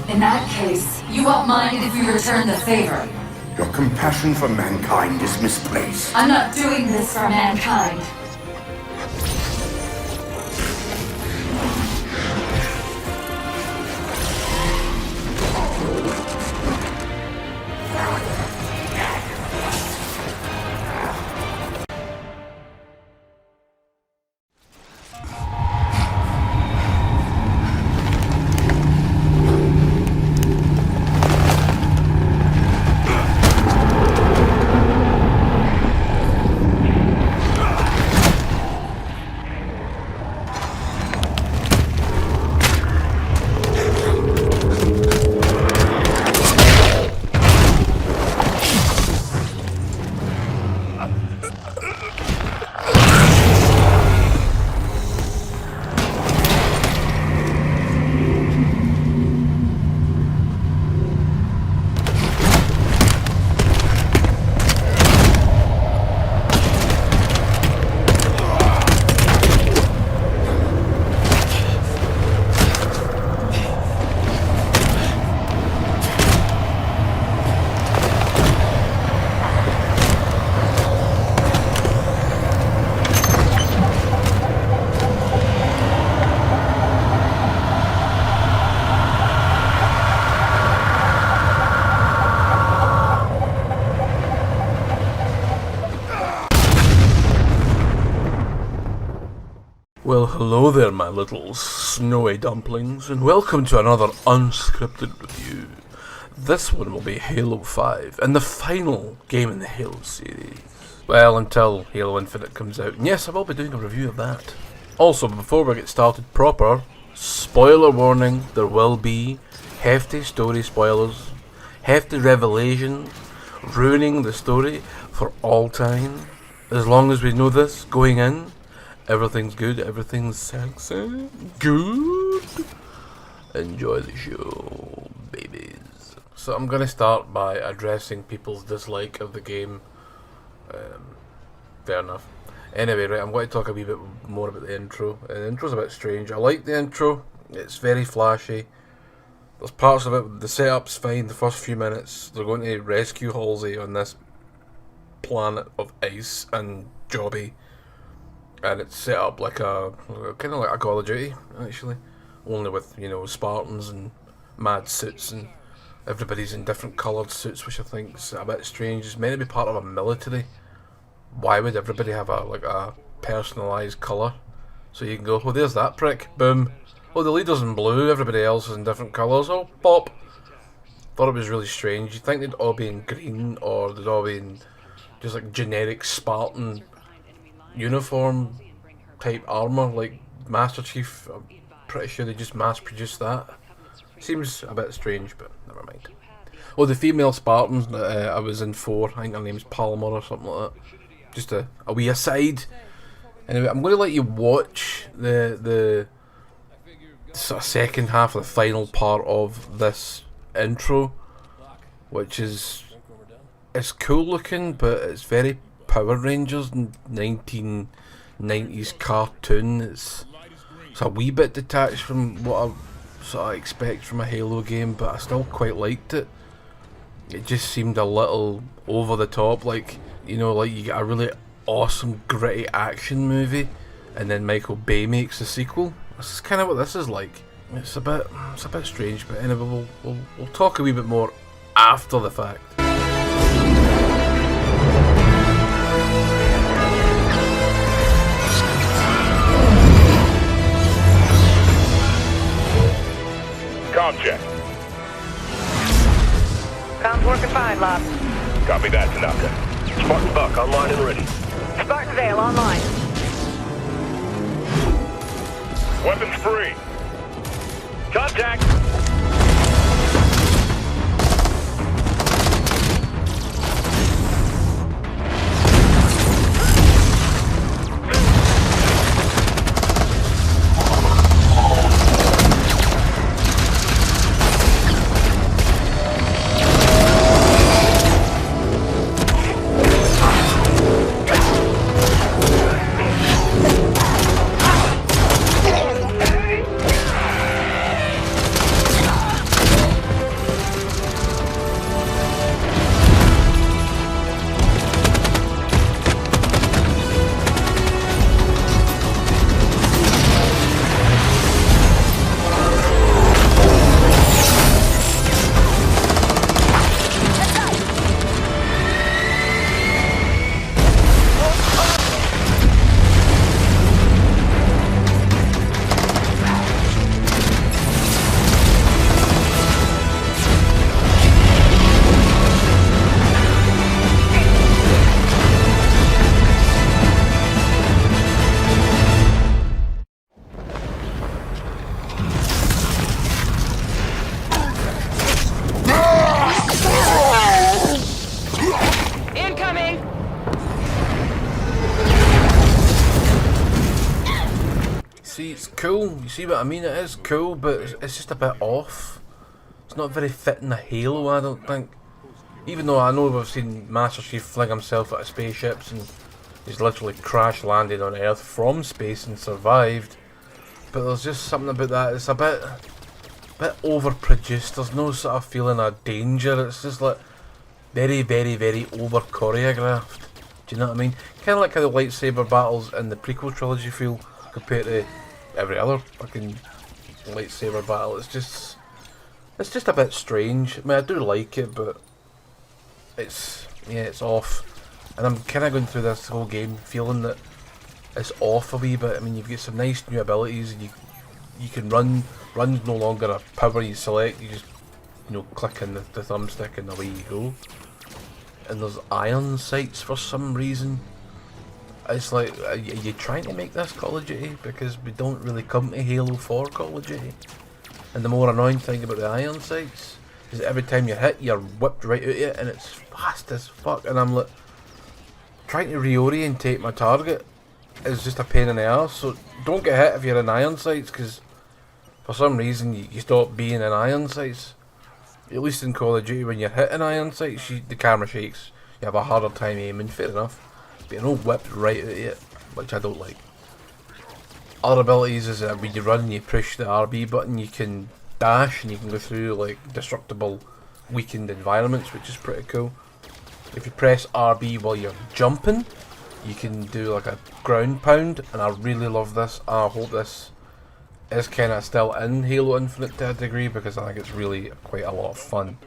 In that case, you won't mind if we return the favor. Your compassion for mankind is misplaced. I'm not doing this for mankind. Well, hello there, my little snowy dumplings, and welcome to another unscripted review. This one will be Halo 5, and the final game in the Halo series. Well, until Halo Infinite comes out, and yes, I will be doing a review of that. Also, before we get started proper, spoiler warning, there will be hefty story spoilers, hefty revelation, ruining the story for all time. As long as we know this going in, everything's good, everything's sexy, good. Enjoy the show, babies. So I'm going to start by addressing people's dislike of the game. Fair enough. Anyway, right, I'm going to talk a wee bit more about the intro. The intro's a bit strange. I like the intro. It's very flashy. There's parts of it, the setup's fine, the first few minutes. They're going to rescue Halsey on this planet of ice and Jobby. And it's set up like a kind of like a Call of Duty, actually, only with, you know, Spartans and mad suits, and everybody's in different coloured suits, which I think is a bit strange. It's meant to be part of a military. Why would everybody have a personalised colour? So you can go, oh, there's that prick, boom. Oh, the leader's in blue, everybody else is in different colours. Oh, pop. Thought it was really strange. You'd think they'd all be in green, or they'd all be in just like generic Spartan uniform type armour like Master Chief. I'm pretty sure they just mass produced that. Seems a bit strange, but never mind. Oh, the female Spartans that I was in for, I think her name's Palmer or something like that. Just a wee aside. Anyway, I'm going to let you watch the sort of second half of the final part of this intro, which is, it's cool looking, but it's very Power Rangers 1990s cartoon. It's a wee bit detached from what I sort of expect from a Halo game, but I still quite liked it. It just seemed a little over the top, like, you know, like you get a really awesome gritty action movie and then Michael Bay makes a sequel. This is kind of what this is like. It's a bit strange, but anyway, we'll talk a wee bit more after the fact. Comm check. Comms working fine, Lab. Copy that, Tanaka. Spartan Buck online and ready. Spartan Vale online. Weapons free. Contact. See, it's cool, you see what I mean? It is cool, but it's just a bit off. It's not very fitting a Halo, I don't think. Even though I know we've seen Master Chief fling himself out of spaceships and he's literally crash landed on Earth from space and survived. But there's just something about that, it's a bit overproduced. There's no sort of feeling of danger. It's just like very, very, very over choreographed. Do you know what I mean? Kind of like how the lightsaber battles in the prequel trilogy feel compared to every other fucking lightsaber battle. It's just a bit strange. I mean, I do like it, but it's off. And I'm kind of going through this whole game feeling that it's off a wee bit. I mean, you've got some nice new abilities, and you can run. Run's no longer a power you select. You just click in the thumbstick and away you go. And there's iron sights for some reason. It's like, are you trying to make this Call of Duty? Because we don't really come to Halo 4 Call of Duty. And the more annoying thing about the iron sights is that every time you hit, you're whipped right out of it, and it's fast as fuck. And I'm like, trying to reorientate my target is just a pain in the ass. So don't get hit if you're in iron sights, because for some reason you stop being in iron sights. At least in Call of Duty, when you're hitting iron sights, the camera shakes. You have a harder time aiming, fair enough. But you're not whipped right out of it, which I don't like. Other abilities is that when you run and you push the RB button, you can dash and you can go through like destructible, weakened environments, which is pretty cool. If you press RB while you're jumping, you can do like a ground pound, and I really love this. I hope this is kind of still in Halo Infinite to a degree, because I think it's really quite a lot of fun.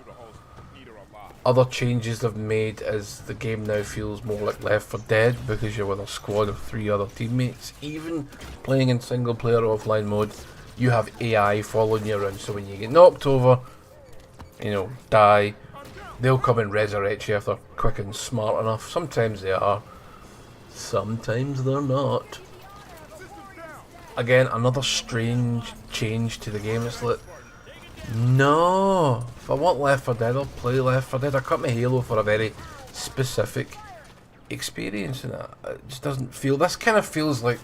Other changes they've made is the game now feels more like Left 4 Dead, because you're with a squad of 3 other teammates. Even playing in single player offline mode, you have AI following you around, so when you get knocked over, die, they'll come and resurrect you if they're quick and smart enough. Sometimes they are, sometimes they're not. Again, another strange change to the game. It's like, no, if I want Left 4 Dead, I'll play Left 4 Dead. I cut my Halo for a very specific experience, and it just doesn't feel. This kind of feels like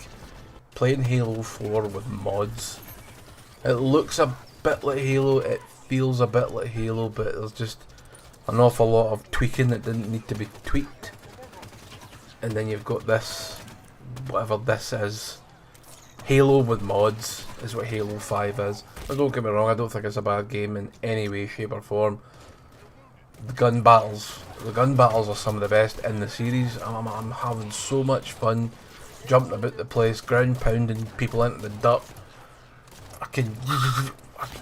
playing Halo 4 with mods. It looks a bit like Halo, it feels a bit like Halo, but there's just an awful lot of tweaking that didn't need to be tweaked. And then you've got this, whatever this is. Halo with mods is what Halo 5 is. But don't get me wrong, I don't think it's a bad game in any way, shape or form. The gun battles are some of the best in the series. I'm having so much fun jumping about the place, ground pounding people into the dirt.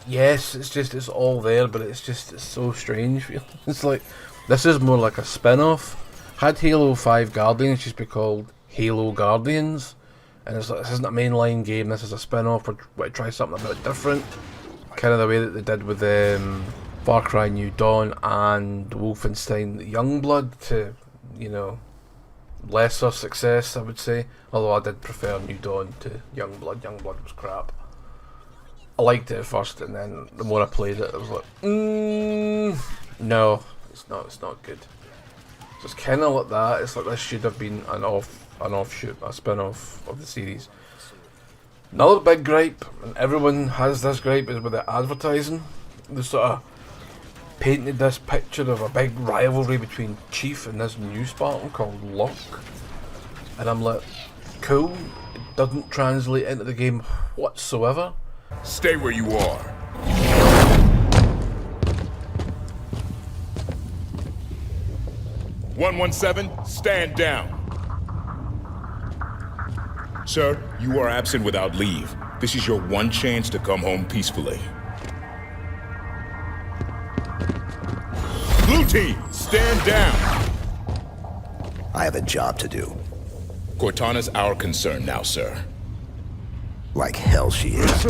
Yes, it's all there, but it's so strange. It's like, this is more like a spin-off. Had Halo 5 Guardians just be called Halo Guardians, and it's like, this isn't a mainline game, this is a spin-off, or to try something a bit different. Kind of the way that they did with Far Cry New Dawn and Wolfenstein Youngblood to, lesser success, I would say. Although I did prefer New Dawn to Youngblood. Youngblood was crap. I liked it at first, and then the more I played it, I was like, no, it's not good. So it's kind of like that. It's like this should have been an offshoot, a spin-off of the series. Another big gripe, and everyone has this gripe, is with the advertising. They sort of painted this picture of a big rivalry between Chief and this new Spartan called Locke. And I'm like, cool, it doesn't translate into the game whatsoever. Stay where you are. "117, stand down. Sir, you are absent without leave. This is your one chance to come home peacefully. Blue team, stand down. I have a job to do. Cortana's our concern now, sir. Like hell she is.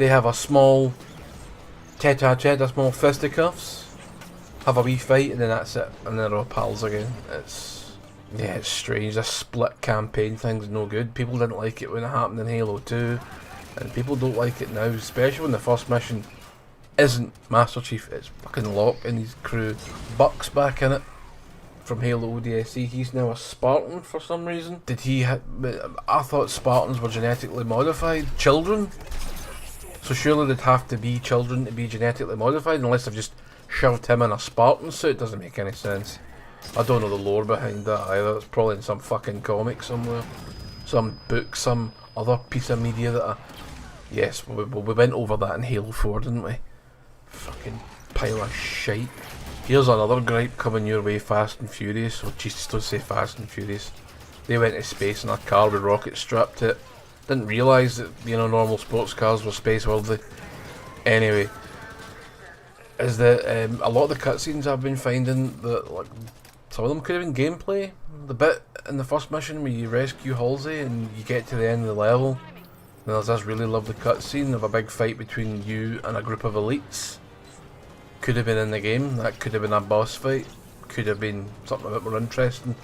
They have a small tete-a-tete, a small fisticuffs, have a wee fight, and then that's it, and they're all pals again. Yeah, it's strange. This split campaign thing's no good. People didn't like it when it happened in Halo 2, and people don't like it now, especially when the first mission isn't Master Chief, it's fucking Locke and his crew. Buck's back in it from Halo ODST. He's now a Spartan for some reason. I thought Spartans were genetically modified children, so surely they'd have to be children to be genetically modified, unless they've just shoved him in a Spartan suit. Doesn't make any sense. I don't know the lore behind that either. It's probably in some fucking comic somewhere, some book, some other piece of media that yes, we went over that in Halo 4, didn't we? Fucking pile of shite. Here's another gripe coming your way, Fast and Furious. Oh Jesus, don't say Fast and Furious. They went to space in a car with rockets strapped to it. Didn't realise that, you know, normal sports cars were space worthy. Anyway, is that a lot of the cutscenes I've been finding that, like, some of them could have been gameplay. The bit in the first mission where you rescue Halsey and you get to the end of the level, and there's this really lovely cutscene of a big fight between you and a group of elites. Could have been in the game. That could have been a boss fight. Could have been something a bit more interesting.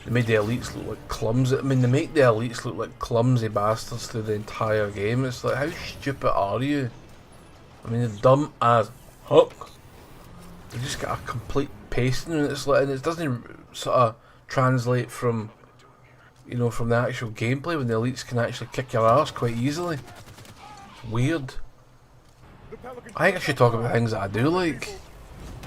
They made the elites look like clumsy. I mean, they make the elites look like clumsy bastards through the entire game. It's like, how stupid are you? I mean, they're dumb as fuck. They just got a complete pasting, and it's like, and it doesn't sort of translate from, you know, from the actual gameplay when the elites can actually kick your ass quite easily. It's weird. I think I should talk about things that I do like.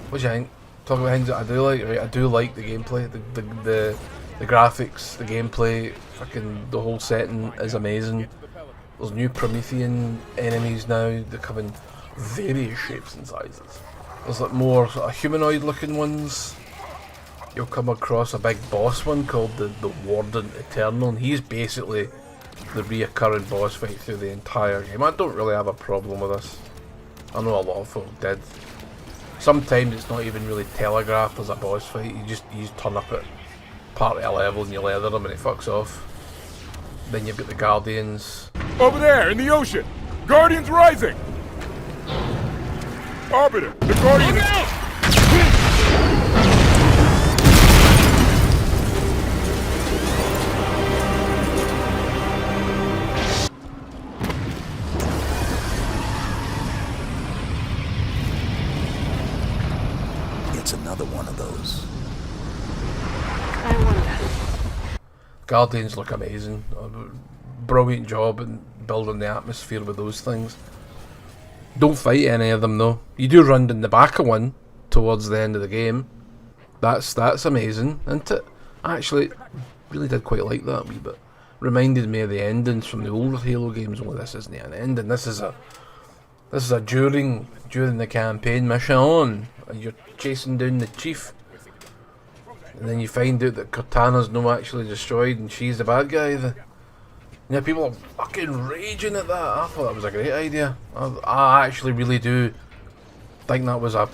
What do you think? Talk about things that I do like. Right, I do like the gameplay, the graphics, the gameplay, fucking the whole setting is amazing. There's new Promethean enemies now that come in various shapes and sizes. There's like more sort of humanoid looking ones. You'll come across a big boss one called the Warden Eternal, and he's basically the reoccurring boss fight through the entire game. I don't really have a problem with this. I know a lot of folk did. Sometimes it's not even really telegraphed as a boss fight. You just turn up at part of a level and you leather him and it fucks off. Then you've got the Guardians. Over there in the ocean! Guardians rising! Arbiter, the Guardian is... It's another one of those. Guardians look amazing. Brilliant job in building the atmosphere with those things. Don't fight any of them though. You do run in the back of one towards the end of the game. That's amazing, isn't it? I actually really did quite like that a wee bit. Reminded me of the endings from the older Halo games. Well, this isn't an ending. This is a during the campaign mission, and you're chasing down the chief, and then you find out that Cortana's not actually destroyed and she's the bad guy. Yeah, people are fucking raging at that. I thought that was a great idea. I actually really do think that was a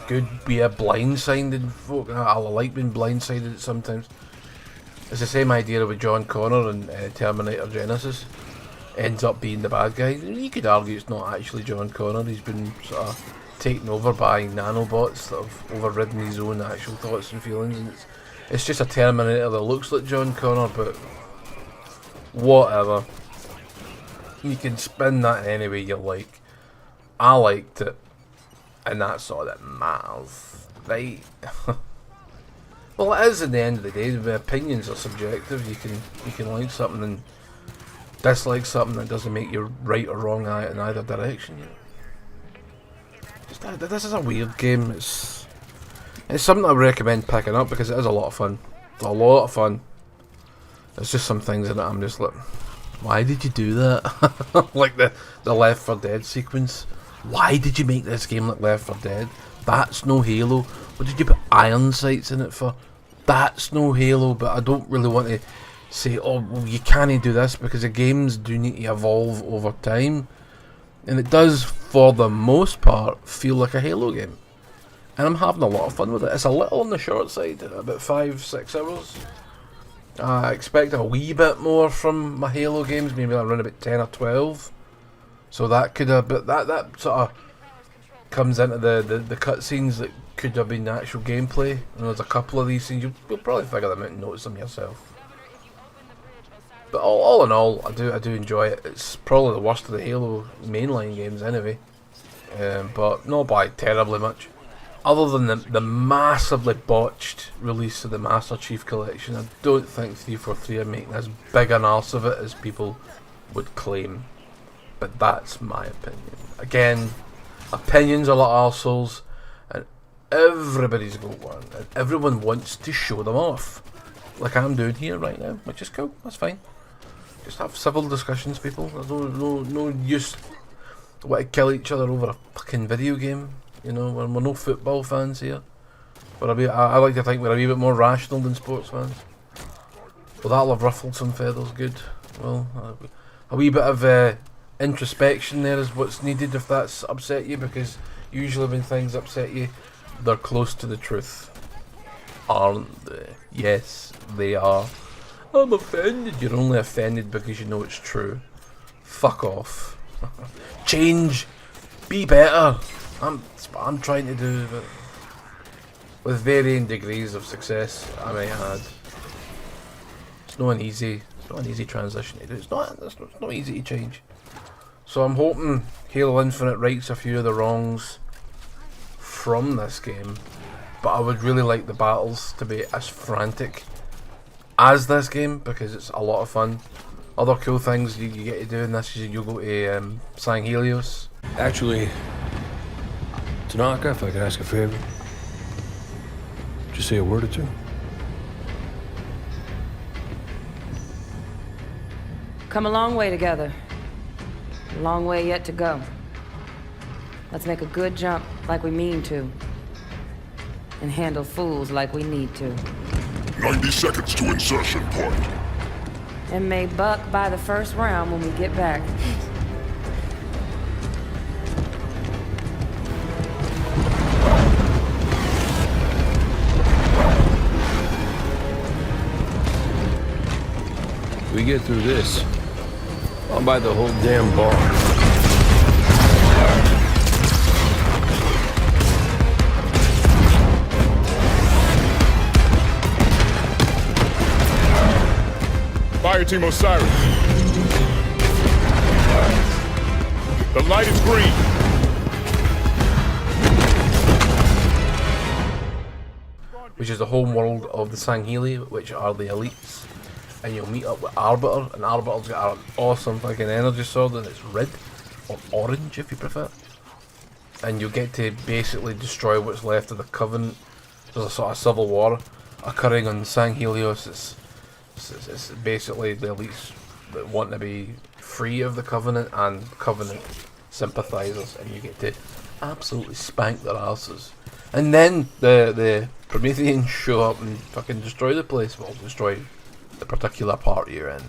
good way of blindsiding folk. I like being blindsided sometimes. It's the same idea with John Connor and Terminator Genesis. Ends up being the bad guy. You could argue it's not actually John Connor. He's been sort of taken over by nanobots that have overridden his own actual thoughts and feelings, and it's just a Terminator that looks like John Connor, but whatever. You can spin that any way you like. I liked it, and that's all that matters, right? Well, it is at the end of the day. The opinions are subjective. You can like something and dislike something. That doesn't make you right or wrong in either direction. This is a weird game. It's something I recommend picking up because it is a lot of fun. A lot of fun. There's just some things in it I'm just like, why did you do that? Like the Left 4 Dead sequence. Why did you make this game like Left 4 Dead? That's no Halo. What did you put iron sights in it for? That's no Halo. But I don't really want to say, oh, well, you can't do this, because the games do need to evolve over time. And it does, for the most part, feel like a Halo game. And I'm having a lot of fun with it. It's a little on the short side, about 5-6 hours. I expect a wee bit more from my Halo games, maybe around about 10 or 12. So that could have, but that sort of comes into the cutscenes that could have been the actual gameplay. And there's a couple of these things, you'll probably figure them out and notice them yourself. But all in all, I do enjoy it. It's probably the worst of the Halo mainline games anyway, but not by terribly much. Other than the massively botched release of the Master Chief Collection, I don't think 343 are making as big an arse of it as people would claim. But that's my opinion. Again, opinions are like arseholes, and everybody's got one, and everyone wants to show them off. Like I'm doing here right now, which is cool, that's fine. Just have civil discussions, people. There's no use to want to kill each other over a fucking video game. You know, we're no football fans here. But I like to think we're a wee bit more rational than sports fans. Well, that'll have ruffled some feathers, good. Well, a wee bit of introspection there is what's needed if that's upset you, because usually when things upset you, they're close to the truth. Aren't they? Yes, they are. I'm offended. You're only offended because you know it's true. Fuck off. Change. Be better. That's what I'm trying to do, but with varying degrees of success, I may add. It's not an easy transition to do. It's not easy to change. So I'm hoping Halo Infinite rights a few of the wrongs from this game, but I would really like the battles to be as frantic as this game, because it's a lot of fun. Other cool things you get to do in this is you go to San Helios. Actually, Tanaka, if I could ask a favor, just say a word or two. Come a long way together. A long way yet to go. Let's make a good jump like we mean to. And handle fools like we need to. 90 seconds to insertion point. And may buck by the first round when we get back. We get through this, I'll buy the whole damn bar. Fire Team Osiris. The light is green. Which is the home world of the Sangheli, which are the elites. And you'll meet up with Arbiter, and Arbiter's got an awesome fucking energy sword, and it's red, or orange if you prefer. And you'll get to basically destroy what's left of the Covenant. There's a sort of civil war occurring on San Helios. It's basically the elites that want to be free of the Covenant and Covenant sympathizers, and you get to absolutely spank their asses. And then the Prometheans show up and fucking destroy the place. Well, destroy the particular part you're in.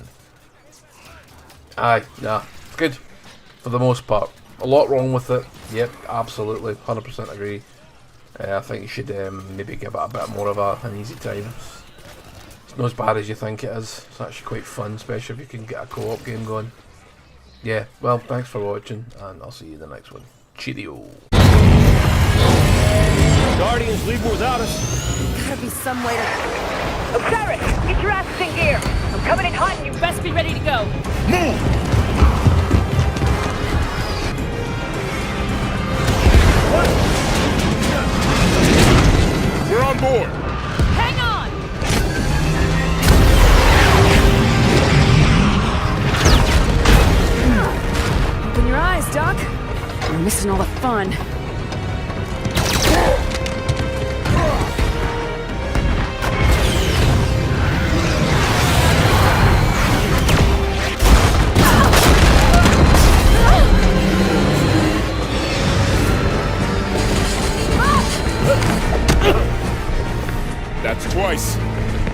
Aye, nah, good for the most part. A lot wrong with it. Yep, absolutely, 100% agree. I think you should maybe give it a bit more of an easy time. It's not as bad as you think it is. It's actually quite fun, especially if you can get a co-op game going. Yeah, well, thanks for watching, and I'll see you in the next one. Cheerio. Guardians leave without us. Gotta be some way to... Osiris, get your asses in gear. I'm coming in hot and you best be ready to go. Move! We're on board. Hang on! Open your eyes, Doc. You're missing all the fun. That's twice.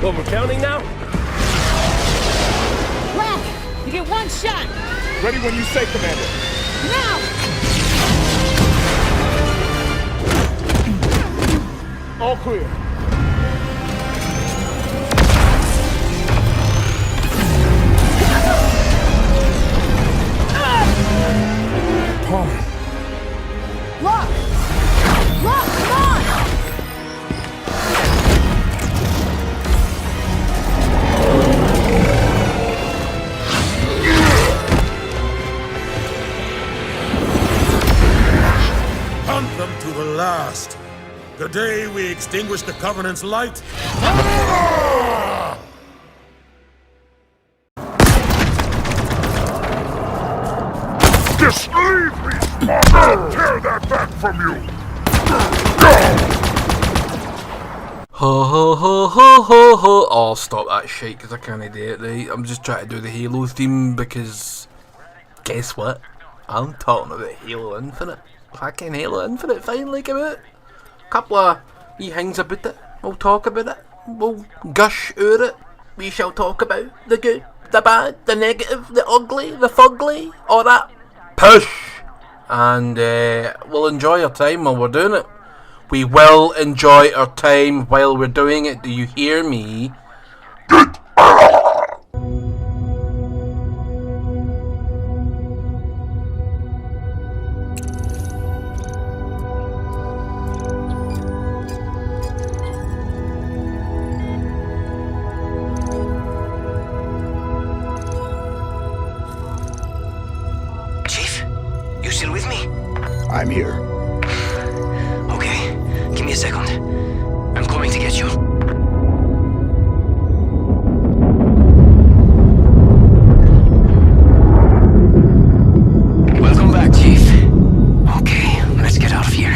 Well, we're counting now? Rock, you get one shot. Ready when you say, Commander. Now! All clear. last. The day we extinguish the Covenant's light. Just leave me, I'll tear that back from you! Ho ho ho ho ho ho. Oh, stop that shit because I can't do it right. I'm just trying to do the Halo theme because guess what? I'm talking about Halo Infinite. Fucking Halo Infinite finally came out. Couple of wee things about it. We'll talk about it. We'll gush over it. We shall talk about the good, the bad, the negative, the ugly, the fugly, all that push. And we'll enjoy our time while we're doing it. We will enjoy our time while we're doing it. Do you hear me? Chief, you still with me? I'm here. Okay, give me a second. I'm coming to get you. Welcome back, Chief. Okay, let's get out of here.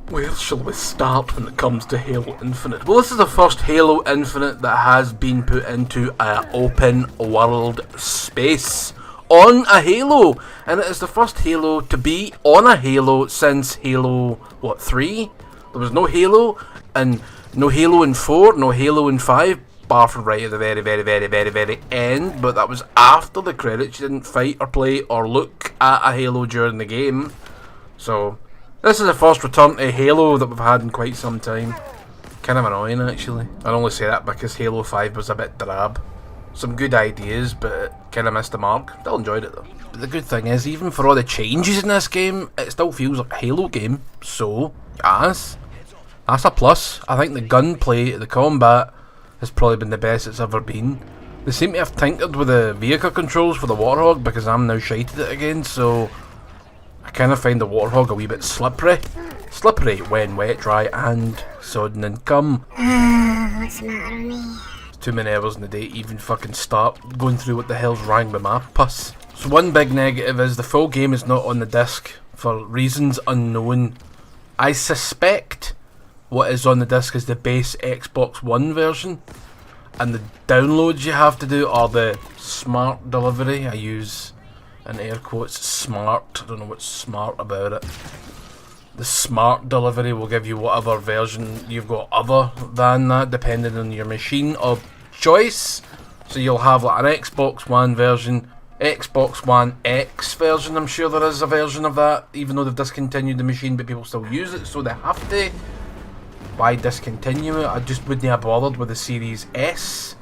Where shall we start when it comes to Halo Infinite? Well, this is the first Halo Infinite that has been put into an open world space on a Halo, and it is the first Halo to be on a Halo since Halo, what, 3? There was no Halo, and no Halo in 4, no Halo in 5, bar from right at the very end, but that was after the credits. You didn't fight or play or look at a Halo during the game, so this is the first return to Halo that we've had in quite some time. Kind of annoying, actually. I only say that because Halo 5 was a bit drab. Some good ideas, but kind of missed the mark. Still enjoyed it though. But the good thing is, even for all the changes in this game, it still feels like a Halo game. So, yes, that's a plus. I think the gunplay, the combat, has probably been the best it's ever been. They seem to have tinkered with the vehicle controls for the Warthog because I'm now shited it again, so I kind of find the Warthog a wee bit slippery. Slippery when wet, dry, and sodden and cum. What's the matter with me? Too many hours in the day to even fucking start going through what the hell's wrong with my puss. So one big negative is the full game is not on the disc for reasons unknown. I suspect what is on the disc is the base Xbox One version, and the downloads you have to do are the smart delivery. I use in air quotes smart. I don't know what's smart about it. The smart delivery will give you whatever version you've got other than that, depending on your machine of choice. So you'll have like an Xbox One version, Xbox One X version. I'm sure there is a version of that, even though they've discontinued the machine, but people still use it, so they have to. Why discontinue it? I just wouldn't have bothered with the Series S,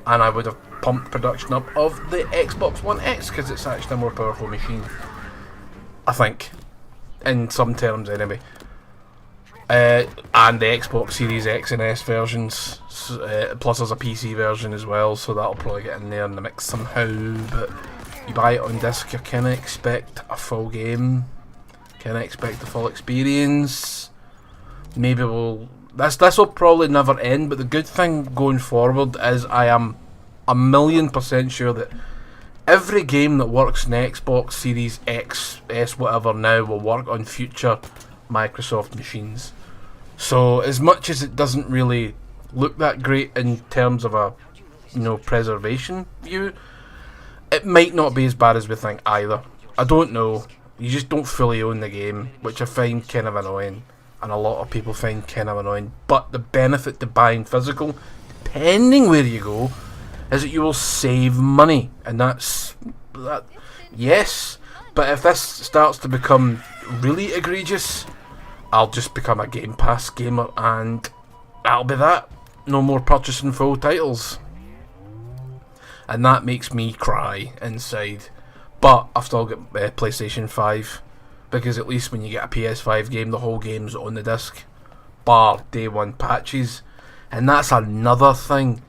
and I would have pumped production up of the Xbox One X because it's actually a more powerful machine, I think, in some terms anyway. And the Xbox Series X and S versions, plus there's a PC version as well, so that'll probably get in there in the mix somehow. But you buy it on disc, you kind of expect a full game, kind of expect a full experience. Maybe this will probably never end, but the good thing going forward is I am 1,000,000% sure that every game that works in Xbox Series X, S, whatever now will work on future Microsoft machines. So as much as it doesn't really look that great in terms of a preservation view, it might not be as bad as we think either. I don't know. You just don't fully own the game, which I find kind of annoying, and a lot of people find kind of annoying. But the benefit to buying physical, depending where you go, is that you will save money, and that's that. Yes, but if this starts to become really egregious, I'll just become a Game Pass gamer, and that'll be that. No more purchasing full titles. and that makes me cry inside. But I've still got PlayStation 5, because at least when you get a PS5 game, the whole game's on the disc, bar day one patches. And that's another thing.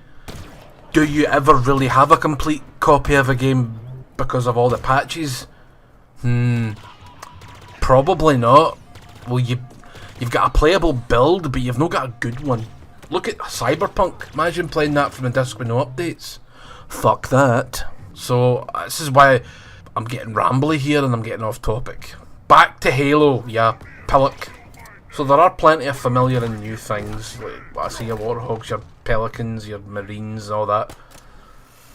Do you ever really have a complete copy of a game because of all the patches? Probably not. Well, you've got a playable build, but you've not got a good one. Look at Cyberpunk. Imagine playing that from a disc with no updates. Fuck that. So this is why I'm getting rambly here and I'm getting off topic. Back to Halo, yeah, pillock. So there are plenty of familiar and new things. Like, I see your Warthogs, your Pelicans, your Marines, and all that.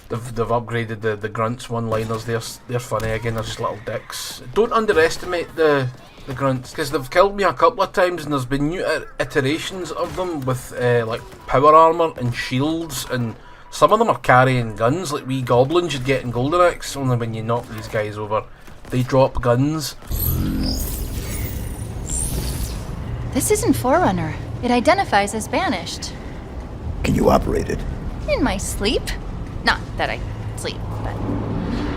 They've upgraded the grunts one-liners. They're funny again. They're just little dicks. Don't underestimate the grunts, because they've killed me a couple of times, and there's been new iterations of them with like power armor and shields, and some of them are carrying guns, like wee goblins you'd get in Golden Axe. Only when you knock these guys over, they drop guns. This isn't Forerunner. It identifies as banished. Can you operate it? In my sleep? Not that I sleep, but...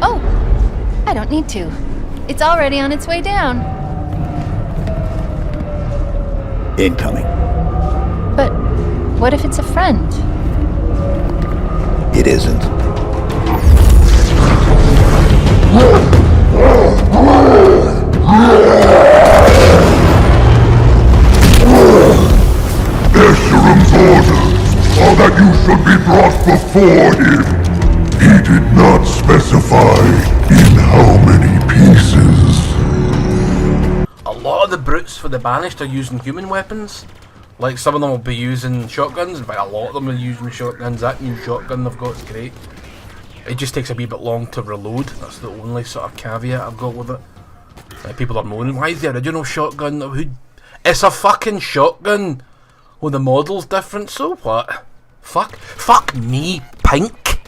Oh! I don't need to. It's already on its way down. Incoming. But what if it's a friend? It isn't. Escherum's orders are that you should be brought before him. He did not specify in how many pieces. A lot of the brutes for the banished are using human weapons. Like, some of them will be using shotguns. In fact, a lot of them are using shotguns. That new shotgun they've got is great. It just takes a wee bit long to reload. That's the only sort of caveat I've got with it. People are moaning, why is the original shotgun? It's a fucking shotgun! Well, the model's different, so what? Fuck me, pink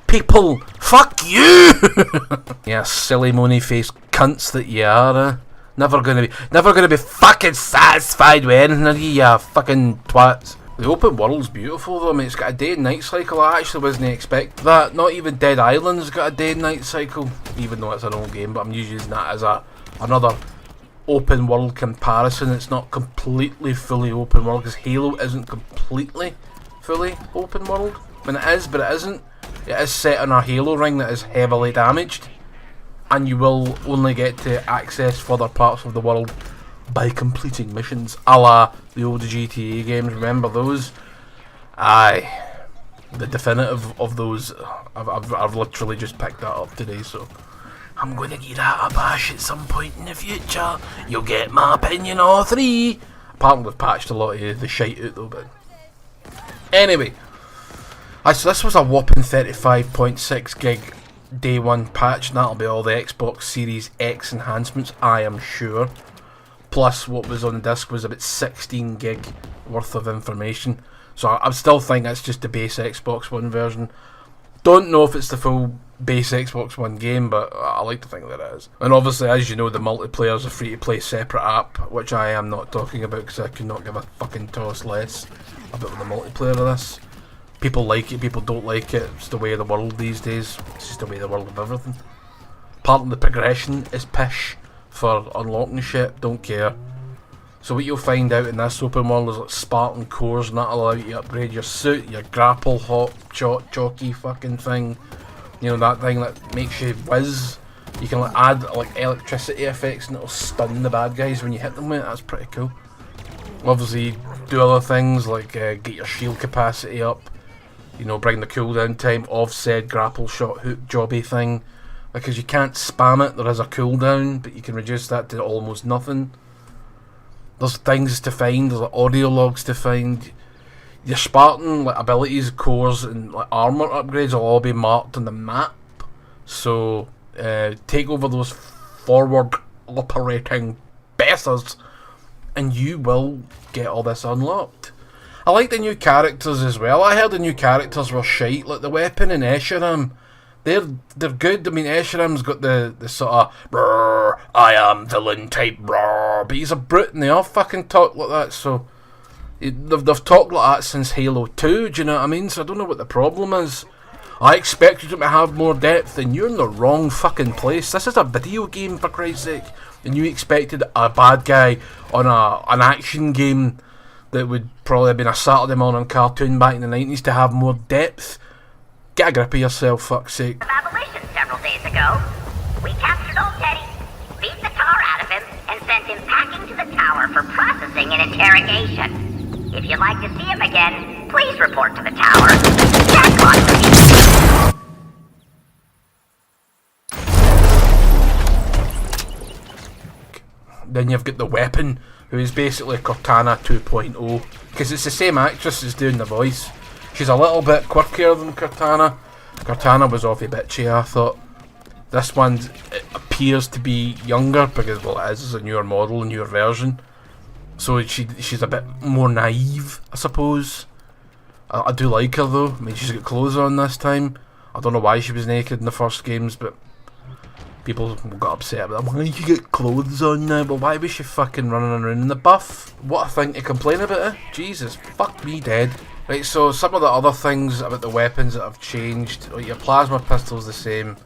people! Fuck you! Yeah, silly moany faced cunts that you are, Never gonna be fucking satisfied with anything, are you fucking twats? The open world's beautiful though, mate. It's got a day and night cycle. I actually wasn't expecting that. Not even Dead Island's got a day and night cycle, even though it's an old game, but I'm using that as another open world comparison. It's not completely fully open world, because Halo isn't completely fully open world. I mean, it is, but it isn't. It is set on a Halo ring that is heavily damaged, and you will only get to access further parts of the world by completing missions, a la the old GTA games. Remember those? Aye, the definitive of those. I've literally just picked that up today, so I'm gonna give that a bash at some point in the future. You'll get my opinion all three. Apparently they've patched a lot of the shite out though, but anyway. So this was a whopping 35.6 gig day one patch, and that'll be all the Xbox Series X enhancements, I am sure. Plus what was on the disc was about 16 gig worth of information. So I still think that's just the base Xbox One version. Don't know if it's the full base Xbox One game, but I like to think that it is. And obviously, as you know, the multiplayer is a free-to-play separate app, which I am not talking about because I could not give a fucking toss less about the multiplayer of this. People like it, people don't like it. It's the way of the world these days. It's just the way of the world of everything. Part of the progression is pish for unlocking shit, don't care. So what you'll find out in this open world is like Spartan cores, and that'll allow you to upgrade your suit, your grapple hot shot jockey fucking thing. You know, that thing that makes you whiz. You can like add like electricity effects and it'll stun the bad guys when you hit them with it. That's pretty cool. Obviously do other things like get your shield capacity up. You know, bring the cooldown time of said grapple shot hook jobby thing. Because you can't spam it, there is a cooldown, but you can reduce that to almost nothing. There's things to find, there's like audio logs to find. Your Spartan like abilities, cores, and like armor upgrades will all be marked on the map. So take over those forward operating bases, and you will get all this unlocked. I like the new characters as well. I heard the new characters were shite, like the weapon in Escheram. They're good. I mean, Escheram's got the sort of brrr, I am villain type brrr, but he's a brute and they all fucking talk like that. So they've talked like that since Halo 2. Do you know what I mean? So I don't know what the problem is. I expected them to have more depth, and you're in the wrong fucking place. This is a video game, for Christ's sake. And you expected a bad guy on an action game that would probably have been a Saturday morning cartoon back in the 90s to have more depth. Get a grip of yourself, fuck's sake. Of abolition several days ago. We captured old Teddy, beat the tar out of him, and sent him packing to the tower for processing and interrogation. If you'd like to see him again, please report to the tower. Jackpot! Then you've got the weapon, who is basically Cortana 2.0, because it's the same actress as doing the voice. She's a little bit quirkier than Cortana. Cortana was awfully bitchy, I thought. This one appears to be younger, because, well, it is a newer model, a newer version. So she's a bit more naive, I suppose. I do like her, though. I mean, she's got clothes on this time. I don't know why she was naked in the first games, but people got upset about that. Why did you get clothes on now? But why was she fucking running around in the buff? What a thing to complain about, eh? Jesus, fuck me dead. Right, so some of the other things about the weapons that have changed. Your plasma pistol's the same.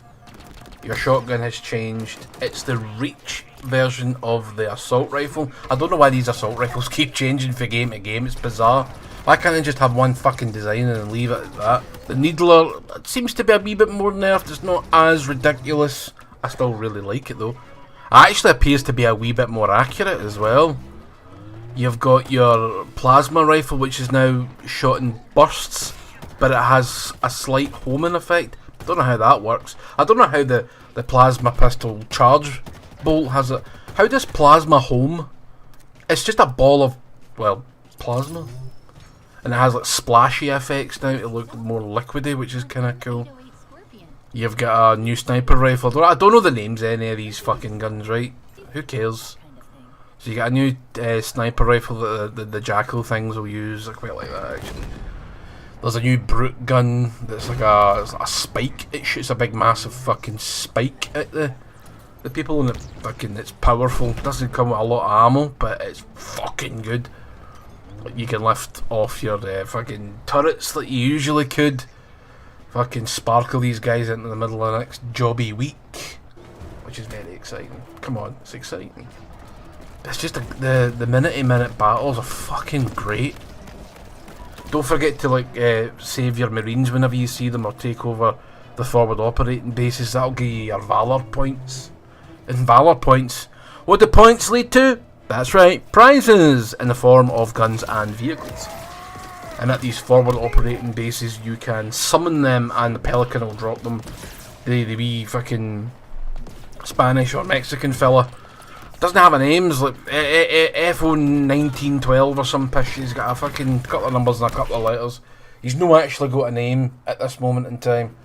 Your shotgun has changed. It's the reach version of the assault rifle. I don't know why these assault rifles keep changing from game to game. It's bizarre. Why can't they just have one fucking design and leave it at that? The needler, it seems to be a wee bit more nerfed. It's not as ridiculous. I still really like it though. It actually appears to be a wee bit more accurate as well. You've got your plasma rifle, which is now shot in bursts, but it has a slight homing effect. I don't know how that works. I don't know how the plasma pistol charge bolt has it. How does plasma home? It's just a ball of, well, plasma. And it has like splashy effects now to look more liquidy, which is kind of cool. You've got a new sniper rifle. I don't know the names of any of these fucking guns, right? Who cares? So you got a new sniper rifle that the Jackal things will use. I quite like that, actually. There's a new brute gun that's like a spike. It shoots a big massive fucking spike at the people, and it's powerful. It doesn't come with a lot of ammo, but it's fucking good. Like, you can lift off your fucking turrets like you usually could. Fucking sparkle these guys into the middle of the next jobby week, which is very exciting. Come on, it's exciting. It's just the minute-to-minute battles are fucking great. Don't forget to like save your marines whenever you see them, or take over the forward operating bases. That'll give you your valor points. And valor points, what do points lead to? That's right, prizes in the form of guns and vehicles. And at these forward operating bases you can summon them, and the Pelican will drop them. The wee fucking Spanish or Mexican fella doesn't have a name. It's like FO1912 or some pish. He's got a fucking couple of numbers and a couple of letters. He's not actually got a name at this moment in time,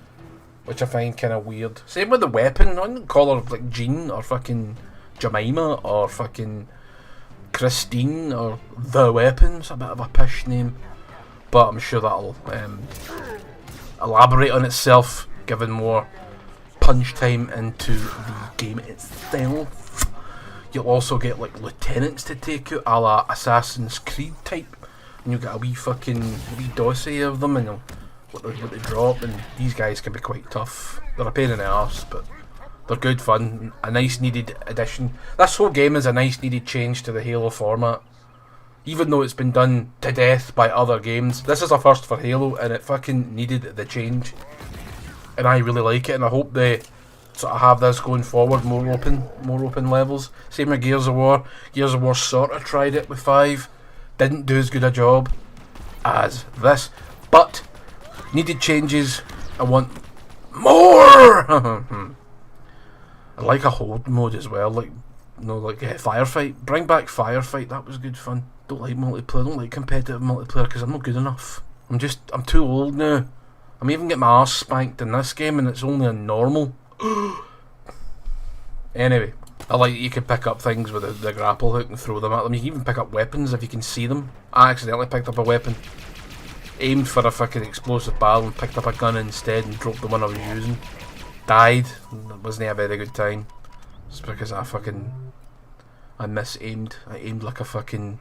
which I find kind of weird. Same with the weapon. I wouldn't call her like Jean or fucking Jemima or fucking Christine or The Weapon's a bit of a pish name, but I'm sure that'll elaborate on itself, given more punch time into the game itself. You'll also get like lieutenants to take out, a la Assassin's Creed type, and you'll get a wee dossier of them, and what they drop, and these guys can be quite tough. They're a pain in the arse, but they're good fun. A nice needed addition. This whole game is a nice needed change to the Halo format. Even though it's been done to death by other games, this is a first for Halo, and it fucking needed the change. And I really like it, and I hope they sort of have this going forward, more open levels. Same with Gears of War. Gears of War sort of tried it with 5. Didn't do as good a job as this. But needed changes. I want more! I like a hold mode as well, like firefight. Bring back firefight, that was good fun. Don't like multiplayer, don't like competitive multiplayer because I'm not good enough. I'm too old now. I'm even getting my arse spanked in this game and it's only on normal. Anyway, I like that you can pick up things with the grapple hook and throw them at them. You can even pick up weapons if you can see them. I accidentally picked up a weapon, aimed for a fucking explosive barrel and picked up a gun instead and dropped the one I was using. Died. It wasn't a very good time. It's because I misaimed. I aimed like a fucking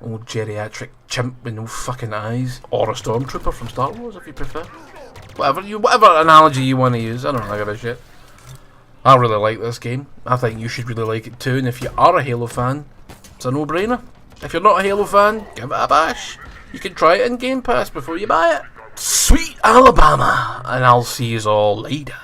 old geriatric chimp with no fucking eyes. Or a stormtrooper from Star Wars if you prefer. whatever analogy you want to use. I don't really give a shit. I really like this game. I think you should really like it too. And if you are a Halo fan, it's a no-brainer. If you're not a Halo fan, give it a bash. You can try it in Game Pass before you buy it. Sweet Alabama, and I'll see you all later.